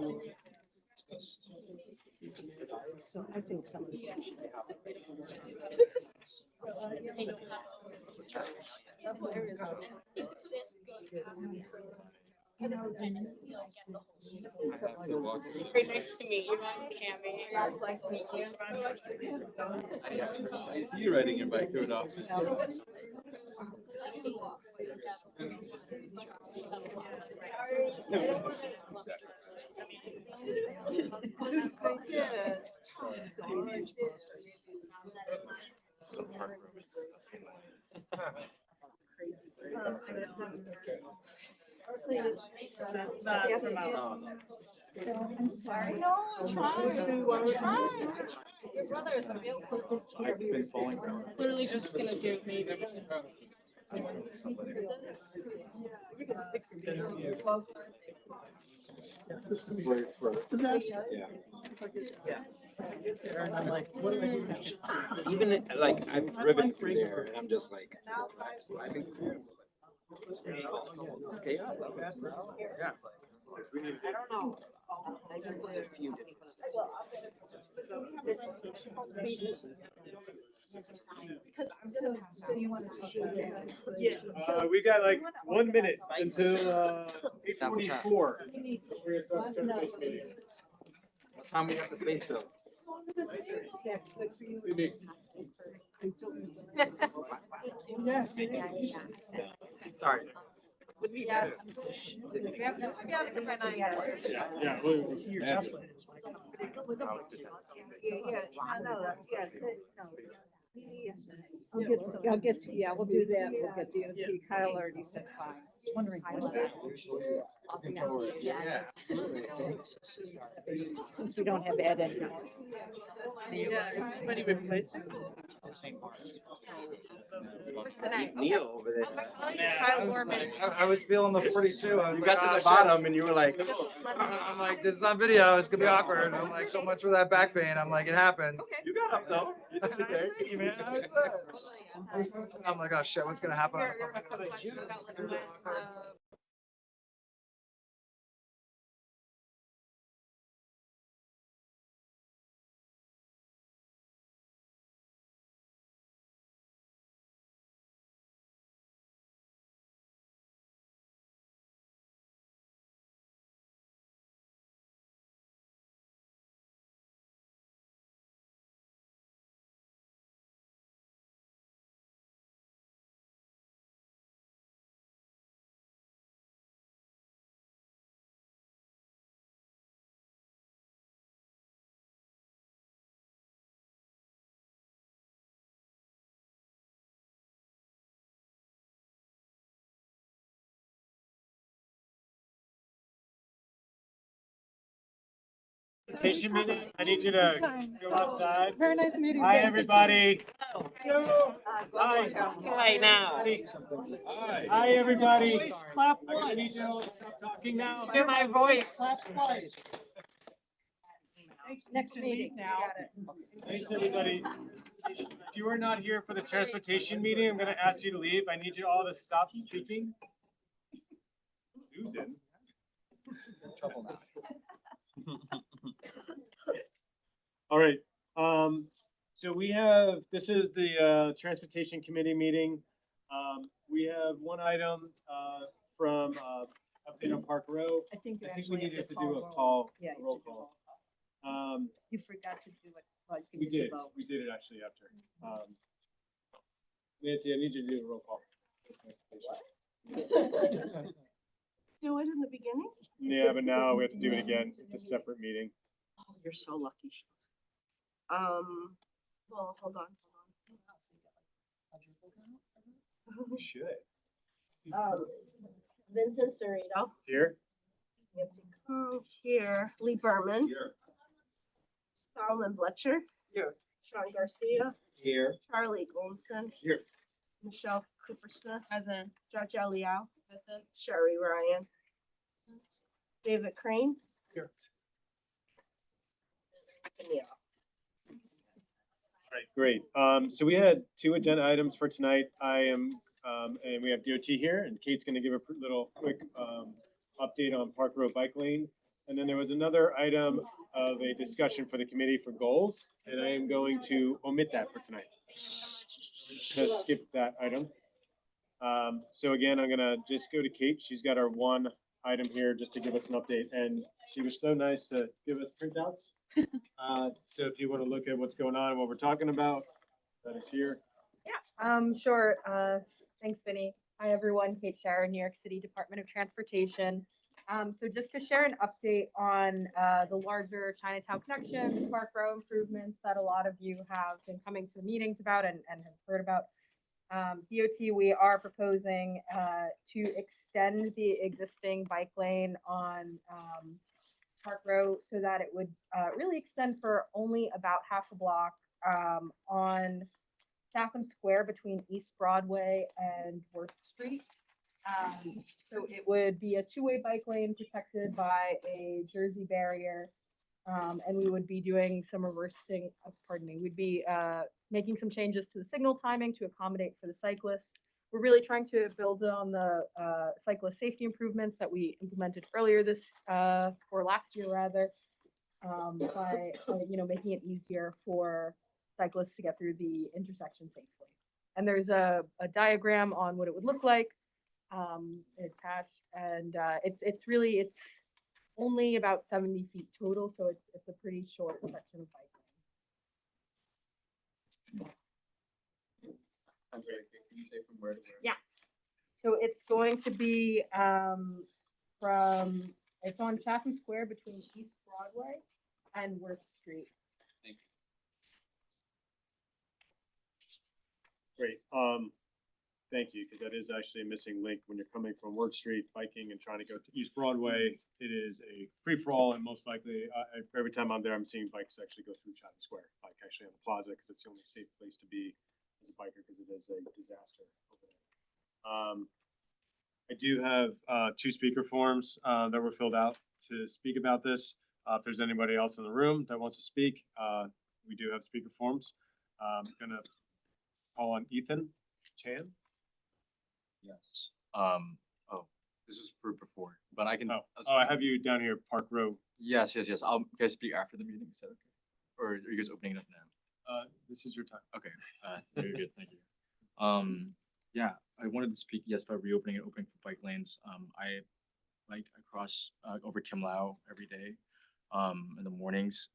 so I think somebody should. Very nice to meet you, Cammy. Nice to meet you. You riding your bike to an office. I'm sorry. No, your brother is available. I've been falling. Literally just gonna do maybe. And I'm like, what do I do next? Even like I've driven through there and I'm just like. driving through, Okay, yeah. Yeah. I don't know. We got like 1 minute until 8:24. What time we got the space till? Sorry. Yeah. We have it by 9. Yeah, we're here. Yeah, I'll get to, yeah, we'll do that. We'll get DOT. Kyle already said 5. Just wondering when that. Yeah. Since we don't have Ed anymore. Yeah, is anybody replacing? Neil over there. Kyle Gorman. I was feeling the 42. I was You like, got to "Ah, the shit." bottom and you were like. I'm like, this is on video. It's gonna be awkward. I'm like, so much for that back pain. I'm like, it happens. You got up though. You did okay. Hey, man, I was there. I'm like, oh shit, what's gonna happen? Presentation meeting, I need you to go outside. Very nice meeting. Hi, everybody. Hi. Hi now. Hi, everybody. Voice clap I need once. you to stop talking now. Hear my voice. Clap twice. Next meeting. Thanks, everybody. If you are not here for the transportation meeting, I'm gonna ask you to leave. I need you all to stop speaking. Susan. All right, so we have, this is the Transportation Committee meeting. We have one item from update on Park Row. I think you I think actually we have needed to to do a roll. call, Yeah, a roll call. You forgot to do it. Like, We did it actually after. Nancy, I need you to do a roll call. Do it in the beginning? Yeah, but now we have to do it again. It's a separate meeting. Oh, you're so lucky. Well, hold on. We should. Vincent Cerrito. Here? Nancy Kong here. Lee Berman. Here. Solomon Bletcher. Here. Sean Garcia. Here. Charlie Golson. Here. Michelle Cooper Smith. Present. Judge Eliao. Present. Sherry Ryan. David Crane. Here. Yeah. All right, great. So we had 2 agenda items for tonight. I am, and we have DOT here, and Kate's gonna give a little quick update on Park Road Bike Lane. And then there was another item of a discussion for the committee for goals, and I am going to omit that for tonight. Just skip that item. So again, I'm gonna just go to Kate. She's got our one item here just to give us an update, and she was so nice to give us printouts. So if you want to look at what's going on and what we're talking about, that is here. Sure. Thanks, Vinny. Hi, everyone. Kate Sharon, New York City Department of Transportation. So just to share an update on the larger Chinatown connections, Park Row improvements that a lot of you have been coming to the meetings about and have heard about. DOT, we are proposing to extend the existing bike lane on Park Row so that it would really extend for only about half a block on Chatham Square between East Broadway and Worth Street. So it would be a two-way bike lane protected by a Jersey barrier. And we would be doing some reversing, we'd be making some changes to the signal timing to accommodate for the cyclists. We're really trying to build on the cyclist safety improvements that we implemented earlier or last year rather, by making it easier for cyclists to get through the intersection safely. And there's a diagram on what it would look like attached, and it's only about 70 feet total, so it's a pretty short section of bike lane. I'm sorry, can you say from where to where? Yeah. So it's going to be it's on Chatham Square between East Broadway and Worth Street. Thank you. Great. Thank you, because that is actually a missing link when you're coming from Worth Street biking and trying to go to East Broadway. It is a free for all, and most likely every time I'm there, I'm seeing bikes actually go through Chatham Square, like actually on the plaza, because it's the only safe place to be as a biker, because it is a disaster over there. I do have two speaker forms that were filled out to speak about this. If there's anybody else in the room that wants to speak, we do have speaker forms. I'm gonna call on Ethan Chan. Yes. This was for before, but I can. I have you down here, Park Row. Yes. I'll guys speak after the meeting. Is that okay? Or are you guys opening it up now? This is your time. Okay. Very good. Thank you. Yeah, I wanted to speak about reopening and opening for bike lanes. I cross over Kim Lau every day, in the mornings,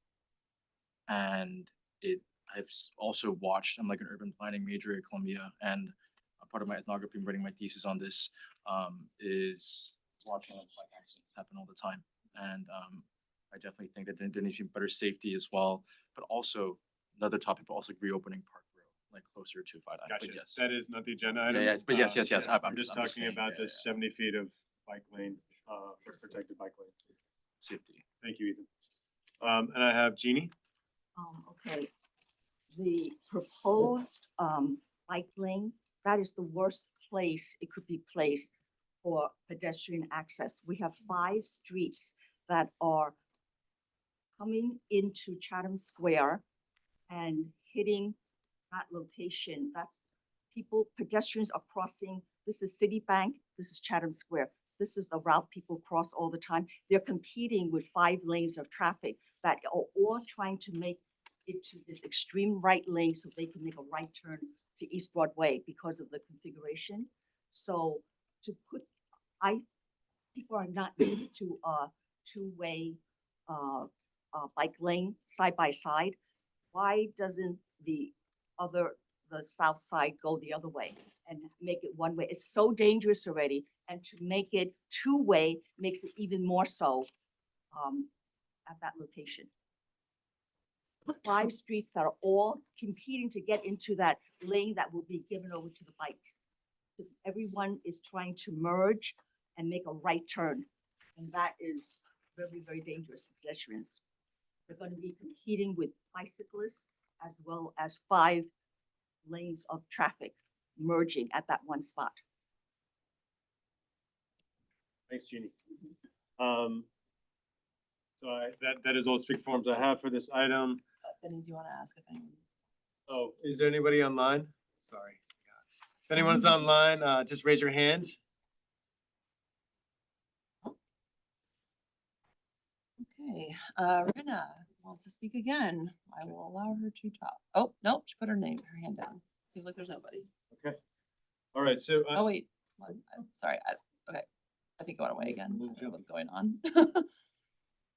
and I've also watched. I'm like an urban planning major at Columbia, and a part of my ethnography and writing my thesis on this is watching bike accidents happen all the time. And I definitely think that there needs to be better safety as well. But also another topic, but also reopening Park Row, like closer to 5. Gotcha. But yes, That is not the agenda item. yes. But yes. I'm just talking about this 70 feet of bike lane, for protected bike lane. Safety. Thank you, Ethan. And I have Jeannie. Okay. The proposed bike lane, that is the worst place it could be placed for pedestrian access. We have 5 streets that are coming into Chatham Square and hitting that location. That's pedestrians are crossing. This is Citibank, this is Chatham Square. This is the route people cross all the time. They're competing with 5 lanes of traffic that are all trying to make it to this extreme right lane so they can make a right turn to East Broadway because of the configuration. So people are not used to a two-way bike lane side by side. Why doesn't the south side go the other way and make it one way? It's so dangerous already, and to make it two-way makes it even more so at that location. 5 streets that are all competing to get into that lane that will be given over to the bikes. Everyone is trying to merge and make a right turn, and that is very, very dangerous for pedestrians. They're going to be competing with bicyclists as well as 5 lanes of traffic merging at that one spot. Thanks, Jeannie. So that is all the speaker forms I have for this item. Vinny, do you want to ask if anyone? Oh, is there anybody online? Sorry. If anyone's online, just raise your hand. Okay, Rena wants to speak again. I will allow her to talk. Oh, nope, she put her hand down. Seems like there's nobody. Okay. All right, so. Oh, wait, I'm sorry. Okay. I think it went away again. I don't know what's going on.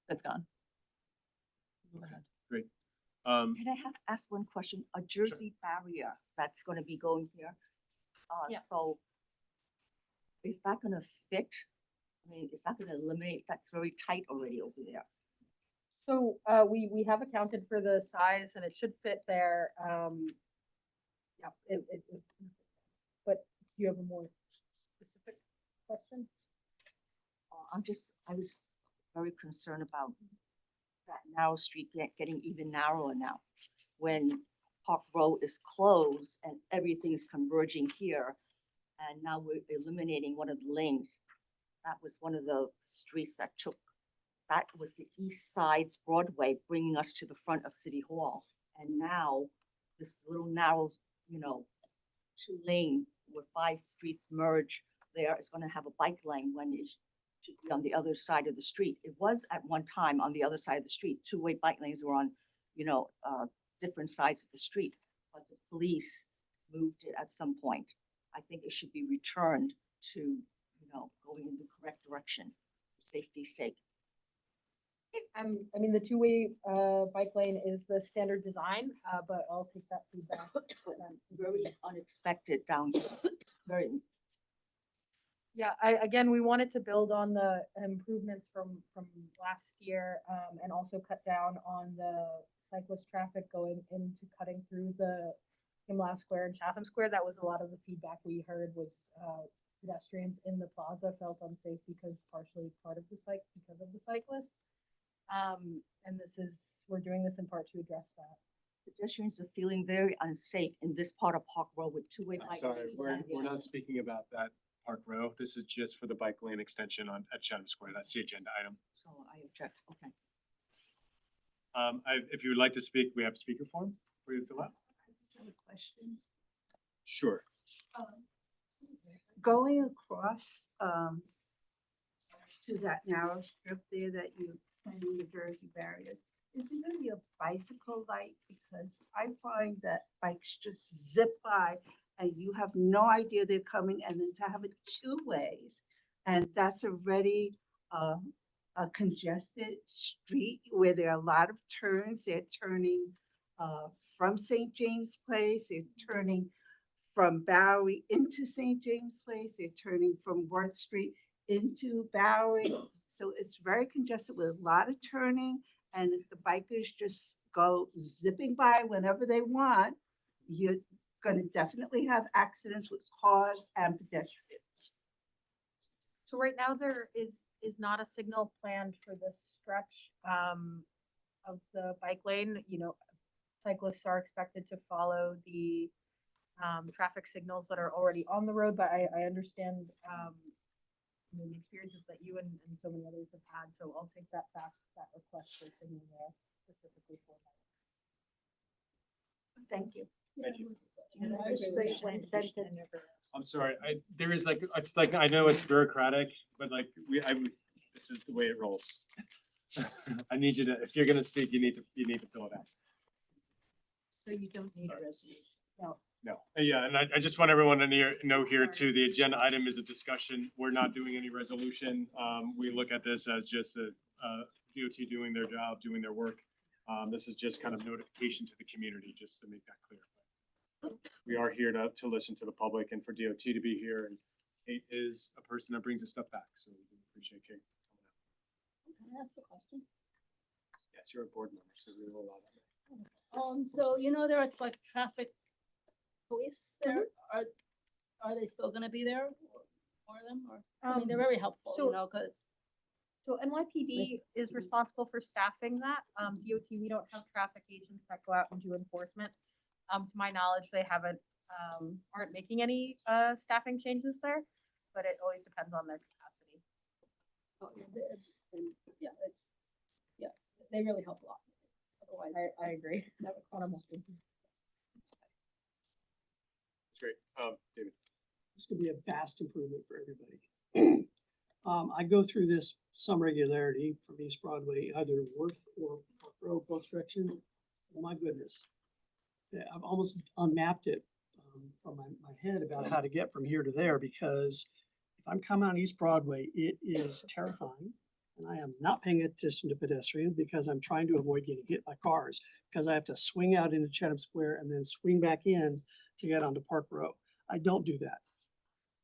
It's gone. Go ahead. Great. Can I ask one question? A Jersey barrier that's gonna be going here? Yeah. So is that gonna fit? I mean, is that gonna eliminate, that's very tight already over there? So, we have accounted for the size and it should fit there. Yeah, but do you have a more specific question? I was very concerned about that narrow street getting even narrower now. When Park Road is closed and everything's converging here, and now we're eliminating one of the lanes. That was one of the streets that was the east side's Broadway, bringing us to the front of City Hall. And now this little narrow, two lane where 5 streets merge there is gonna have a bike lane when it should be on the other side of the street. It was at one time on the other side of the street. 2-way bike lanes were on, different sides of the street. But the police moved it at some point. I think it should be returned to, going in the correct direction for safety's sake. I mean, the 2-way, bike lane is the standard design, but I'll take that feedback. Very unexpected down here. Very. Yeah, again, we wanted to build on the improvements from last year, and also cut down on the cyclist traffic going into cutting through the Kimlau Square and Chatham Square. That was a lot of the feedback we heard was, pedestrians in the plaza felt unsafe because partially part of because of the cyclists. And we're doing this in part to address that. Pedestrians are feeling very unsafe in this part of Park Road with 2-way I'm bike sorry, lanes. we're not speaking about that Park Row. This is just for the bike lane extension at Chatham Square. That's the agenda item. So I object, okay. If you would like to speak, we have speaker form for you to fill out. I just have a question. Sure. Going across to that narrow strip there that you planning the Jersey barriers, is there gonna be a bicycle light? Because I find that bikes just zip by and you have no idea they're coming, and then to have it 2 ways, and that's already a congested street where there are a lot of turns. They're turning from St. James Place, they're turning from Bowery into St. James Place, they're turning from Worth Street into Bowery. So it's very congested with a lot of turning, and if the bikers just go zipping by whenever they want, you're gonna definitely have accidents with cars and pedestrians. So right now there is not a signal planned for this stretch of the bike lane. Cyclists are expected to follow the traffic signals that are already on the road, but I understand the experiences that you and so many others have had. So I'll take that back, that request for signal there specifically for that. Thank you. Thank you. Incentive. I'm sorry, there is it's like, I know it's bureaucratic, but this is the way it rolls. I need you to, if you're gonna speak, you need to fill it out. So you don't need a Sorry. resolution? No. No, yeah, and I just want everyone to know here too, the agenda item is a discussion. We're not doing any resolution. We look at this as just a DOT doing their job, doing their work. This is just kind of notification to the community, just to make that clear. We are here to listen to the public and for DOT to be here, and Kate is a person that brings this stuff back, so we do appreciate Kate coming out. Can I ask a question? Yes, you're a board member, so we will allow that. So there are like traffic police there, are they still gonna be there for them, or, I mean, they're very helpful, cause. So NYPD is responsible for staffing that. DOT, we don't have traffic agents that go out and do enforcement. To my knowledge, they aren't making any staffing changes there, but it always depends on their capacity. Oh, yeah, they really help a lot. Otherwise, I agree. Never That's great. David. This could be a vast improvement for everybody. I go through this some regularity from East Broadway, either Worth or Park Road, both directions. Oh my goodness. Yeah, I've almost unmapped it from my head about how to get from here to there, because if I'm coming on East Broadway, it is terrifying. And I am not paying attention to pedestrians because I'm trying to avoid getting hit by cars. Because I have to swing out into Chatham Square and then swing back in to get onto Park Row. I don't do that.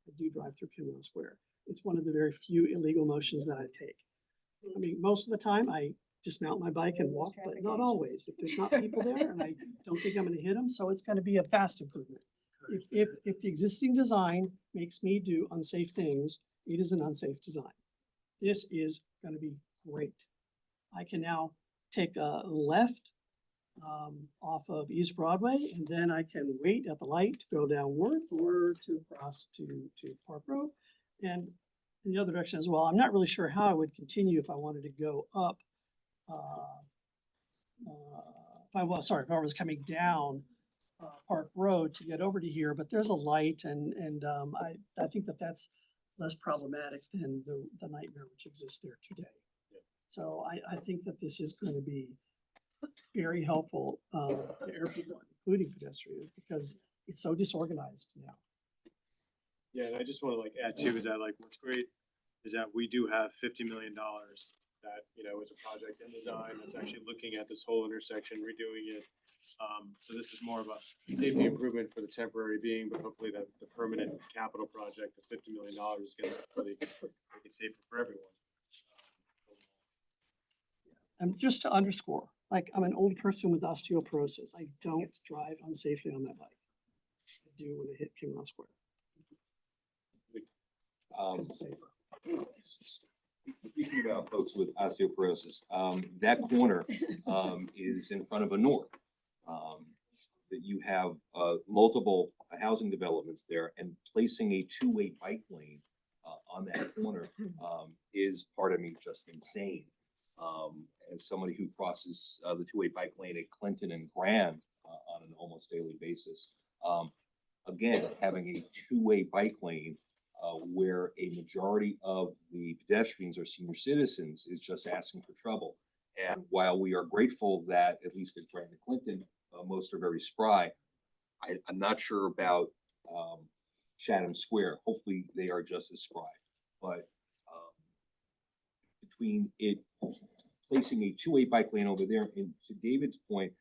I do drive through Kimberly Square. It's one of the very few illegal motions that I take. I mean, most of the time I dismount my bike and walk, but not always. If there's not people there and I don't think I'm gonna hit them, so it's gonna be a vast improvement. If the existing design makes me do unsafe things, it is an unsafe design. This is gonna be great. I can now take a left off of East Broadway, and then I can wait at the light to go down Worth or to cross to Park Row. And in the other direction as well. I'm not really sure how I would continue if I wanted to go up. If I was coming down Park Road to get over to here, but there's a light and I think that that's less problematic than the nightmare which exists there today. So I think that this is going to be very helpful to everyone, including pedestrians, because it's so disorganized now. Yeah, and I just want to like add too, is that like, what's great is that we do have $50 million that, you know, is a project in design that's actually looking at this whole intersection, redoing it. So this is more of a safety improvement for the temporary being, but hopefully that the permanent capital project, the $50 million is gonna really make it safer for everyone. And just to underscore, like, I'm an old person with osteoporosis. I don't drive unsafely on that bike. I do when I hit Kimberly Square. Because it's safer. Speaking about folks with osteoporosis, that corner is in front of a north. That you have multiple housing developments there, and placing a two-way bike lane on that corner is, part of me, just insane. As somebody who crosses the two-way bike lane at Clinton and Grand on an almost daily basis, again, having a two-way bike lane where a majority of the pedestrians are senior citizens is just asking for trouble. And while we are grateful that, at least at Grand and Clinton, most are very spry, I'm not sure about Chatham Square. Hopefully they are just as spry. But between it placing a two-way bike lane over there, and to David's point,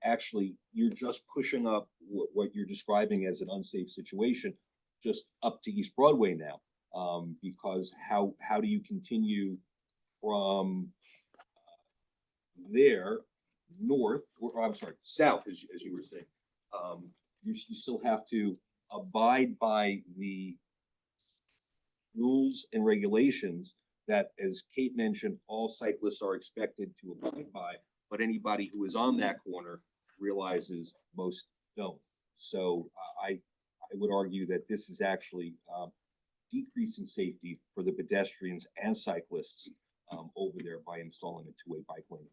actually you're just pushing up what you're describing as an unsafe situation just up to East Broadway now, because how do you continue from there north, or I'm sorry, south, as you were saying? You still have to abide by the rules and regulations that, as Kate mentioned, all cyclists are expected to abide by, but anybody who is on that corner realizes most don't. So I would argue that this is actually decreasing safety for the pedestrians and cyclists over there by installing a two-way bike lane.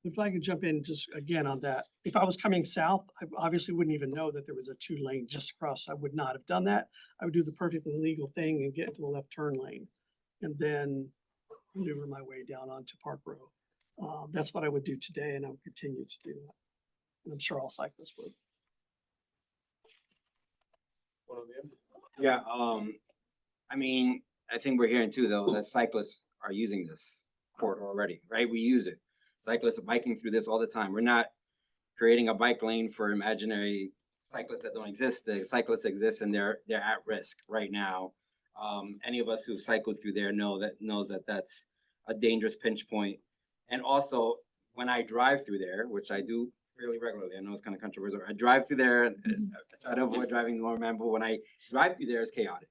If I could jump in just again on that, if I was coming south, I obviously wouldn't even know that there was a two-lane just across. I would not have done that. I would do the perfectly legal thing and get into the left turn lane and then maneuver my way down onto Park Row. That's what I would do today, and I would continue to do that. And I'm sure all cyclists would. Yeah, I mean, I think we're hearing too, though, that cyclists are using this corridor already, right? We use it. Cyclists are biking through this all the time. We're not creating a bike lane for imaginary cyclists that don't exist. The cyclists exist and they're at risk right now. Any of us who've cycled through there knows that that's a dangerous pinch point. And also, when I drive through there, which I do fairly regularly, I know it's kind of controversial. I drive through there and I try to avoid driving more, man, but when I drive through there, it's chaotic.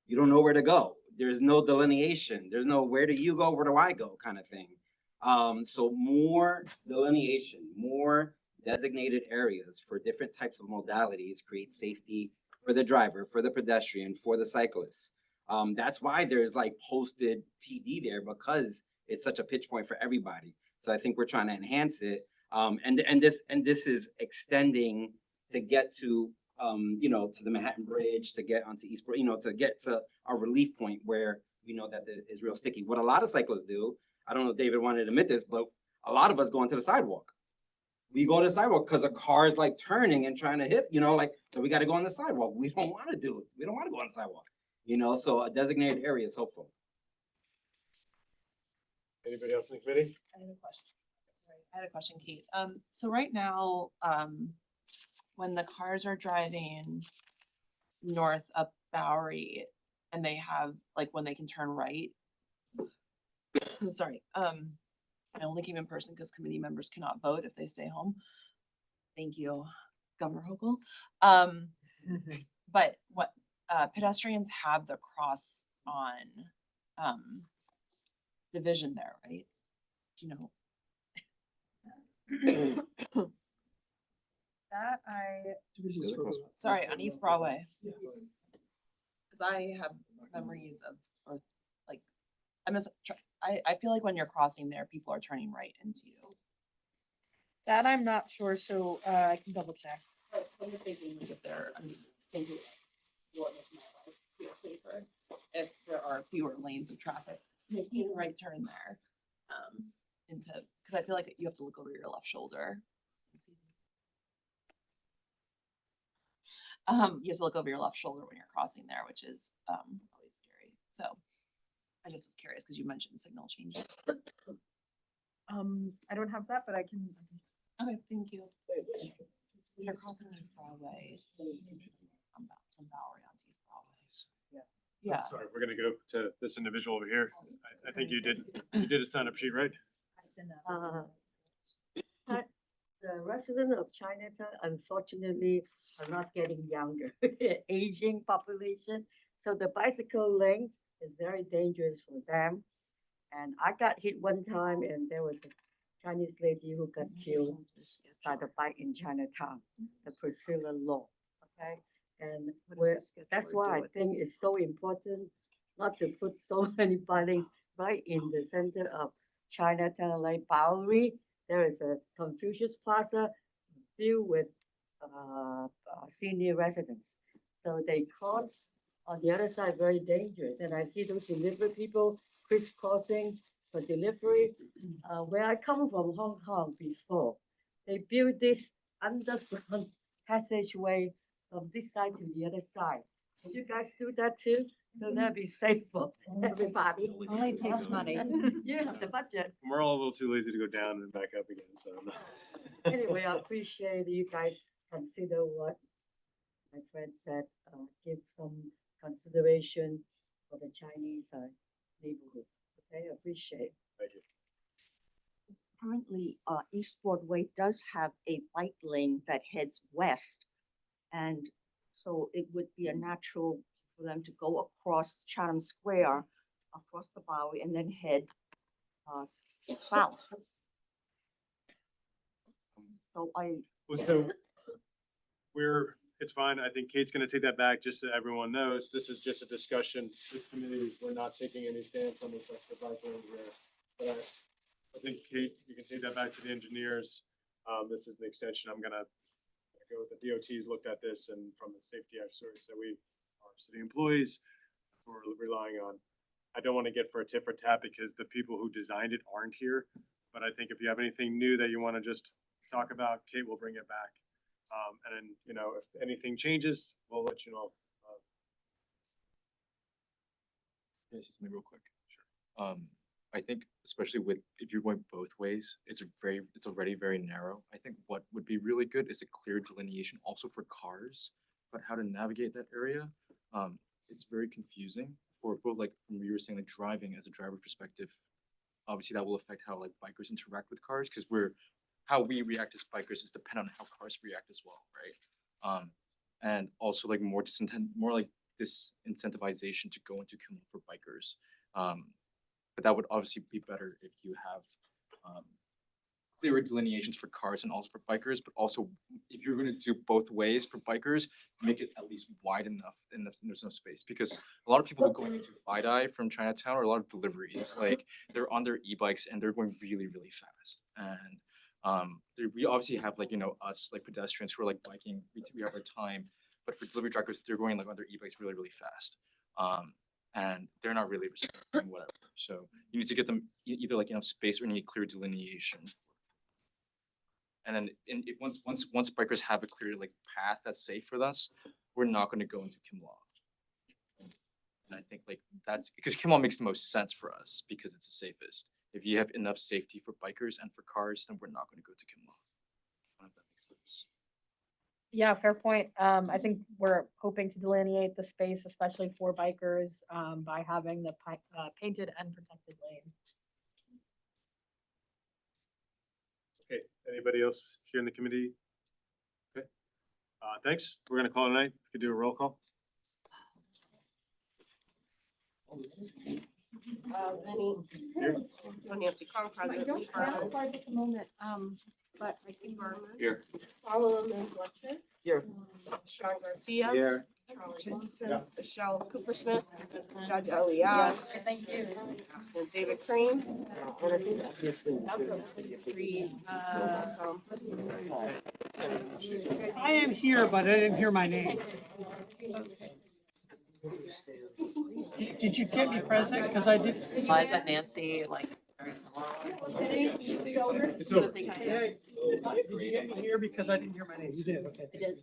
You don't know where to go. There's no delineation. There's no where do you go, where do I go kind of thing. So more delineation, more designated areas for different types of modalities create safety for the driver, for the pedestrian, for the cyclist. That's why there's like posted PD there, because it's such a pitch point for everybody. So I think we're trying to enhance it. And this is extending to get to to the Manhattan Bridge, to get onto East, to get to a relief point where we know that it is real sticky. What a lot of cyclists do, I don't know if David wanted to admit this, but a lot of us go onto the sidewalk. we go to the sidewalk because a car is like turning and trying to hit, you know, like, so we gotta go on the sidewalk. We don't wanna do it. We don't wanna go on the sidewalk. You know, so a designated area is helpful. Anybody else in the committee? I had a question. Sorry, I had a question, Kate. So right now, when the cars are driving north up Bowery and they have, like, when they can turn right. Sorry, I only came in person because committee members cannot vote if they stay home. Thank you, Governor Hochul. But what, pedestrians have the cross on, Division there, right? Do you know? That sorry, on East Broadway. Cause I have memories of, or like, I feel like when you're crossing there, people are turning right into you. That I'm not sure, so I can double check. I'm just thinking like if I'm just thinking what might feel safer if there are fewer lanes of traffic, making a right turn there. Cause I feel like you have to look over your left shoulder. You have to look over your left shoulder when you're crossing there, which is always scary. So I just was curious because you mentioned signal changes. I don't have that, but I can. Okay, thank you. You're crossing East Broadway. From Bowery onto East Broadway. Yeah. I'm sorry, we're gonna go to this individual over here. I think you did a sign up sheet, right? The residents of Chinatown unfortunately are not getting younger, aging population. So the bicycle lane is very dangerous for them. And I got hit one time and there was a Chinese lady who got killed by the bike in Chinatown, the Priscilla Law, okay? And that's why I think it's so important not to put so many bike lanes right in the center of Chinatown, like Bowery. There is a Confucius Plaza filled with senior residents. So they cross on the other side, very dangerous. And I see those delivery people crisscrossing for delivery. Where I come from, Hong Kong before, they built this underground passageway from this side to the other side. Would you guys do that too? So that'd be safe for everybody. Only takes money. You have the budget. We're all a little too lazy to go down and back up again, so. Anyway, I appreciate you guys consider what my friend said, give some consideration for the Chinese neighborhood. Okay, I appreciate. Thank you. Currently, East Broadway does have a bike lane that heads west. And so it would be a natural for them to go across Chatham Square, across the Bowery, and then head south. So It's fine. I think Kate's gonna take that back, just so everyone knows, this is just a discussion. This committee, we're not taking any stance on this extra bike lane here. But I think, Kate, you can take that back to the engineers. This is an extension. I'm gonna go with the DOT's looked at this, and from the safety experts that we, our city employees, we're relying on. I don't want to get for a tit for tat because the people who designed it aren't here. But I think if you have anything new that you want to just talk about, Kate will bring it back. And then, you know, if anything changes, we'll let you know. Can I say something real quick? Sure. I think especially with, if you're going both ways, it's already very narrow. I think what would be really good is a clear delineation also for cars, about how to navigate that area. It's very confusing for both, like when you were saying, like driving as a driver perspective. Obviously that will affect how like bikers interact with cars, because how we react as bikers is dependent on how cars react as well, right? And also like more like disincentivization to go into Kumho for bikers. But that would obviously be better if you have clearer delineations for cars and also for bikers, but also if you're going to do both ways for bikers, make it at least wide enough and there's no space, because a lot of people going into FiDi from Chinatown are a lot of deliveries, like they're on their e-bikes and they're going really, really fast. And we obviously have like, you know, us like pedestrians who are like biking, we have our time, but for delivery drivers, they're going like on their e-bikes really, really fast. And they're not really respecting whatever. So you need to get them either like enough space or you need clear delineation. And then once bikers have a clear like path that's safe for us, we're not gonna go into Kimlaw. And I think like that's because Kimlaw makes the most sense for us because it's the safest. If you have enough safety for bikers and for cars, then we're not gonna go to Kimlaw. I don't know if that makes sense. Yeah, fair point. I think we're hoping to delineate the space, especially for bikers, by having the painted and protected lanes. Okay, anybody else here in the committee? Okay, thanks. We're gonna call it a night. We could do a roll call. Vinnie, Nancy Kong, President Lee Berman. at the moment, But Ricky Berman. Here. Solomon Fletcher. Here. Sean Garcia. Here. Charlie Wilson, Michelle Coopersmith, Judge Elias. Thank you. And David Cream. I am here, but I didn't hear my name. Did you get me present? Because I did. Why is that Nancy, like, very similar? It's over. Did you get me here because I didn't hear my name? You did, okay.